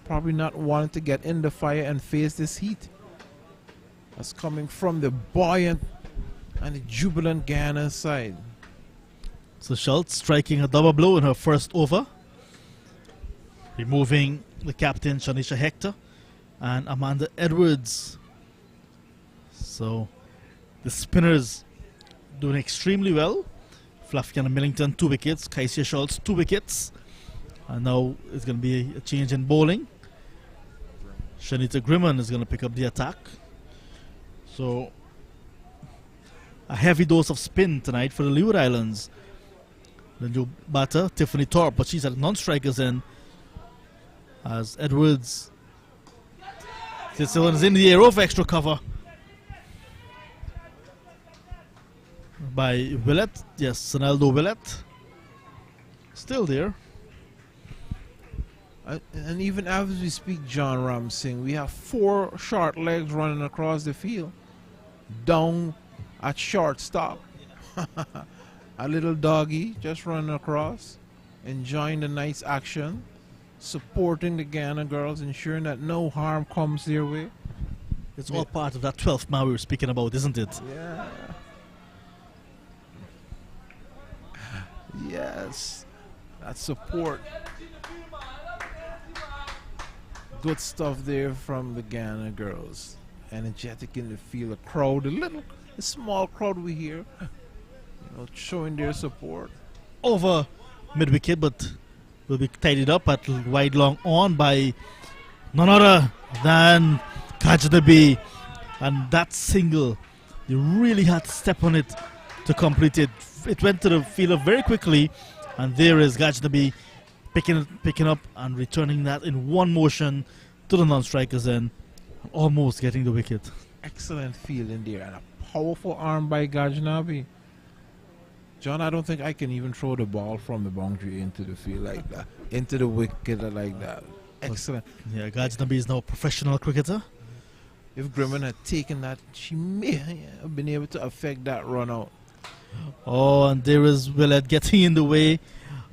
Probably not wanting to get in the fire and face this heat. That's coming from the buoyant and the jubilant Guyana side. So Schultz striking a double blow in her first over, removing the captain Shanisha Hector and Amanda Edwards. So the spinners doing extremely well. Flafiana Millington 2 wickets, Kaisia Schultz 2 wickets, and now it's going to be a change in bowling. Shanita Grimman is going to pick up the attack. So a heavy dose of spin tonight for the Leeward Islands. The new batter, Tiffany Thorpe, but she's at non-strikers end as Edwards. This one is in the air over extra cover by Willett. Yes, Sonaldo Willett. Still there. And even as we speak, John Ram Singh, we have 4 short legs running across the field. Down at shortstop. A little doggy just running across, enjoying the nice action, supporting the Guyana girls, ensuring that no harm comes their way. It's all part of that 12th man we were speaking about, isn't it? Yeah. Yes. That support. Good stuff there from the Guyana girls. Energetic in the field. A crowd, a small crowd we hear, showing their support. Over mid-wicket, but will be tidied up at wide long on by none other than Kajdabi. And that single, you really had to step on it to complete it. It went to the fielder very quickly, and there is Kajdabi picking up and returning that in one motion to the non-strikers end, almost getting the wicket. Excellent fielding there, and a powerful arm by Gajnabi. John, I don't think I can even throw the ball from the boundary into the field like that, into the wicket like that. Excellent. Yeah, Gajnabi is now a professional cricketer. If Grimman had taken that, she may have been able to affect that run out. Oh, and there is Willett getting in the way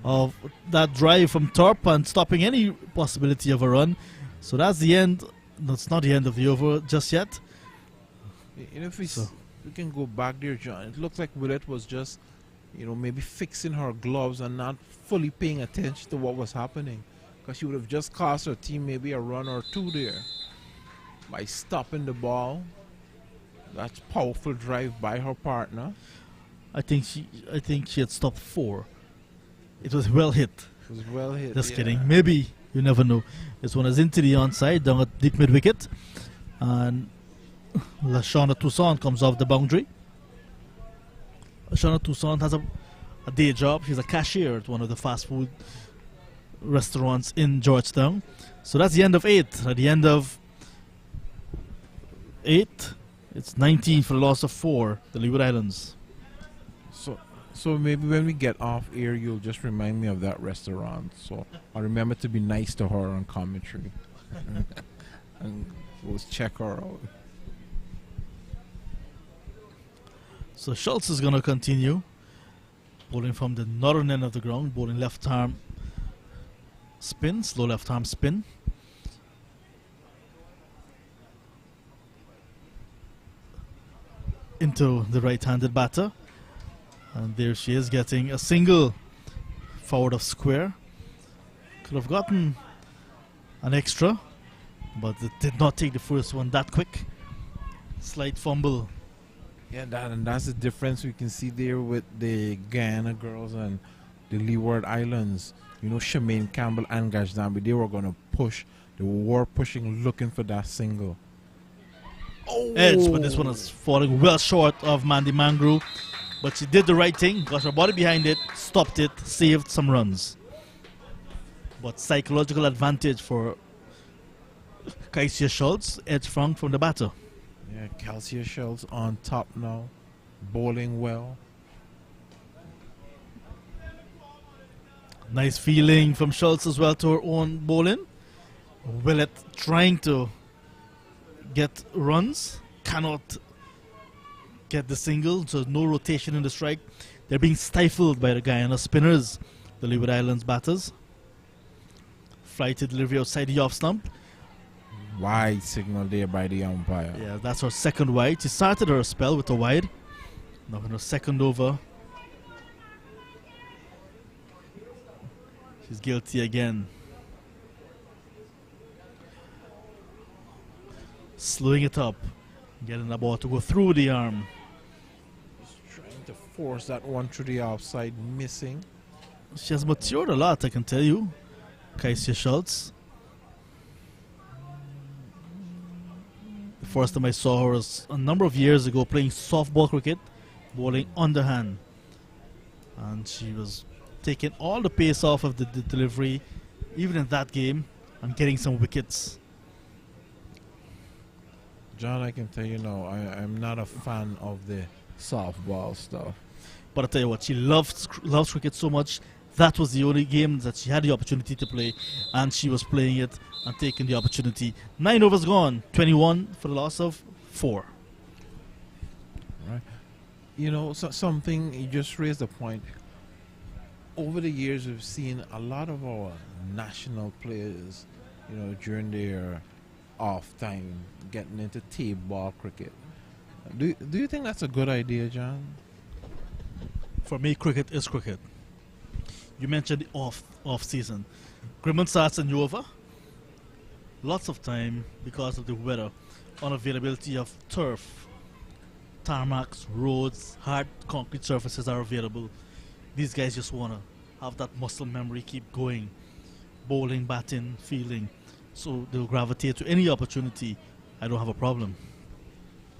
of that drive from Thorpe and stopping any possibility of a run. So that's the end. That's not the end of the over just yet. If we can go back there, John, it looks like Willett was just, maybe fixing her gloves and not fully paying attention to what was happening. Because she would have just cost her team maybe a run or 2 there. By stopping the ball. That's powerful drive by her partner. I think she had stopped 4. It was well hit. It was well hit. Just kidding. Maybe. You never know. This one is into the onside, down at deep mid wicket. And Lashana Toussaint comes off the boundary. Lashana Toussaint has a day job. She's a cashier at one of the fast food restaurants in Georgetown. So that's the end of 8. At the end of 8, it's 19 for the loss of 4, the Leeward Islands. So maybe when we get off air, you'll just remind me of that restaurant. So I'll remember to be nice to her on commentary. And we'll check her out. So Schultz is going to continue bowling from the northern end of the ground, bowling left arm Spin, slow left arm spin. Into the right-handed batter. And there she is getting a single forward of square. Could have gotten an extra, but it did not take the first one that quick. Slight fumble. Yeah, and that's the difference we can see there with the Guyana girls and the Leeward Islands. You know, Shemaine Campbell and Gajdambi, they were going to push. They were pushing, looking for that single. Oh! Edge, but this one is falling well short of Mandy Mangru. But she did the right thing, got her body behind it, stopped it, saved some runs. But psychological advantage for Kaisia Schultz, edge from the batter. Yeah, Kaisia Schultz on top now, bowling well. Nice feeling from Schultz as well to her own bowling. Willett trying to get runs, cannot get the single, so no rotation in the strike. They're being stifled by the Guyana spinners, the Leeward Islands batters. Flighted delivery outside the off stump. Wide signal there by the umpire. Yeah, that's her second wide. She started her spell with a wide. Now in her second over, she's guilty again. Slowing it up, getting the ball to go through the arm. Trying to force that one through the outside, missing. She has matured a lot, I can tell you, Kaisia Schultz. The first time I saw her was a number of years ago playing softball cricket, bowling underhand. And she was taking all the pace off of the delivery, even in that game, and getting some wickets. John, I can tell you now, I'm not a fan of the softball stuff. But I tell you what, she loves cricket so much. That was the only game that she had the opportunity to play, and she was playing it and taking the opportunity. 9 overs gone, 21 for the loss of 4. Right. You know, something, you just raised a point. Over the years, we've seen a lot of our national players, you know, during their off time, getting into table cricket. Do you think that's a good idea, John? For me, cricket is cricket. You mentioned the off season. Grimond starts in over. Lots of time because of the weather, unavailability of turf, tarmacs, roads, hard concrete surfaces are available. These guys just want to have that muscle memory, keep going, bowling, batting, fielding. So they'll gravitate to any opportunity. I don't have a problem.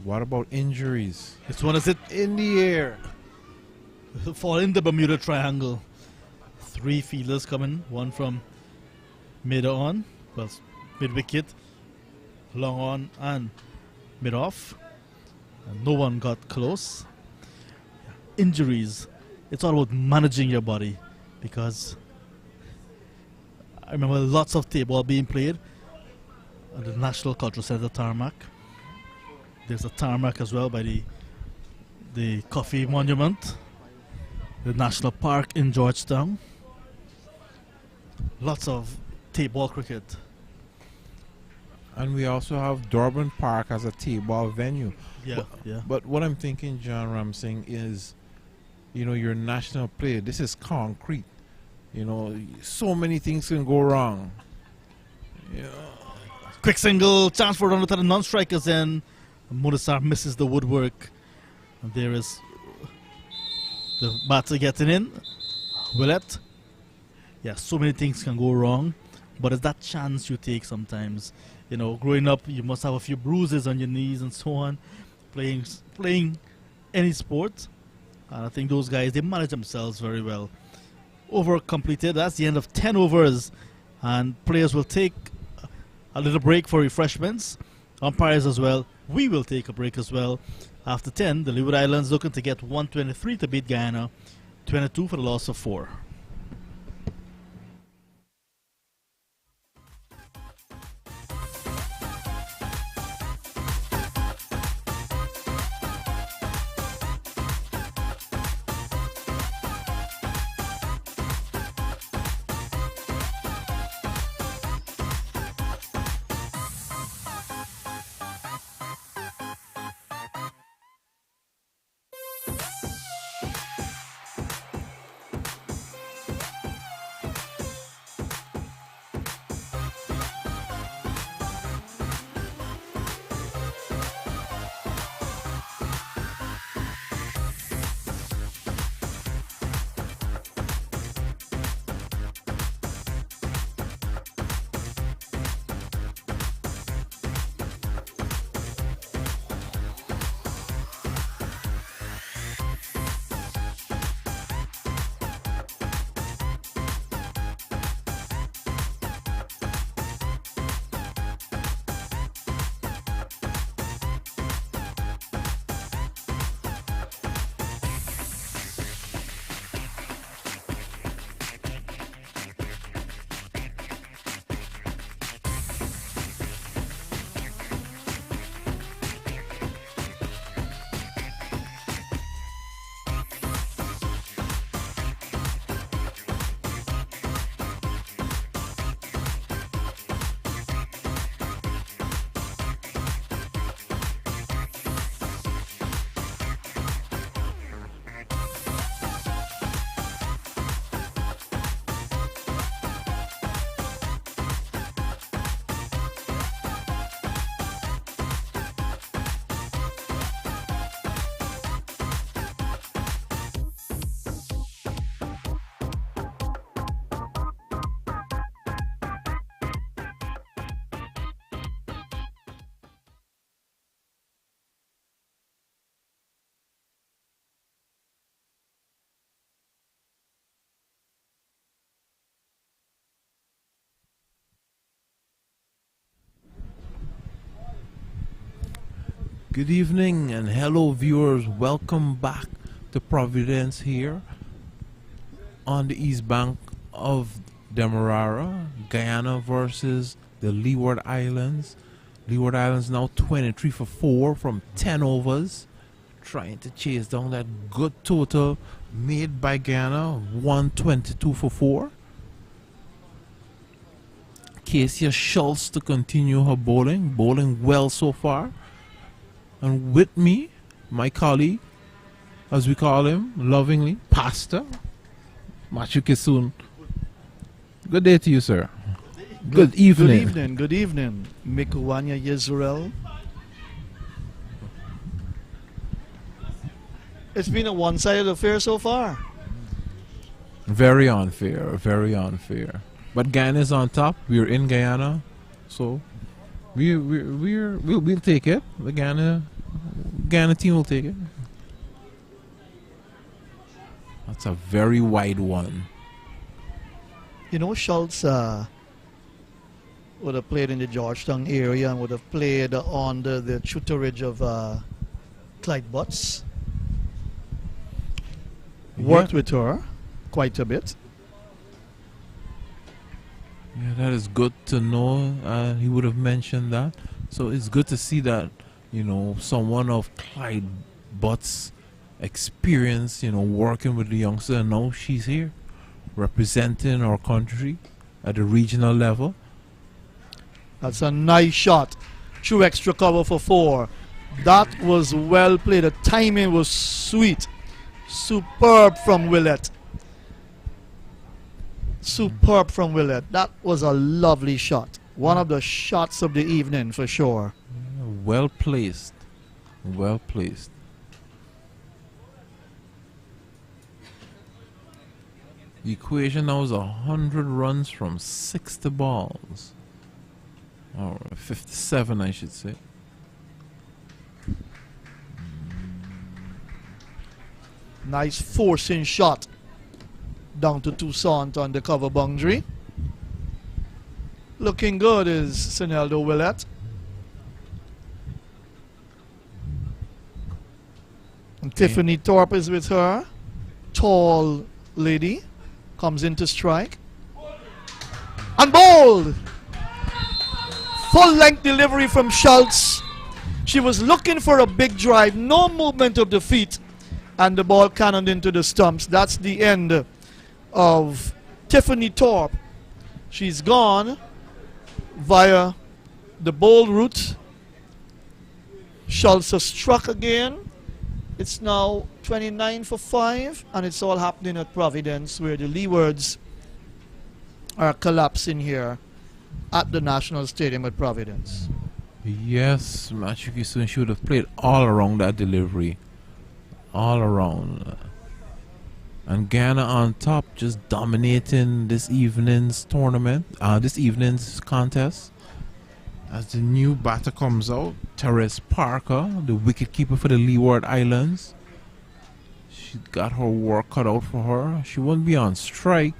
What about injuries? This one is it In the air. fall in the Bermuda Triangle. 3 fielders coming, one from mid on, well, mid wicket, long on, and mid off. And no one got close. Injuries. It's all about managing your body, because I remember lots of table being played at the National Cultural Center tarmac. There's a tarmac as well by the Coffee Monument, the National Park in Georgetown. Lots of table cricket. And we also have Durban Park as a table venue. Yeah, yeah. But what I'm thinking, John Ramsing, is, you know, your national player, this is concrete. You know, so many things can go wrong. Yeah. Quick single, chance for a run with the non-strikers, and Mudasar misses the woodwork. And there is the batter getting in. Willett. Yeah, so many things can go wrong, but it's that chance you take sometimes. You know, growing up, you must have a few bruises on your knees and so on, playing any sport. And I think those guys, they manage themselves very well. Over completed, that's the end of 10 overs, and players will take a little break for refreshments. Umpires as well. We will take a break as well. After 10, the Leeward Islands looking to get 123 to beat Guyana, 22 for the loss of 4. Good evening and hello viewers, welcome back to Providence here on the east bank of Demerara, Guyana versus the Leeward Islands. Leeward Islands now 23 for 4 from 10 overs, trying to chase down that good total made by Guyana, 122 for 4. Casey Schultz to continue her bowling well so far. And with me, my colleague, as we call him lovingly, Pastor Matthew Kisun. Good day to you, sir. Good evening. Good evening. Mikuwanya Yisrael. It's been a one-sided affair so far. Very unfair, very unfair. But Guyana is on top. We're in Guyana, so we'll take it. The Guyana team will take it. That's a very wide one. You know, Schultz would have played in the Georgetown area and would have played under the tutorage of Clyde Butts. Worked with her quite a bit. Yeah, that is good to know. He would have mentioned that. So it's good to see that, you know, someone of Clyde Butts' experience, you know, working with the youngster, and now she's here representing our country at the regional level. That's a nice shot. True extra cover for 4. That was well played. The timing was sweet. Superb from Willett. Superb from Willett. That was a lovely shot. One of the shots of the evening for sure. Well placed. Well placed. The equation now is 100 runs from 60 balls. Or 57, I should say. Nice forcing shot down to Toussaint on the cover boundary. Looking good is Sineldo Willett. And Tiffany Thorpe is with her. Tall lady comes in to strike. And bowled! Full length delivery from Schultz. She was looking for a big drive, no movement of the feet, and the ball cannoned into the stumps. That's the end of Tiffany Thorpe. She's gone via the bowl route. Schultz has struck again. It's now 29 for 5, and it's all happening at Providence, where the Leewards are collapsing here at the National Stadium at Providence. Yes, Matthew Kisun should have played all around that delivery. All around. And Guyana on top, just dominating this evening's tournament, this evening's contest. As the new batter comes out, Therese Parker, the wicketkeeper for the Leeward Islands. She's got her work cut out for her. She won't be on strike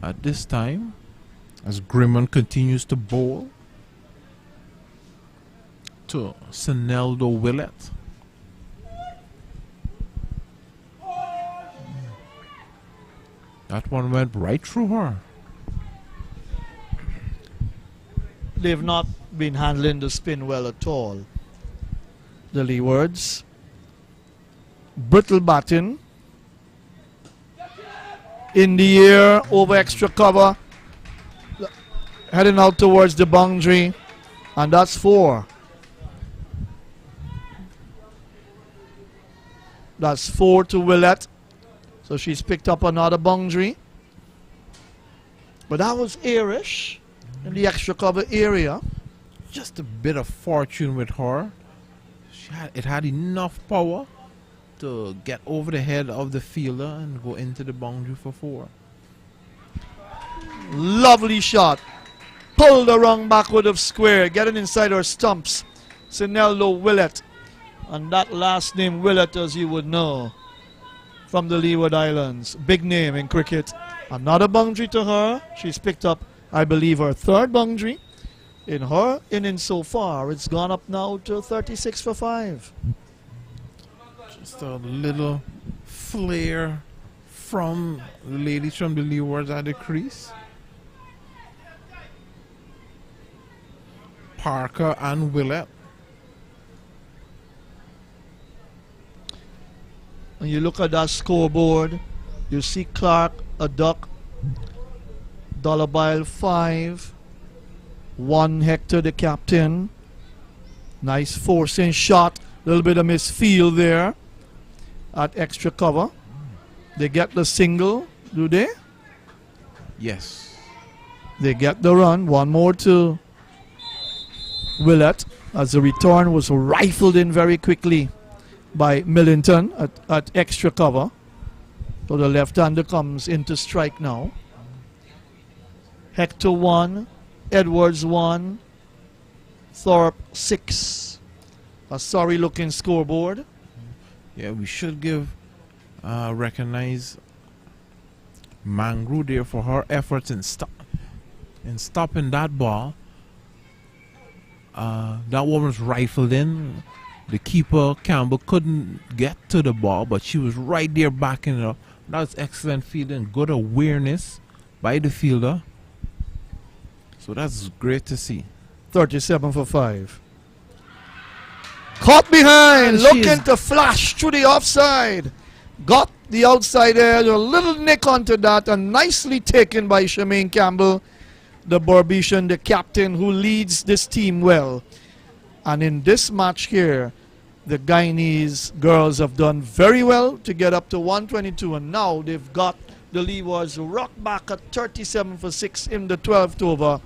at this time, as Grimman continues to bowl to Sineldo Willett. That one went right through her. They've not been handling the spin well at all, the Leewards. Brittle batting. In the air, over extra cover. Heading out towards the boundary. And that's 4. That's 4 to Willett. So she's picked up another boundary. But that was airish in the extra cover area. Just a bit of fortune with her. It had enough power to get over the head of the fielder and go into the boundary for 4. Lovely shot. Pulled the wrong backward of square, getting inside her stumps. Sineldo Willett. And that last name Willett, as you would know, from the Leeward Islands. Big name in cricket. Another boundary to her. She's picked up, I believe, her 3rd boundary In her innings so far, it's gone up now to 36 for 5. Just a little flare from the ladies from the Leewards at the crease. Parker and Willett. When you look at that scoreboard, you see Clark a duck, Dollar 5, 1 Hector the captain. Nice forcing shot, little bit of misfield there at extra cover. They get the single, do they? Yes. They get the run. One more to Willett as the return was rifled in very quickly by Millington at extra cover. So the left-hander comes into strike now. Hector 1, Edwards 1, Thorpe 6. A sorry-looking scoreboard. Yeah, we should recognize Mangru there for her efforts in stopping that ball. That one was rifled in. The keeper, Campbell, couldn't get to the ball, but she was right there backing it up. That was excellent fielding, good awareness by the fielder. So that's great to see. 37 for 5. Caught behind, And looking to flash through the offside. Got the outside edge, a little nick onto that, and nicely taken by Shemaine Campbell, the Burbetian, the captain who leads this team well. And in this match here, the Guyanese girls have done very well to get up to 122, and now they've got the Leewards rock back at 37 for 6 in the 12th over.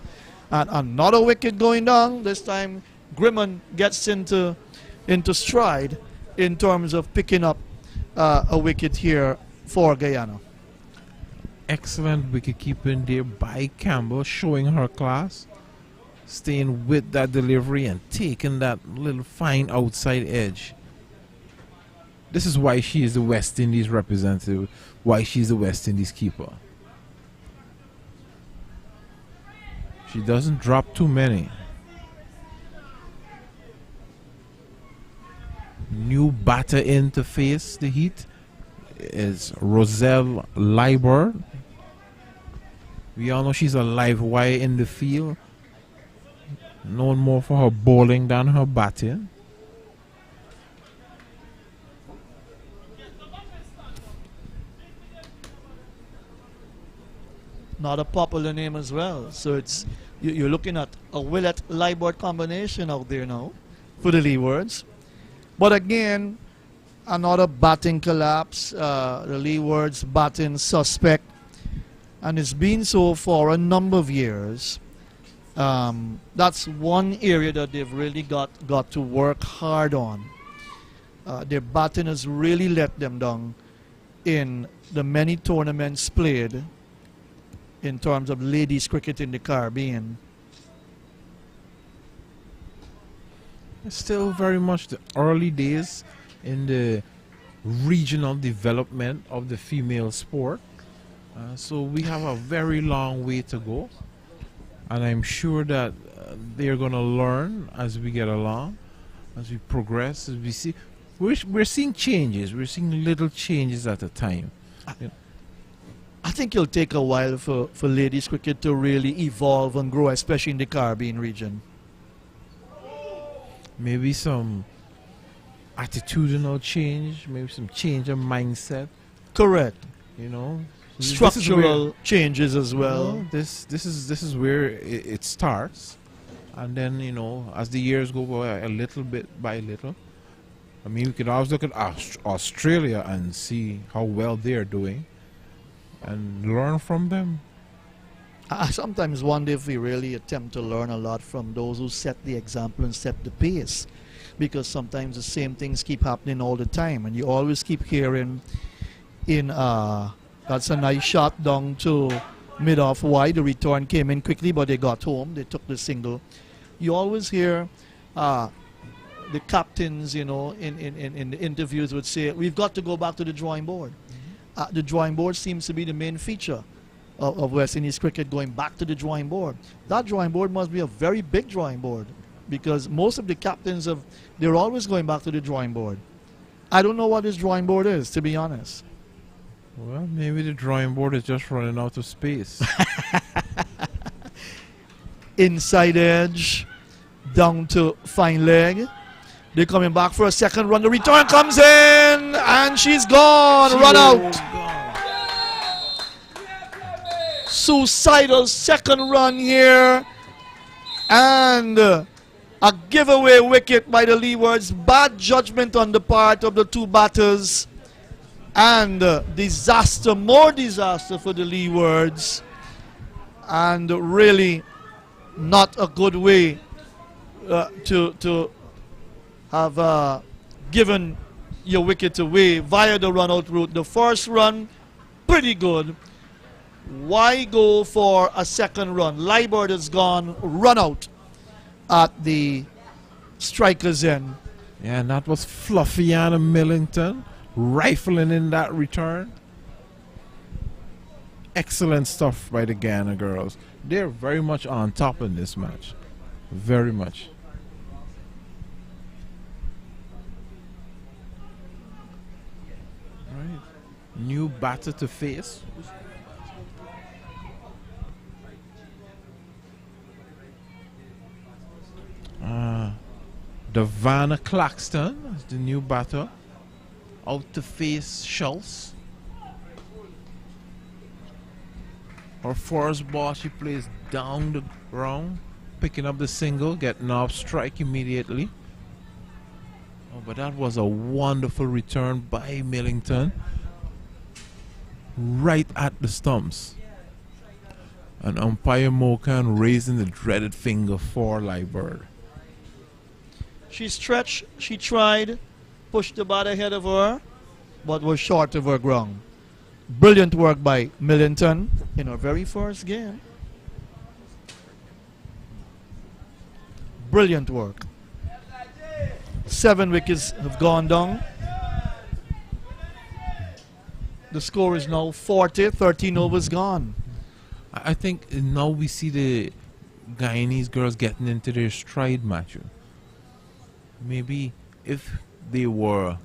And another wicket going down. This time Grimman gets into stride in terms of picking up a wicket here for Guyana. Excellent wicket keeping there by Campbell, showing her class, staying with that delivery and taking that little fine outside edge. This is why she is the West Indies representative, why she's the West Indies keeper. She doesn't drop too many. New batter in to face the Heat is Roselle Leewards. We all know she's a live wire in the field, known more for her bowling than her batting. Not a popular name as well. So it's you're looking at a Willett Leewards combination out there now for the Leewards. But again, another batting collapse. The Leewards batting suspect, and it's been so for a number of years. That's one area that they've really got to work hard on. Their batting has really let them down in the many tournaments played in terms of ladies cricket in the Caribbean. It's still very much the early days in the regional development of the female sport. So we have a very long way to go. And I'm sure that they're going to learn as we get along, as we progress, as we see. We're seeing changes. We're seeing little changes at a time. I think it'll take a while for ladies cricket to really evolve and grow, especially in the Caribbean region. Maybe some attitudinal change, maybe some change of mindset. Correct. You know, Structural changes as well. This is where it starts, and then as the years go by, a little bit by little. I mean, we could always look at Australia and see how well they're doing, and learn from them. I sometimes wonder if we really attempt to learn a lot from those who set the example and set the pace, because sometimes the same things keep happening all the time, and you always keep hearing that's a nice shot down to mid-off wide. The return came in quickly, but they got home. They took the single. You always hear the captains, in the interviews would say, we've got to go back to the drawing board. The drawing board seems to be the main feature. of West Indies cricket going back to the drawing board. That drawing board must be a very big drawing board, because most of the captains they're always going back to the drawing board. I don't know what this drawing board is, to be honest. Well, maybe the drawing board is just running out of space. Inside edge, down to fine leg. They're coming back for a second run. The return comes in, and she's gone. Run out. Suicidal second run here, and a giveaway wicket by the Leewards. Bad judgment on the part of the two batters, and disaster, more disaster for the Leewards, and really not a good way to have given your wicket away via the run out route. The first run, pretty good. Why go for a second run? Leewards has gone run out at the striker's end. Yeah, and that was Fluffiana Millington rifling in that return. Excellent stuff by the Guyana girls. They're very much on top in this match. Very much. Right. New batter to face. Davana Claxton is the new batter. Out to face Schultz. Her first ball, she plays down the ground, picking up the single, getting off strike immediately. Oh, but that was a wonderful return by Millington. Right at the stumps. And umpire Mokan raising the dreaded finger for Leewards. She stretched, she tried, pushed the bat ahead of her, but was short of her ground. Brilliant work by Millington in her very first game. Brilliant work. 7 wickets have gone down. The score is now 40, 13 overs gone. I think now we see the Guyanese girls getting into their stride, Matthew. Maybe if they were,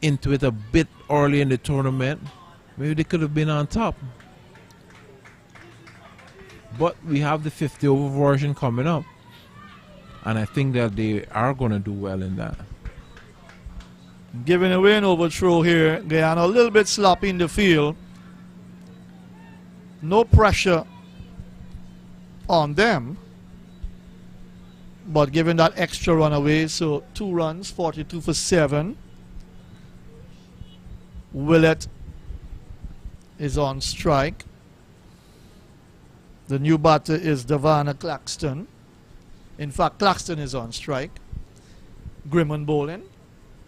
into it a bit early in the tournament, maybe they could have been on top. But we have the 50 over version coming up, and I think that they are going to do well in that. Giving away an overthrow here. Guyana a little bit sloppy in the field. No pressure on them, but giving that extra run away. So 2 runs, 42 for 7. Willett is on strike. The new batter is Davana Claxton. In fact, Claxton is on strike. Grimman bowling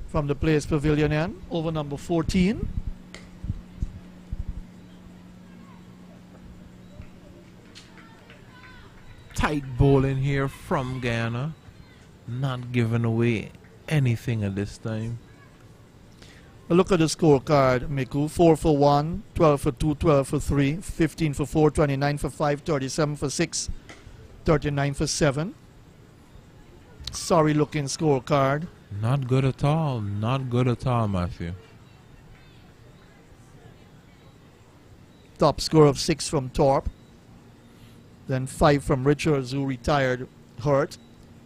from the Place Pavilion end, over number 14. Tight bowling here from Guyana. Not giving away anything at this time. Look at the scorecard, Miku. 4 for 1, 12 for 2, 12 for 3, 15 for 4, 29 for 5, 37 for 6, 39 for 7. Sorry looking scorecard. Not good at all. Not good at all, Matthew. Top score of 6 from Thorpe. Then 5 from Richards, who retired hurt,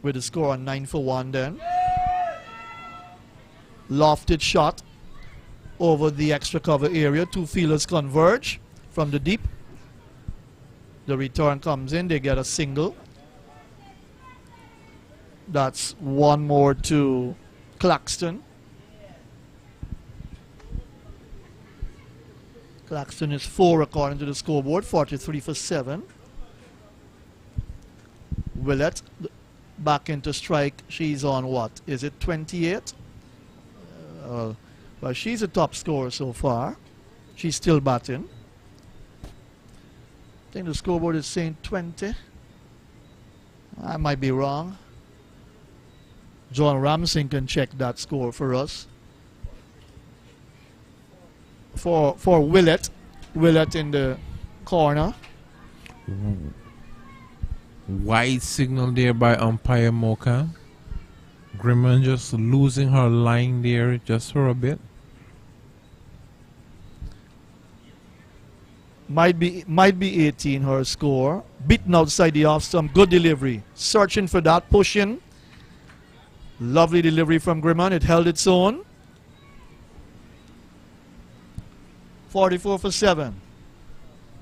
with a score on 9 for 1 then. Lofted shot over the extra cover area. 2 fielders converge from the deep. The return comes in. They get a single. That's 1 more to Claxton. Claxton is 4 according to the scoreboard. 43 for 7. Willett back into strike. She's on what? Is it 28? Well, she's a top scorer so far. She's still batting. I think the scoreboard is saying 20. I might be wrong. John Ramsing can check that score for us. For Willett in the corner. Wide signal there by umpire Mocha. Grimman just losing her line there just for a bit. Might be 18 her score. Beaten outside the off stump. Good delivery. Searching for that push in. Lovely delivery from Grimman. It held its own. 44 for 7.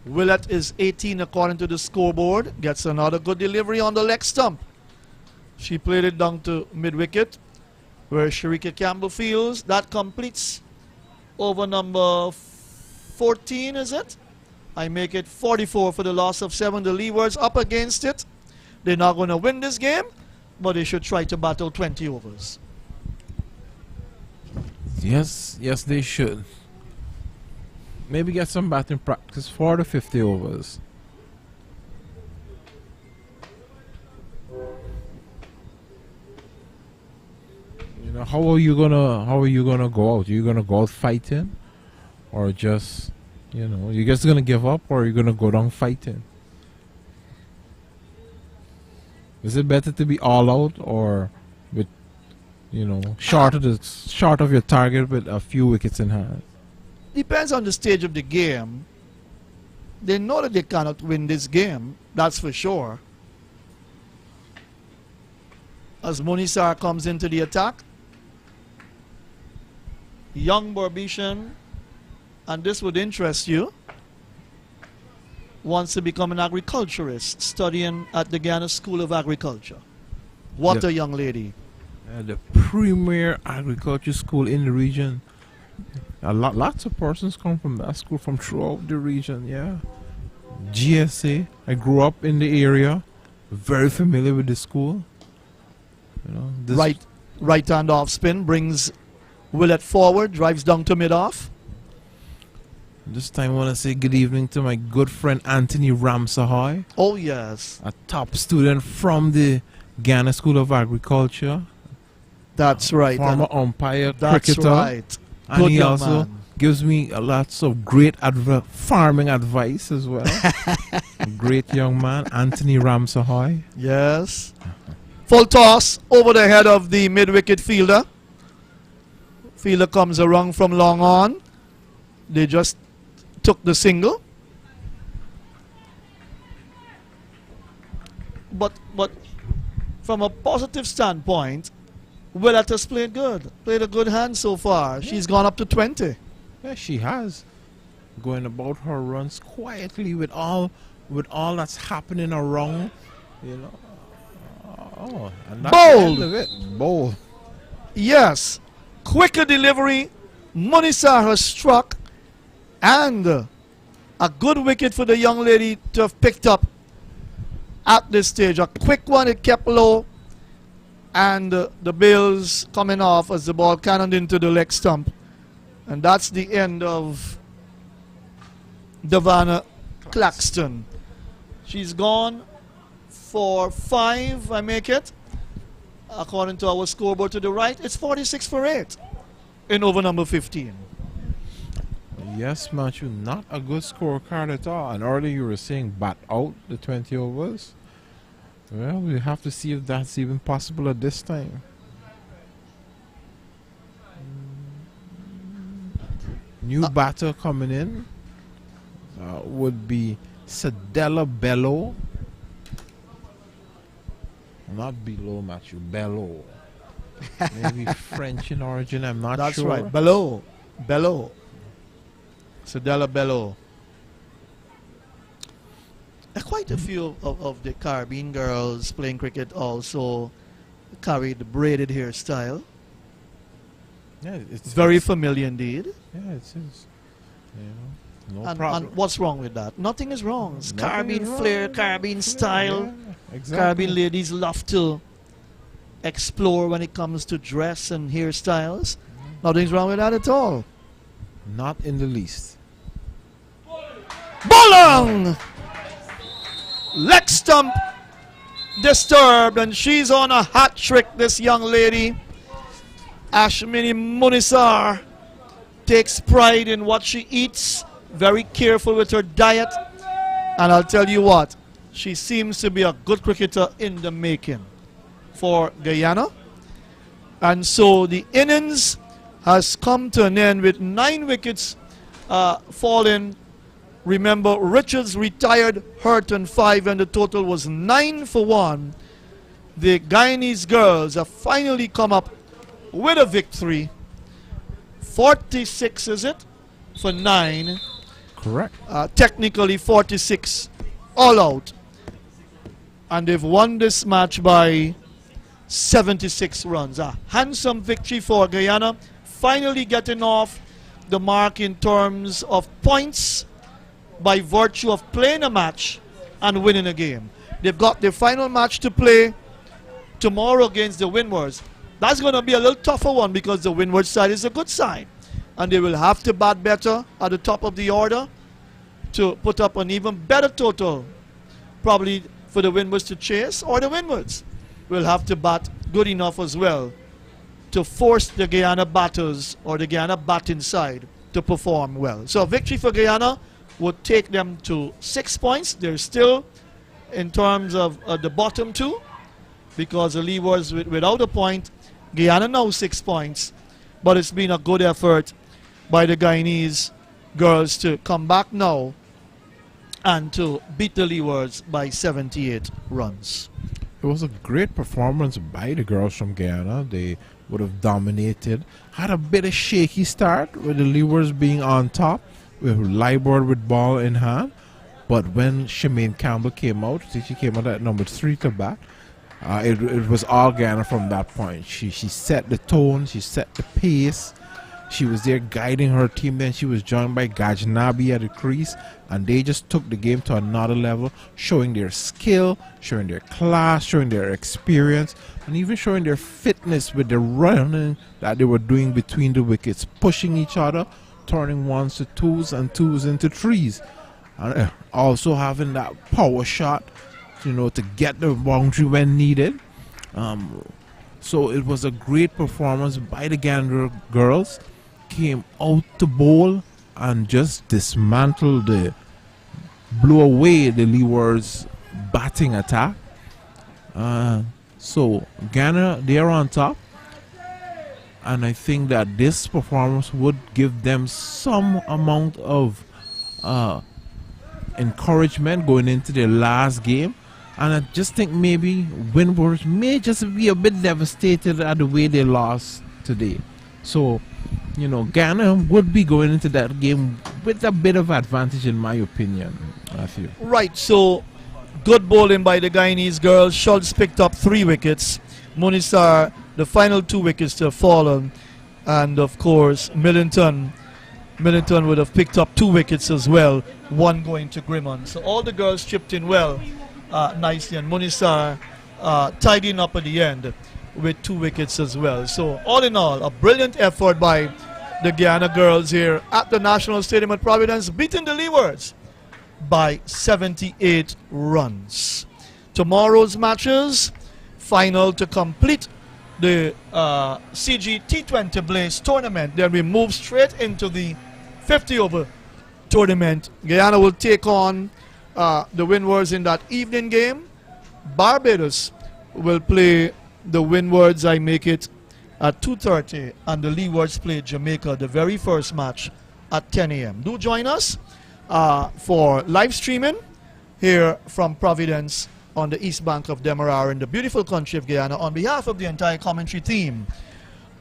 Willett is 18 according to the scoreboard. Gets another good delivery on the leg stump. She played it down to mid-wicket where Sharika Campbell feels. That completes over number 14, is it? I make it 44 for the loss of 7. The Leewards up against it. They're not going to win this game, but they should try to battle 20 overs. Yes, they should. Maybe get some batting practice for the 50 overs. You know, how are you gonna go out? Are you gonna go out fighting, or just, you know, you just gonna give up, or are you gonna go down fighting? Is it better to be all out, or with, you know, short of your target with a few wickets in hand? Depends on the stage of the game. They know that they cannot win this game, that's for sure. As Munisar comes into the attack, young Borbetian, and this would interest you, wants to become an agriculturist, studying at the Guyana School of Agriculture. What a young lady. The premier agriculture school in the region. Lots of persons come from that school from throughout the region, yeah. GSA, I grew up in the area, very familiar with the school. You know, this right hand off spin brings Willett forward, drives down to mid-off. This time I want to say good evening to my good friend Anthony Ramsahoy. Oh, yes. A top student from the Guyana School of Agriculture. That's right. Former umpire, that's cricketer. Right. And Good he young also man. gives me lots of great farming advice as well. A great young man, Anthony Ramsahoy. Yes. Full toss over the head of the mid-wicket fielder. Fielder comes around from long on. They just took the single. But from a positive standpoint, Willett has played good. Played a good hand so far. She's gone up to 20. Yeah, she has. Going about her runs quietly with all that's happening around, you know. Oh, and that's the end of it. Bold. Yes. Quicker delivery. Munisar has struck. And a good wicket for the young lady to have picked up at this stage. A quick one, it kept low. And the bails coming off as the ball cannoned into the leg stump. And that's the end of Davana Claxton. She's gone for 5, I make it. According to our scoreboard to the right, it's 46 for 8 in over number 15. Yes, Matthew, not a good scorecard at all. And earlier you were saying bat out the 20 overs. Well, we have to see if that's even possible at this time. New batter coming in would be Sadella Bello. Not below, Matthew, Bello. Maybe French in origin, I'm not That's sure. That's right, Bello. Bello. Sadella Bello. Quite a few of the Caribbean girls playing cricket also carry the braided hairstyle. Yeah, it's very familiar indeed. Yeah, it is. You know, no and problem. what's wrong with that? Nothing is wrong. It's Nothing Caribbean is wrong. flair, Caribbean style. Yeah, exactly. Caribbean ladies love to explore when it comes to dress and hairstyles. Nothing's wrong with that at all. Not in the least. Bolong! Leg stump disturbed, and she's on a hat trick, this young lady. Ashmini Munisar takes pride in what she eats, very careful with her diet, And I'll tell you what, she seems to be a good cricketer in the making for Guyana. And so the innings has come to an end with 9 wickets falling. Remember, Richards retired, hurt, and 5, and the total was 9 for 1. The Guyanese girls have finally come up with a victory. 46, is it? For 9. Correct. Technically 46 all out. And they've won this match by 76 runs. A handsome victory for Guyana, finally getting off the mark in terms of points by virtue of playing a match and winning a game. They've got their final match to play tomorrow against the Windies. That's going to be a little tougher one because the Windward side is a good side. And they will have to bat better at the top of the order to put up an even better total. Probably for the Windwards to chase, or the Windwards will have to bat good enough as well to force the Guyana batters or the Guyana batting side to perform well. So a victory for Guyana would take them to 6 points. They're still in terms of the bottom 2 because the Leewards without a point. Guyana now 6 points, but it's been a good effort by the Guyanese girls to come back now and to beat the Leewards by 78 runs. It was a great performance by the girls from Guyana. They would have dominated. Had a bit of shaky start with the Leewards being on top, with Leewards with ball in hand. But when Shemaine Campbell came out, she came out at number 3 to bat. It was all Guyana from that point. She set the tone, she set the pace. She was there guiding her team. Then she was joined by Gajnabi at the crease, and they just took the game to another level, showing their skill, showing their class, showing their experience, and even showing their fitness with the running that they were doing between the wickets, pushing each other, turning 1s to 2s and 2s into 3s, and also having that power shot, to get the boundary when needed. So it was a great performance by the Guyana girls. Came out to bowl and just blew away the Leewards batting attack. So Guyana, they are on top, and I think that this performance would give them some amount of encouragement going into their last game. And I just think maybe Windwards may just be a bit devastated at the way they lost today. So, Guyana would be going into that game with a bit of advantage, in my opinion, Matthew. Right, so good bowling by the Guyanese girls. Schultz picked up 3 wickets. Munisar, the final 2 wickets to have fallen. And, of course, Millington would have picked up 2 wickets as well, 1 going to Grimond. So all the girls chipped in well nicely, and Munisar tidying up at the end with 2 wickets as well. So all in all, a brilliant effort by the Guyana girls here at the National Stadium at Providence, beating the Leewards by 78 runs. Tomorrow's matches, final to complete the CG T20 Blaze tournament. Then we move straight into the 50-over tournament. Guyana will take on the Windwards in that evening game. Barbados will play the Windwards, I make it, at 2:30, and the Leewards play Jamaica, the very first match, at 10 a.m. Do join us for live streaming here from Providence on the east bank of Demerara in the beautiful country of Guyana. On behalf of the entire commentary team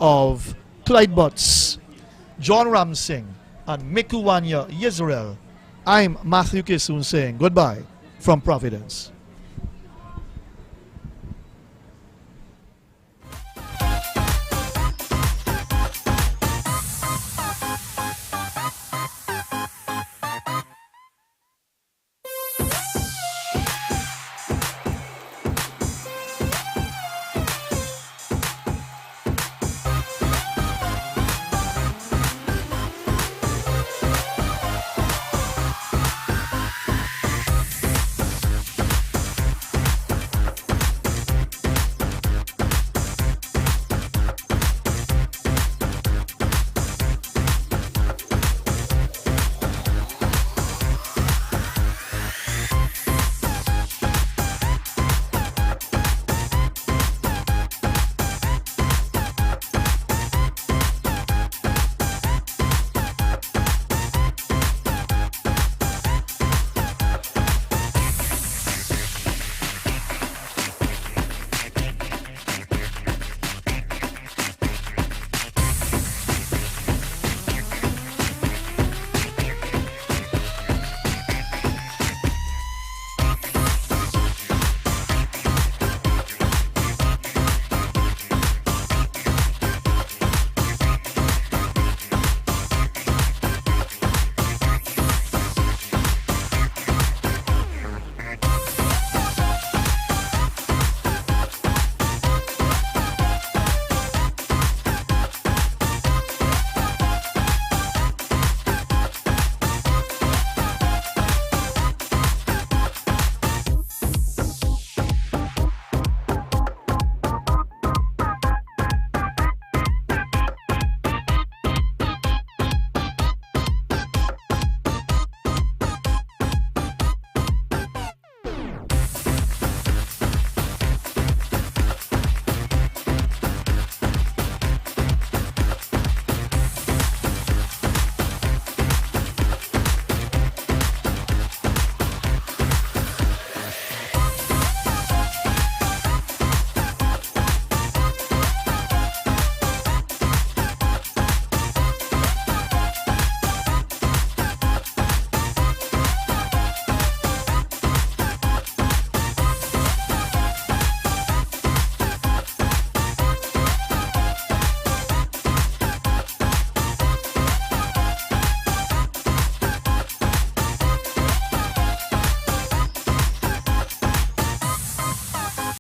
of Clyde Butts, John Ramsing, and Mikuwanya Yisrael, I'm Matthew Kisun saying goodbye from Providence.